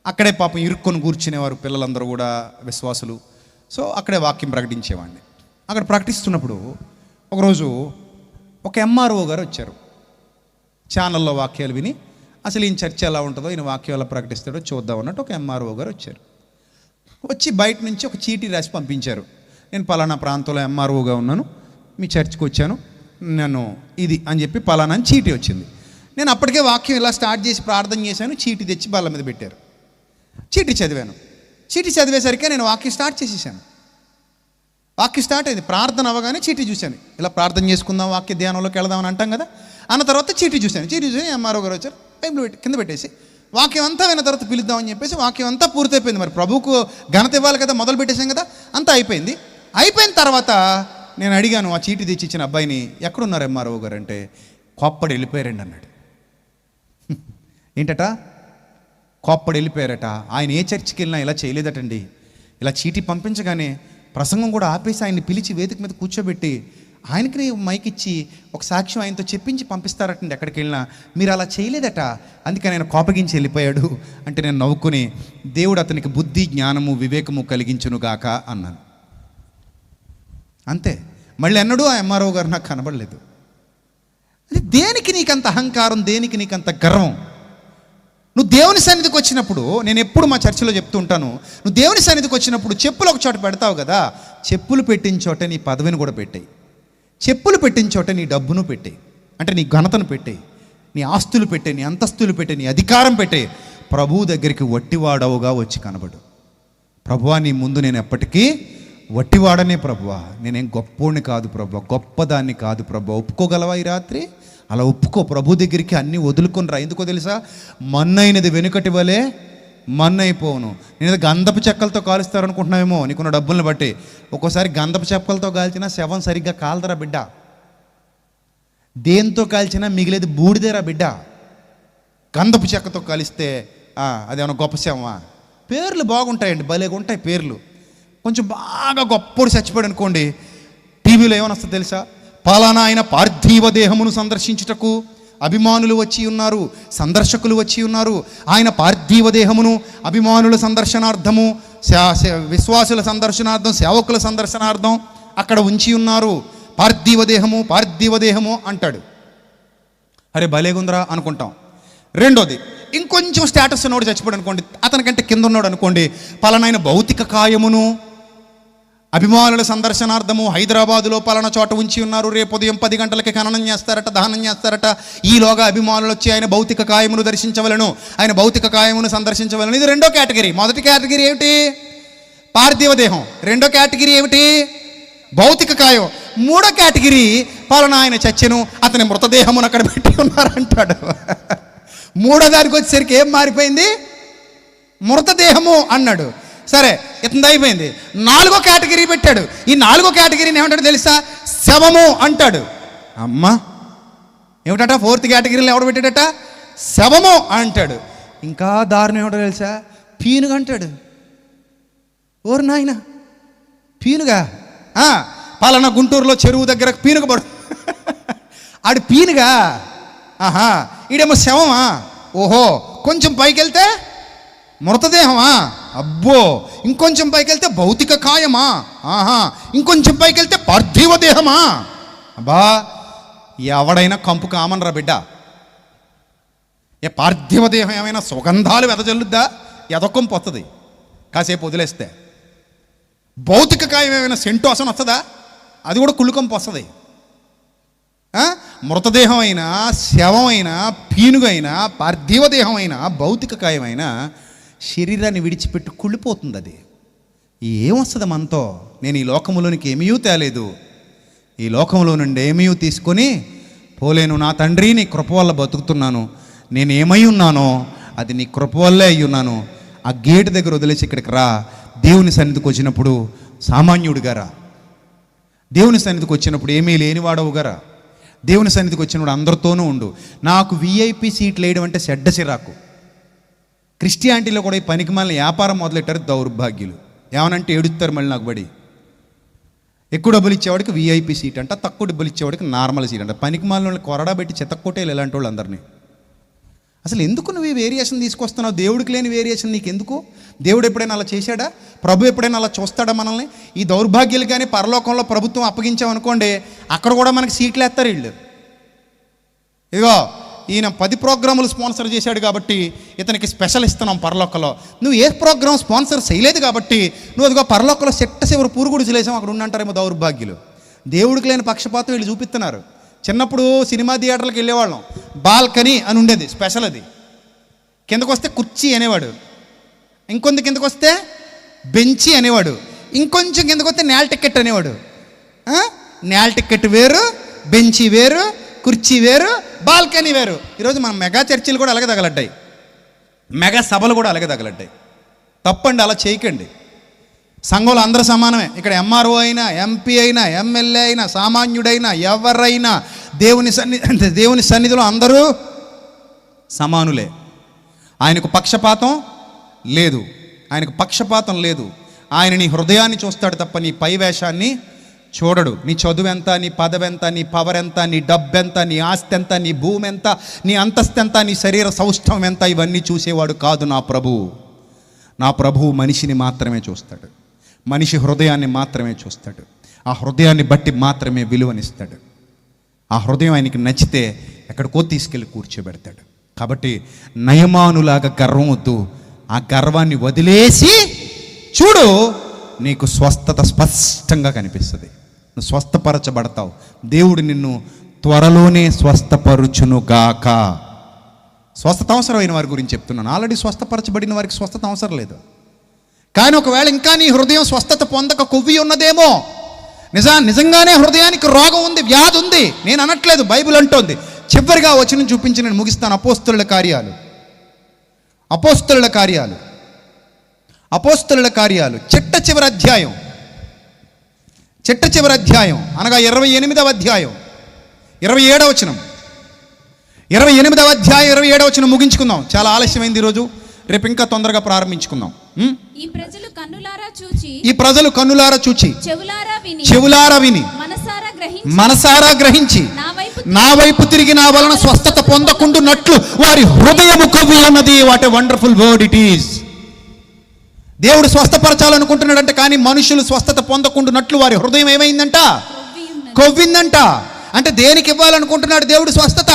అక్కడే పాపం ఇరుక్కొని కూర్చునేవారు పిల్లలందరూ కూడా, విశ్వాసులు. సో అక్కడే వాక్యం ప్రకటించేవాడిని. అక్కడ ప్రకటిస్తున్నప్పుడు ఒకరోజు ఒక ఎంఆర్ఓ గారు వచ్చారు. ఛానల్లో వాక్యాలు విని అసలు ఈయన చర్చ ఎలా ఉంటుందో, ఈయన వాక్యం ఎలా ప్రకటిస్తాడో చూద్దాం అన్నట్టు ఒక ఎంఆర్ఓ గారు వచ్చారు. వచ్చి బయట నుంచి ఒక చీటీ రాసి పంపించారు. నేను పలానా ప్రాంతంలో ఎంఆర్ఓగా ఉన్నాను, మీ చర్చ్కి వచ్చాను, నేను ఇది అని చెప్పి పలానా అని చీటీ వచ్చింది. నేను అప్పటికే వాక్యం ఇలా స్టార్ట్ చేసి ప్రార్థన చేశాను. చీటీ తెచ్చి బల్ల మీద పెట్టారు. చీటీ చదివాను. చీటీ చదివేసరికి నేను వాక్యం స్టార్ట్ చేసేసాను. వాక్యం స్టార్ట్ అయింది. ప్రార్థన అవ్వగానే చీటీ చూశాను. ఇలా ప్రార్థన చేసుకుందాం, వాక్య ధ్యానంలోకి వెళదామని అంటాం కదా. అన్న తర్వాత చీటీ చూశాను. చీటీ చూసి ఎంఆర్ఓ గారు వచ్చారు. బైబిల్ కింద పెట్టేసి వాక్యం అంతా విన్న తర్వాత పిలుద్దామని చెప్పేసి వాక్యం అంతా పూర్తయిపోయింది. మరి ప్రభువుకు ఘనత ఇవ్వాలి కదా, మొదలు పెట్టేశాం కదా, అంతా అయిపోయింది. అయిపోయిన తర్వాత నేను అడిగాను ఆ చీటీ తెచ్చి ఇచ్చిన అబ్బాయిని, ఎక్కడున్నారు ఎంఆర్ఓ గారు అంటే, కోప్పడి వెళ్ళిపోయారండి అన్నాడు. ఏంటట? కోప్పడి వెళ్ళిపోయారట. ఆయన ఏ చర్చికి వెళ్ళినా ఇలా చేయలేదటండి. ఇలా చీటీ పంపించగానే ప్రసంగం కూడా ఆపేసి ఆయన్ని పిలిచి వేదిక మీద కూర్చోబెట్టి ఆయనకి మైక్ ఇచ్చి ఒక సాక్ష్యం ఆయనతో చెప్పించి పంపిస్తారటండి ఎక్కడికి వెళ్ళినా. మీరు అలా చేయలేదట, అందుకని ఆయన కోపగించి వెళ్ళిపోయాడు అంటే నేను నవ్వుకుని, దేవుడు అతనికి బుద్ధి, జ్ఞానము, వివేకము కలిగించునుగాక అన్నాను. అంతే. మళ్ళీ ఎన్నడూ ఆ ఎంఆర్ఓ గారు నాకు కనబడలేదు. అంటే దేనికి నీకంత అహంకారం, దేనికి నీకంత గర్వం? నువ్వు దేవుని సన్నిధికి వచ్చినప్పుడు, నేను ఎప్పుడు మా చర్చిలో చెప్తూ ఉంటాను, నువ్వు దేవుని సన్నిధికి వచ్చినప్పుడు చెప్పులు ఒక చోట పెడతావు కదా, చెప్పులు పెట్టిన చోట నీ పదవిని కూడా పెట్టాయి. చెప్పులు పెట్టిన చోట నీ డబ్బును పెట్టాయి, అంటే నీ ఘనతను పెట్టాయి, నీ ఆస్తులు పెట్టాయి, నీ అంతస్తులు పెట్టాయి, నీ అధికారం పెట్టాయి. ప్రభువు దగ్గరికి వట్టివాడవుగా వచ్చి కనబడు. ప్రభువా, నీ ముందు నేను ఎప్పటికీ వట్టివాడనే ప్రభువా, నేనేం గొప్పోడిని కాదు ప్రభువా, గొప్పదాన్ని కాదు ప్రభువా, ఒప్పుకోగలవా ఈ రాత్రి? అలా ఒప్పుకో. ప్రభు దగ్గరికి అన్నీ వదులుకొని రా. ఎందుకో తెలుసా? మన్నైనది వెనుకటి వలె మన్నైపోను. నేను గంధపు చెక్కలతో కాలుస్తారనుకుంటున్నావేమో నీకున్న డబ్బులను బట్టి. ఒక్కోసారి గంధపు చెక్కలతో కాల్చినా శవం సరిగ్గా కాలదరా బిడ్డ. దేంతో కాల్చినా మిగిలేది బూడిదేరా బిడ్డ. గంధపు చెక్కతో కాలిస్తే అదేమన్నా గొప్ప శవమా? పేర్లు బాగుంటాయండి, భలేగా ఉంటాయి పేర్లు. కొంచెం బాగా గొప్పడు చచ్చిపోయాడు అనుకోండి, టీవీలో ఏమని వస్తుంది తెలుసా? పలానా ఆయన పార్థివ దేహమును సందర్శించుటకు అభిమానులు వచ్చి ఉన్నారు, సందర్శకులు వచ్చి ఉన్నారు. ఆయన పార్థివ దేహమును అభిమానుల సందర్శనార్థము, విశ్వాసుల సందర్శనార్థం, సేవకుల సందర్శనార్థం అక్కడ ఉంచి ఉన్నారు. పార్థివ దేహము అంటాడు. అరే భలేగుందరా అనుకుంటాం. రెండోది, ఇంకొంచెం స్టేటస్ ఉన్నవాడు చచ్చిపోయాడు అనుకోండి, అతనికంటే కింద ఉన్నాడు అనుకోండి, పలానాయన భౌతిక కాయమును అభిమానుల సందర్శనార్థము హైదరాబాదులో పలానా చోట ఉంచి ఉన్నారు, రేపు ఉదయం 10 గంటలకి ఖననం చేస్తారట, దహనం చేస్తారట, ఈలోగా అభిమానులు వచ్చి ఆయన భౌతిక కాయమును దర్శించవలను, ఆయన భౌతిక కాయమును సందర్శించవలను. ఇది రెండో కేటగిరీ. మొదటి కేటగిరీ ఏమిటి? పార్థివ దేహం. రెండో కేటగిరీ ఏమిటి? భౌతిక కాయం. మూడో కేటగిరీ, పలానా ఆయన చచ్చెను, అతని మృతదేహమును అక్కడ పెట్టి ఉన్నారంటాడు. మూడో దానికి వచ్చేసరికి ఏం మారిపోయింది? మృతదేహము అన్నాడు. సరే, ఇతను అయిపోయింది. 4వ కేటగిరీ పెట్టాడు. ఈ 4వ కేటగిరీని ఏమంటాడు తెలుసా? శవము అంటాడు. అమ్మా ఏమిటట? 4th కేటగిరీలో ఎవడు పెట్టాడట? శవము అంటాడు. ఇంకా దారుణం ఏమిటో తెలుసా? పీనుగా అంటాడు. ఓరు నాయన, పీనుగా? పలానా గుంటూరులో చెరువు దగ్గర పీనుగ పడు. ఆడు పీనుగా? ఆహా, ఈడేమో శవమా? ఓహో, కొంచెం పైకి వెళ్తే మృతదేహమా? అబ్బో, ఇంకొంచెం పైకి వెళ్తే భౌతిక కాయమా? ఆహా, ఇంకొంచెం పైకి వెళ్తే పార్థివ దేహమా? అబ్బా, ఎవడైనా కంపు కామనరా బిడ్డ. ఏ పార్థివ దేహం ఏమైనా సుగంధాలు వెదజల్లుద్దా? ఎదకొంపు వస్తుంది కాసేపు వదిలేస్తే. భౌతిక కాయం ఏమైనా సెంటు వాసన వస్తుందా? అది కూడా కుళ్ళుకంపు వస్తుంది. మృతదేహం అయినా, శవం అయినా, పీనుగైనా, పార్థివ దేహం అయినా, భౌతిక కాయమైనా శరీరాన్ని విడిచిపెట్టి కుళ్ళిపోతుంది. అది ఏమొస్తుంది మనతో? నేను ఈ లోకములోనికి ఏమీ తేలేదు, ఈ లోకంలో నుండి ఏమీ తీసుకొని పోలేను. నా తండ్రి, నీ కృప వల్ల బతుకుతున్నాను. నేను ఏమై ఉన్నానో అది నీ కృప వల్లే అయి ఉన్నాను. ఆ గేటు దగ్గర వదిలేసి ఇక్కడికి రా. దేవుని సన్నిధికి వచ్చినప్పుడు సామాన్యుడిగా రా. దేవుని సన్నిధికి వచ్చినప్పుడు ఏమీ లేనివాడవుగా రా. దేవుని సన్నిధికి వచ్చినప్పుడు అందరితోనూ ఉండు. నాకు VIP సీట్లు వేయడం అంటే చెడ్డ చిరాకు. క్రిస్టియానిటీలో కూడా ఈ పనికి మళ్ళీ వ్యాపారం మొదలెట్టారు దౌర్భాగ్యులు. ఏమనంటే ఏడుస్తారు మళ్ళీ నాకు బడి. ఎక్కువ డబ్బులు ఇచ్చేవాడికి VIP సీట్ అంట, తక్కువ డబ్బులు ఇచ్చేవాడికి నార్మల్ సీట్ అంట. పనికి మళ్ళీ కొరడా పెట్టి చెత్తకొట్టేలు ఇలాంటి వాళ్ళు అందరినీ. అసలు ఎందుకు నువ్వు ఈ వేరియేషన్ తీసుకొస్తున్నావు? దేవుడికి లేని వేరియేషన్ నీకు ఎందుకు? దేవుడు ఎప్పుడైనా అలా చేశాడా? ప్రభు ఎప్పుడైనా అలా చూస్తాడా మనల్ని? ఈ దౌర్భాగ్యులు కానీ పరలోకంలో ప్రభుత్వం అప్పగించామనుకోండి, అక్కడ కూడా మనకి సీట్లు వేస్తారు వీళ్ళు. ఇదిగో ఈయన 10 ప్రోగ్రాములు స్పాన్సర్ చేశాడు కాబట్టి ఇతనికి స్పెషల్ ఇస్తున్నాం పరలోకంలో. నువ్వు ఏ ప్రోగ్రామ్ స్పాన్సర్ చేయలేదు కాబట్టి నువ్వు అదిగో పరలోకంలో చివరి పూరుగుడు చేసాం అక్కడ ఉండంటారేమో దౌర్భాగ్యులు. దేవుడికి లేని పక్షపాతం వీళ్ళు చూపిస్తున్నారు. చిన్నప్పుడు సినిమా థియేటర్లకు వెళ్ళేవాళ్ళం. బాల్కనీ అని ఉండేది, స్పెషల్. అది కిందకు వస్తే కుర్చీ అనేవాడు, ఇంకొంత కిందకు వస్తే బెంచి అనేవాడు, ఇంకొంచెం కిందకు వస్తే నేల టికెట్ అనేవాడు. నేల టికెట్ వేరు, బెంచి వేరు, కుర్చీ వేరు, బాల్కనీ వేరు. ఈరోజు మన మెగా చర్చిలు కూడా అలాగే తగలడ్డాయి, మెగా సభలు కూడా అలాగే తగలడ్డాయి. తప్పండి, అలా చేయకండి. సంఘంలో అందరూ సమానమే. ఇక్కడ MRO అయినా, MP అయినా, MLA అయినా, సామాన్యుడైనా, ఎవరైనా దేవుని సన్నిధిలో అందరూ సమానులే. ఆయనకు పక్షపాతం లేదు, ఆయనకు పక్షపాతం లేదు. ఆయన నీ హృదయాన్ని చూస్తాడు తప్ప నీ పై వేషాన్ని చూడడు. నీ చదువు ఎంత, నీ పదవి ఎంత, నీ పవర్ ఎంత, నీ డబ్బు ఎంత, నీ ఆస్తి ఎంత, నీ భూమి ఎంత, నీ అంతస్తు ఎంత, నీ శరీర సౌష్ఠవం ఎంత, ఇవన్నీ చూసేవాడు కాదు నా ప్రభువు. నా ప్రభువు మనిషిని మాత్రమే చూస్తాడు, మనిషి హృదయాన్ని మాత్రమే చూస్తాడు. ఆ హృదయాన్ని బట్టి మాత్రమే విలువనిస్తాడు. ఆ హృదయం ఆయనకి నచ్చితే ఎక్కడికో తీసుకెళ్ళి కూర్చోబెడతాడు. కాబట్టి నయమానులాగా గర్వం వద్దు. ఆ గర్వాన్ని వదిలేసి చూడు, నీకు స్వస్థత స్పష్టంగా కనిపిస్తుంది. నువ్వు స్వస్థపరచబడతావు. దేవుడు నిన్ను త్వరలోనే స్వస్థపరుచునుగాక. స్వస్థత అవసరమైన వారి గురించి చెప్తున్నాను. ఆల్రెడీ స్వస్థపరచబడిన వారికి స్వస్థత అవసరం లేదు. కానీ ఒకవేళ ఇంకా నీ హృదయం స్వస్థత పొందక కొవ్వి ఉన్నదేమో, నిజంగానే హృదయానికి రోగం ఉంది, వ్యాధి ఉంది, నేను అనట్లేదు, బైబిల్ అంటోంది. చివరిగా వచనం చూపించి నేను ముగిస్తాను. అపోస్తలుల కార్యాలు చిట్ట చివరి అధ్యాయం అనగా 28వ అధ్యాయం 27వ వచనం. 28వ అధ్యాయం 27వ వచనం ముగించుకుందాం. చాలా ఆలస్యమైంది ఈరోజు, రేపు ఇంకా తొందరగా ప్రారంభించుకుందాం. ఈ ప్రజలు కన్నులారా చూచి, ఈ ప్రజలు కన్నులారా చూచి, చెవులారా విని, మనసారా గ్రహించి, నా వైపు తిరిగి నా వలన స్వస్థత పొందకుండునట్లు వారి హృదయము కొవ్వి ఉన్నది. What a wonderful word it is. దేవుడు స్వస్థపరచాలనుకుంటున్నాడంట, కానీ మనుషులు స్వస్థత పొందకుండునట్లు వారి హృదయం ఏమైందంట? కొవ్విందంట. అంటే దేనికి ఇవ్వాలనుకుంటున్నాడు దేవుడు స్వస్థత?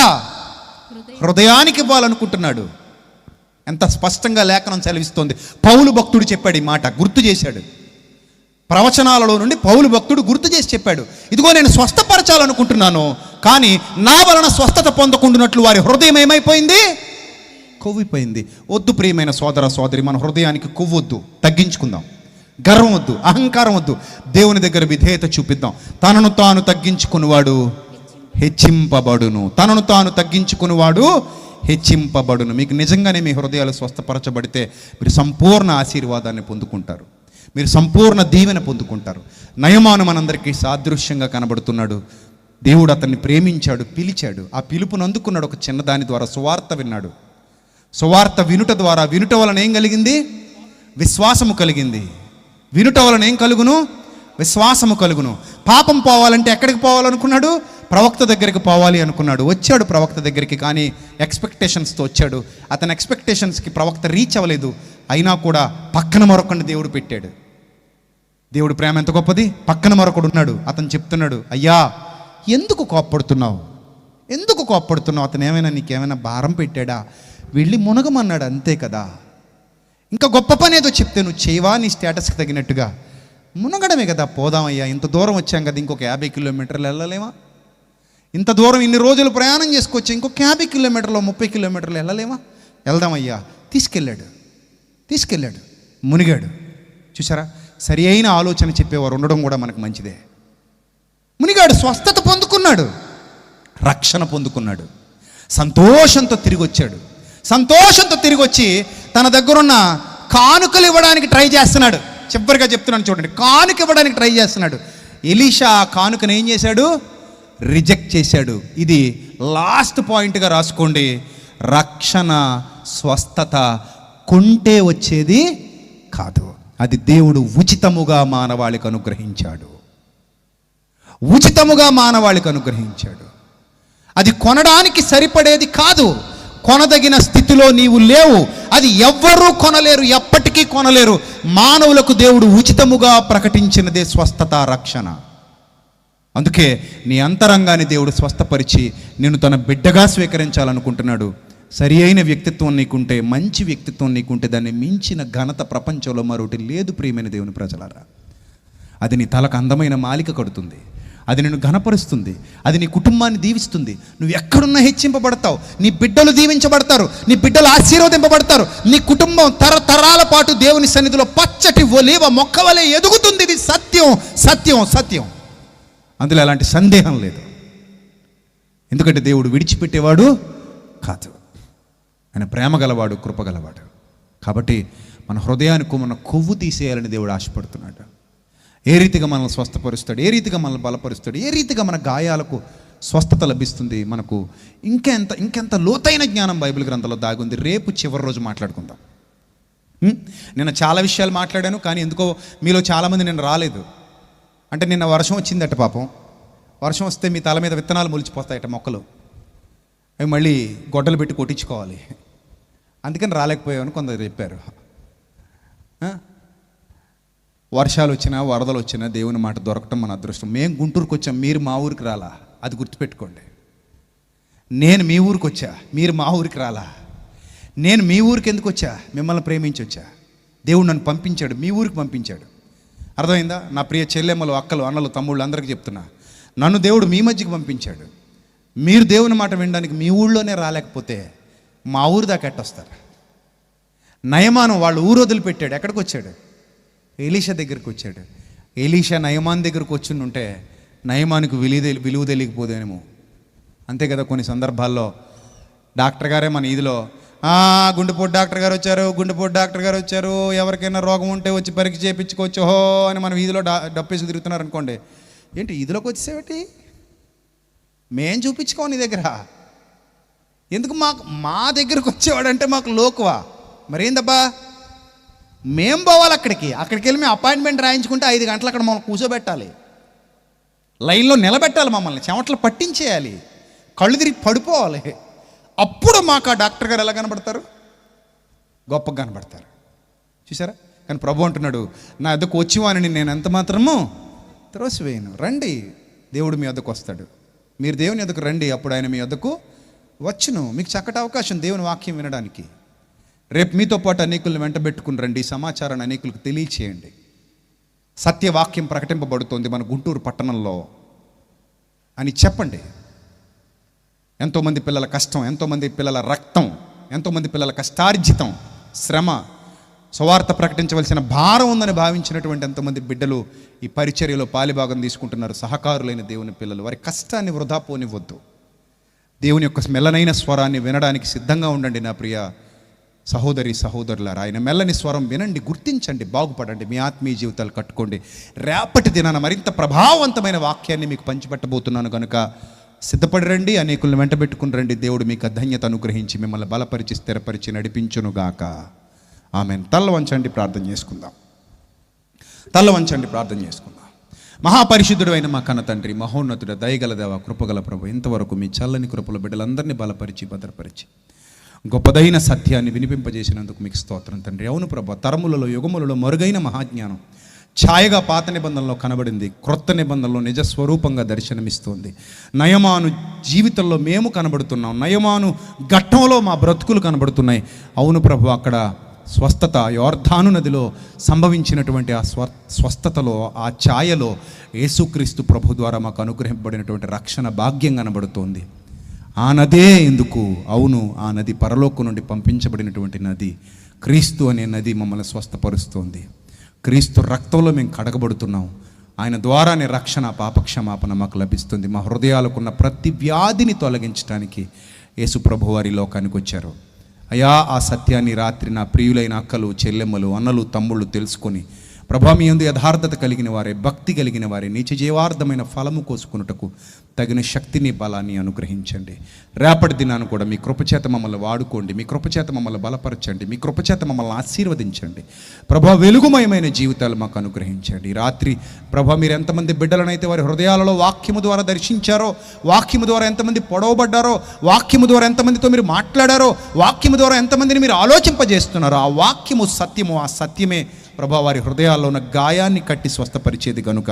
హృదయానికి ఇవ్వాలనుకుంటున్నాడు. ఎంత స్పష్టంగా లేఖనం సెలవిస్తోంది. పౌలు భక్తుడు చెప్పాడు ఈ మాట, గుర్తు చేశాడు. ప్రవచనాలలో నుండి పౌలు భక్తుడు గుర్తు చేసి చెప్పాడు, ఇదిగో నేను స్వస్థపరచాలనుకుంటున్నాను, కానీ నా వలన స్వస్థత పొందకుండునట్లు వారి హృదయం ఏమైపోయింది? కొవ్విపోయింది. వద్దు ప్రియమైన సోదర సోదరి, మన హృదయానికి కొవ్వొద్దు, తగ్గించుకుందాం. గర్వం వద్దు, అహంకారం వద్దు. దేవుని దగ్గర విధేయత చూపిద్దాం. తనను తాను తగ్గించుకునివాడు హెచ్చింపబడును. తనను తాను తగ్గించుకునివాడు హెచ్చింపబడును. మీకు నిజంగానే మీ హృదయాలు స్వస్థపరచబడితే మీరు సంపూర్ణ ఆశీర్వాదాన్ని పొందుకుంటారు, మీరు సంపూర్ణ దీవెన పొందుకుంటారు. నయమాను మనందరికీ సాదృశ్యంగా కనబడుతున్నాడు. దేవుడు అతన్ని ప్రేమించాడు, పిలిచాడు. ఆ పిలుపును అందుకున్నాడు. ఒక చిన్నదాని ద్వారా సువార్త విన్నాడు. సువార్త వినుట ద్వారా, వినుట వలన ఏం కలిగింది? విశ్వాసము కలిగింది. వినుట వలన ఏం కలుగును? విశ్వాసము కలుగును. పాపం పోవాలంటే ఎక్కడికి పోవాలనుకున్నాడు? ప్రవక్త దగ్గరికి పోవాలి అనుకున్నాడు. వచ్చాడు ప్రవక్త దగ్గరికి, కానీ ఎక్స్పెక్టేషన్స్తో వచ్చాడు. అతని ఎక్స్పెక్టేషన్స్కి ప్రవక్త రీచ్ అవ్వలేదు. అయినా కూడా పక్కన మరొకడిని దేవుడు పెట్టాడు. దేవుడు ప్రేమ ఎంత గొప్పది! పక్కన మరొకడు ఉన్నాడు. అతను చెప్తున్నాడు, అయ్యా ఎందుకు కోప్పడుతున్నావు? ఎందుకు కోప్పడుతున్నావు? అతను ఏమైనా నీకేమైనా భారం పెట్టాడా? వెళ్ళి మునగమన్నాడు, అంతే కదా. ఇంకా గొప్ప పని ఏదో చెప్తే నువ్వు చేయవా? నీ స్టేటస్కి తగినట్టుగా మునగడమే కదా. పోదామయ్యా, ఇంత దూరం వచ్చాం కదా, ఇంకొక 50 కిలోమీటర్లు వెళ్ళలేమా? ఇంత దూరం ఇన్ని రోజులు ప్రయాణం చేసుకొచ్చి ఇంకొక 50 కిలోమీటర్లు 30 కిలోమీటర్లు వెళ్ళలేమా? వెళ్దామయ్యా. తీసుకెళ్ళాడు, మునిగాడు. చూసారా, సరి అయిన ఆలోచన చెప్పేవారు ఉండడం కూడా మనకు మంచిదే. మునిగాడు, స్వస్థత పొందుకున్నాడు, రక్షణ పొందుకున్నాడు, సంతోషంతో తిరిగి వచ్చాడు. సంతోషంతో తిరిగి వచ్చి తన దగ్గరున్న కానుకలు ఇవ్వడానికి ట్రై చేస్తున్నాడు. చివరిగా చెప్తున్నాను చూడండి, కానుక ఇవ్వడానికి ట్రై చేస్తున్నాడు. ఎలీషా ఆ కానుకను ఏం చేశాడు? రిజెక్ట్ చేశాడు. ఇది లాస్ట్ పాయింట్గా రాసుకోండి. రక్షణ, స్వస్థత కొంటే వచ్చేది కాదు. అది దేవుడు ఉచితముగా మానవాళికి అనుగ్రహించాడు. ఉచితముగా మానవాళికి అనుగ్రహించాడు. అది కొనడానికి సరిపడేది కాదు. కొనదగిన స్థితిలో నీవు లేవు. అది ఎవ్వరూ కొనలేరు, ఎప్పటికీ కొనలేరు. మానవులకు దేవుడు ఉచితముగా ప్రకటించినదే స్వస్థత, రక్షణ. అందుకే నీ అంతరంగాన్ని దేవుడు స్వస్థపరిచి నిన్ను తన బిడ్డగా స్వీకరించాలనుకుంటున్నాడు. సరి అయిన వ్యక్తిత్వం నీకుంటే, మంచి వ్యక్తిత్వం నీకుంటే, దాన్ని మించిన ఘనత ప్రపంచంలో మరొకటి లేదు. ప్రియమైన దేవుని ప్రజలారా, అది నీ తలకు అందమైన మాలిక కడుతుంది, అది నిన్ను ఘనపరుస్తుంది, అది నీ కుటుంబాన్ని దీవిస్తుంది. నువ్వు ఎక్కడున్నా హెచ్చింపబడతావు, నీ బిడ్డలు దీవించబడతారు, నీ బిడ్డలు ఆశీర్వదింపబడతారు, నీ కుటుంబం తరతరాల పాటు దేవుని సన్నిధిలో పచ్చటి ఒలీవ మొక్క వలె ఎదుగుతుంది. ఇది సత్యం, సత్యం, సత్యం. అందులో ఎలాంటి సందేహం లేదు. ఎందుకంటే దేవుడు విడిచిపెట్టేవాడు కాదు, ఆయన ప్రేమ గలవాడు, కృపగలవాడు. కాబట్టి మన హృదయానికి మన కొవ్వు తీసేయాలని దేవుడు ఆశపడుతున్నాడు. ఏ రీతిగా మనల్ని స్వస్థపరుస్తాడు, ఏ రీతిగా మనల్ని బలపరుస్తాడు, ఏ రీతిగా మన గాయాలకు స్వస్థత లభిస్తుంది, మనకు ఇంకెంత లోతైన జ్ఞానం బైబిల్ గ్రంథంలో దాగుంది. రేపు చివరి రోజు మాట్లాడుకుందాం. నిన్న చాలా విషయాలు మాట్లాడాను, కానీ ఎందుకో మీలో చాలామంది నిన్న రాలేదు. అంటే నిన్న వర్షం వచ్చిందట. పాపం వర్షం వస్తే మీ తల మీద విత్తనాలు మొలిచిపోతాయట, మొక్కలు. అవి మళ్ళీ గొడ్డలు పెట్టి కొట్టించుకోవాలి. అందుకని రాలేకపోయామని కొందరు చెప్పారు. వర్షాలు వచ్చినా, వరదలు వచ్చినా దేవుని మాట దొరకటం మన అదృష్టం. మేము గుంటూరుకు వచ్చాం, మీరు మా ఊరికి రాలా, అది గుర్తుపెట్టుకోండి. నేను మీ ఊరికి వచ్చా, మీరు మా ఊరికి రాలా. నేను మీ ఊరికి ఎందుకు వచ్చా? మిమ్మల్ని ప్రేమించి వచ్చా. దేవుడు నన్ను పంపించాడు, మీ ఊరికి పంపించాడు. అర్థమైందా? నా ప్రియ చెల్లెమ్మలు, అక్కలు, అన్నలు, తమ్ముళ్ళు అందరికీ చెప్తున్నా, నన్ను దేవుడు మీ మధ్యకి పంపించాడు. మీరు దేవుని మాట వినడానికి మీ ఊళ్ళోనే రాలేకపోతే మా ఊరి దాకా ఎట్టొస్తారు? నయమాను వాళ్ళు ఊరు వదిలిపెట్టాడు. ఎక్కడికి వచ్చాడు? ఎలీషా దగ్గరికి వచ్చాడు. ఎలీషా నయమాన్ దగ్గరికి వచ్చి ఉంటే నయమానికి విలువ తెలియకపోదేమో. అంతే కదా, కొన్ని సందర్భాల్లో డాక్టర్ గారే మన ఈదిలో గుండెపోటు డాక్టర్ గారు వచ్చారు, గుండెపోటు డాక్టర్ గారు వచ్చారు, ఎవరికైనా రోగం ఉంటే వచ్చి పరీక్ష చేయించుకోవచ్చు హో అని మనం వీధిలో డప్పేసి తిరుగుతున్నారు అనుకోండి. ఏంటి ఈదిలోకి వచ్చేసేమిటి? మేం చూపించుకోం నీ దగ్గర. ఎందుకు మా దగ్గరకు వచ్చేవాడంటే మాకు లోకువా? మరేందబ్బా, మేం పోవాలి అక్కడికి వెళ్ళి మేము అపాయింట్మెంట్ రాయించుకుంటే 5 గంటలు అక్కడ మమ్మల్ని కూర్చోబెట్టాలి, లైన్లో నిలబెట్టాలి, మమ్మల్ని చెమటలు పట్టించేయాలి, కళ్ళు తిరిగి పడిపోవాలి. అప్పుడు మాకు ఆ డాక్టర్ గారు ఎలా కనబడతారు? గొప్పగా కనబడతారు. చూసారా? కానీ ప్రభు అంటున్నాడు, నా వద్దకు వచ్చివానని నేను ఎంత మాత్రము త్రోసివేయను. రండి, దేవుడు మీ వద్దకు వస్తాడు. మీరు దేవుని వద్దకు రండి, అప్పుడు ఆయన మీ వద్దకు వచ్చును. మీకు చక్కటి అవకాశం దేవుని వాక్యం వినడానికి. రేపు మీతో పాటు అనేకులను వెంటబెట్టుకుని రండి, సమాచారాన్ని అనేకులకు తెలియచేయండి. సత్యవాక్యం ప్రకటింపబడుతోంది మన గుంటూరు పట్టణంలో అని చెప్పండి. ఎంతోమంది పిల్లల కష్టం, ఎంతోమంది పిల్లల రక్తం, ఎంతోమంది పిల్లల కష్టార్జితం, శ్రమ, సువార్త ప్రకటించవలసిన భారం ఉందని భావించినటువంటి ఎంతోమంది బిడ్డలు ఈ పరిచర్యలో పాలిభాగం తీసుకుంటున్నారు. సహకారులైన దేవుని పిల్లలు, వారి కష్టాన్ని వృధా పోనివ్వద్దు. దేవుని యొక్క మెల్లనైన స్వరాన్ని వినడానికి సిద్ధంగా ఉండండి నా ప్రియ సహోదరి సహోదరులారా. ఆయన మెల్లని స్వరం వినండి, గుర్తించండి, బాగుపడండి, మీ ఆత్మీయ జీవితాలు కట్టుకోండి. రేపటి దినాన మరింత ప్రభావవంతమైన వాక్యాన్ని మీకు పంచిపెట్టబోతున్నాను కనుక సిద్ధపడి రండి, అనేకులను వెంటబెట్టుకుని రండి. దేవుడు మీకు ధన్యత అనుగ్రహించి మిమ్మల్ని బలపరిచి స్థిరపరిచి నడిపించునుగాక. ఆమెన్. తల్ల వంచండి, ప్రార్థన చేసుకుందాం. తల్ల వంచండి, ప్రార్థన చేసుకుందాం. మహాపరిశుద్ధుడు అయిన మా కన్న తండ్రి, మహోన్నతుడ, దయగల దేవ, కృపగల ప్రభు, ఇంతవరకు మీ చల్లని కృపల బిడ్డలందరినీ బలపరిచి భద్రపరిచి గొప్పదైన సత్యాన్ని వినిపింపజేసినందుకు మీకు స్తోత్రం తండ్రి. అవును ప్రభు, తరములలో యుగములలో మరుగైన మహాజ్ఞానం ఛాయగా పాత నిబంధనలో కనబడింది, క్రొత్త నిబంధనలో నిజస్వరూపంగా దర్శనమిస్తోంది. నయమాను జీవితంలో మేము కనబడుతున్నాం, నయమాను ఘట్టంలో మా బ్రతుకులు కనబడుతున్నాయి. అవును ప్రభు, అక్కడ స్వస్థత, యోర్ధాను నదిలో సంభవించినటువంటి ఆ స్వస్థతలో, ఆ ఛాయలో యేసుక్రీస్తు ప్రభు ద్వారా మాకు అనుగ్రహింపబడినటువంటి రక్షణ భాగ్యం కనబడుతోంది. ఆ నదే ఎందుకు? అవును, ఆ నది పరలోకం నుండి పంపించబడినటువంటి నది. క్రీస్తు అనే నది మమ్మల్ని స్వస్థపరుస్తోంది. క్రీస్తు రక్తంలో మేము కడగబడుతున్నాం. ఆయన ద్వారానే రక్షణ, పాపక్షమాపణ మాకు లభిస్తుంది. మా హృదయాలకున్న ప్రతి వ్యాధిని తొలగించడానికి యేసు ప్రభు వారి లోకానికి వచ్చారు. అయా, ఆ సత్యాన్ని రాత్రి నా ప్రియులైన అక్కలు, చెల్లెమ్మలు, అన్నలు, తమ్ముళ్ళు తెలుసుకొని ప్రభా, మీ యందు యథార్థత కలిగిన వారే, భక్తి కలిగిన వారే నిత్య జీవార్థమైన ఫలము కోసుకున్నటకు తగిన శక్తిని, బలాన్ని అనుగ్రహించండి. రేపటి దినాన్ని కూడా మీ కృపచేత మమ్మల్ని వాడుకోండి, మీ కృపచేత మమ్మల్ని బలపరచండి, మీ కృపచేత మమ్మల్ని ఆశీర్వదించండి. ప్రభా, వెలుగుమయమైన జీవితాలు మాకు అనుగ్రహించండి. రాత్రి ప్రభా, మీరు ఎంతమంది బిడ్డలనైతే వారి హృదయాలలో వాక్యము ద్వారా దర్శించారో, వాక్యము ద్వారా ఎంతమంది పొడవబడ్డారో, వాక్యము ద్వారా ఎంతమందితో మీరు మాట్లాడారో, వాక్యము ద్వారా ఎంతమందిని మీరు ఆలోచింపజేస్తున్నారో, ఆ వాక్యము సత్యము, ఆ సత్యమే ప్రభా వారి హృదయాల్లో ఉన్న గాయాన్ని కట్టి స్వస్థపరిచేది కనుక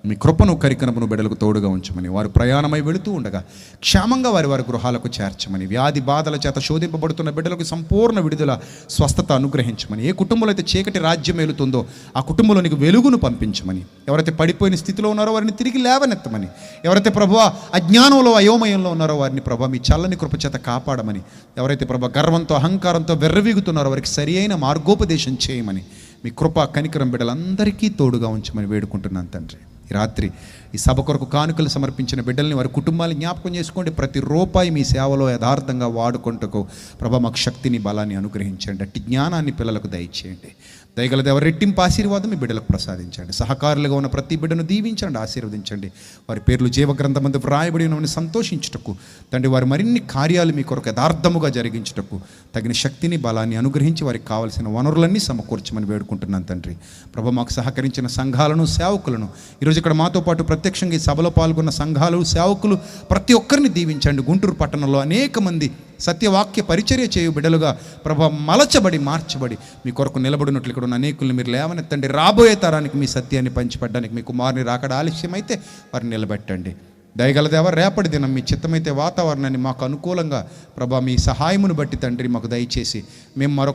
మీ కృపను, కరికనమును బిడ్డలకు తోడుగా ఉంచమని, వారు ప్రయాణమై వెళుతూ ఉండగా క్షేమంగా వారి గృహాలకు చేర్చమని, వ్యాధి బాధల చేత శోధింపబడుతున్న బిడ్డలకు సంపూర్ణ విడుదల, స్వస్థత అనుగ్రహించమని, ఏ కుటుంబంలో అయితే చీకటి రాజ్యం ఏలుతుందో ఆ కుటుంబంలోనికి వెలుగును పంపించమని, ఎవరైతే పడిపోయిన స్థితిలో ఉన్నారో వారిని తిరిగి లేవనెత్తమని, ఎవరైతే ప్రభువా అజ్ఞానంలో, అయోమయంలో ఉన్నారో వారిని ప్రభా మీ చల్లని కృప చేత కాపాడమని, ఎవరైతే ప్రభా గర్వంతో, అహంకారంతో వెర్రవీగుతున్నారో వారికి సరి అయిన మార్గోపదేశం చేయమని, మీ కృప, కనికరం బిడ్డలందరికీ తోడుగా ఉంచమని వేడుకుంటున్నాను తండ్రి. ఈ రాత్రి ఈ సభ కొరకు కానుకలు సమర్పించిన బిడ్డల్ని, వారి కుటుంబాన్ని జ్ఞాపకం చేసుకోండి. ప్రతి రూపాయి మీ సేవలో యథార్థంగా వాడుకుంటకు ప్రభా మాకు శక్తిని, బలాన్ని అనుగ్రహించండి. అట్టి జ్ఞానాన్ని పిల్లలకు దయచేయండి. దయగల దేవ, రెట్టింపు ఆశీర్వాదం మీ బిడ్డలకు ప్రసాదించండి. సహకారులుగా ఉన్న ప్రతి బిడ్డను దీవించండి, ఆశీర్వదించండి. వారి పేర్లు జీవగ్రంథమందు వ్రాయబడి ఉన్నవని సంతోషించుటకు తండ్రి, వారి మరిన్ని కార్యాలు మీ కొరకు యథార్థముగా జరిగించుటకు తగిన శక్తిని, బలాన్ని అనుగ్రహించి వారికి కావలసిన వనరులన్నీ సమకూర్చమని వేడుకుంటున్నాను తండ్రి. ప్రభు, మాకు సహకరించిన సంఘాలను, సేవకులను, ఈరోజు ఇక్కడ మాతో పాటు ప్రత్యక్షంగా ఈ సభలో పాల్గొన్న సంఘాలు, సేవకులు ప్రతి ఒక్కరిని దీవించండి. గుంటూరు పట్టణంలో అనేక మంది సత్యవాక్య పరిచర్య చేయు బిడ్డలుగా ప్రభా మలచబడి, మార్చబడి మీ కొరకు నిలబడినట్లు ఇక్కడ ఉన్న అనేకుల్ని మీరు లేవనెత్తండి. రాబోయే తరానికి మీ సత్యాన్ని పంచిపెట్టడానికి మీ కుమారుని రాకడ ఆలస్యమైతే వారిని నిలబెట్టండి. దయగల దేవ, రేపటి దినం మీ చిత్తమైతే వాతావరణాన్ని మాకు అనుకూలంగా ప్రభా మీ సహాయమును బట్టి తండ్రి మాకు దయచేసి మేము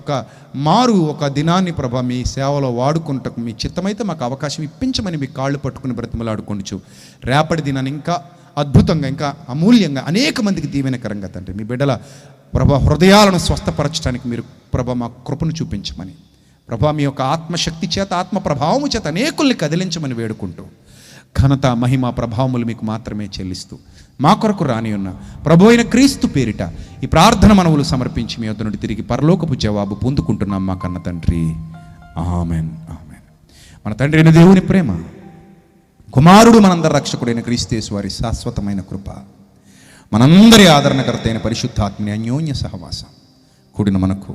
ఒక దినాన్ని ప్రభా మీ సేవలో వాడుకుంటకు మీ చిత్తమైతే మాకు అవకాశం ఇప్పించమని మీ కాళ్ళు పట్టుకుని బ్రతిమలాడుకొనుచు రేపటి దినాన్ని ఇంకా అద్భుతంగా, ఇంకా అమూల్యంగా అనేక మందికి దీవెనకరంగా తండ్రి మీ బిడ్డల ప్రభా హృదయాలను స్వస్థపరచడానికి మీరు ప్రభా మా కృపను చూపించమని, ప్రభా మీ యొక్క ఆత్మశక్తి చేత, ఆత్మ ప్రభావము చేత అనేకుల్ని కదిలించమని వేడుకుంటూ, ఘనత, మహిమ, ప్రభావములు మీకు మాత్రమే చెల్లిస్తూ మా కొరకు రాని ఉన్న ప్రభు అయిన క్రీస్తు పేరిట ఈ ప్రార్థన మనవులు సమర్పించి మీ వద్ద నుండి తిరిగి పరలోకపు జవాబు పొందుకుంటున్నాం మా కన్న తండ్రి. Amen, amen. మన తండ్రి అయిన దేవుని ప్రేమ, కుమారుడు మనందరి రక్షకుడైన క్రీస్తు యేసు వారి శాశ్వతమైన కృప, మనందరి ఆదరణకర్త అయిన పరిశుద్ధాత్మని అన్యోన్య సహవాసం కూడిన మనకు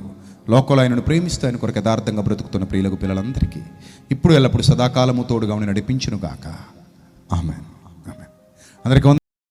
లోకంలో ఆయనను ప్రేమిస్తూ ఆయన కొరకు యథార్థంగా బ్రతుకుతున్న ప్రియులకు పిల్లలందరికీ ఇప్పుడు ఎల్లప్పుడు సదాకాలము తోడుగా ఉండి నడిపించును గాక. ఆమేన్. ఆమేన్. అందరికీ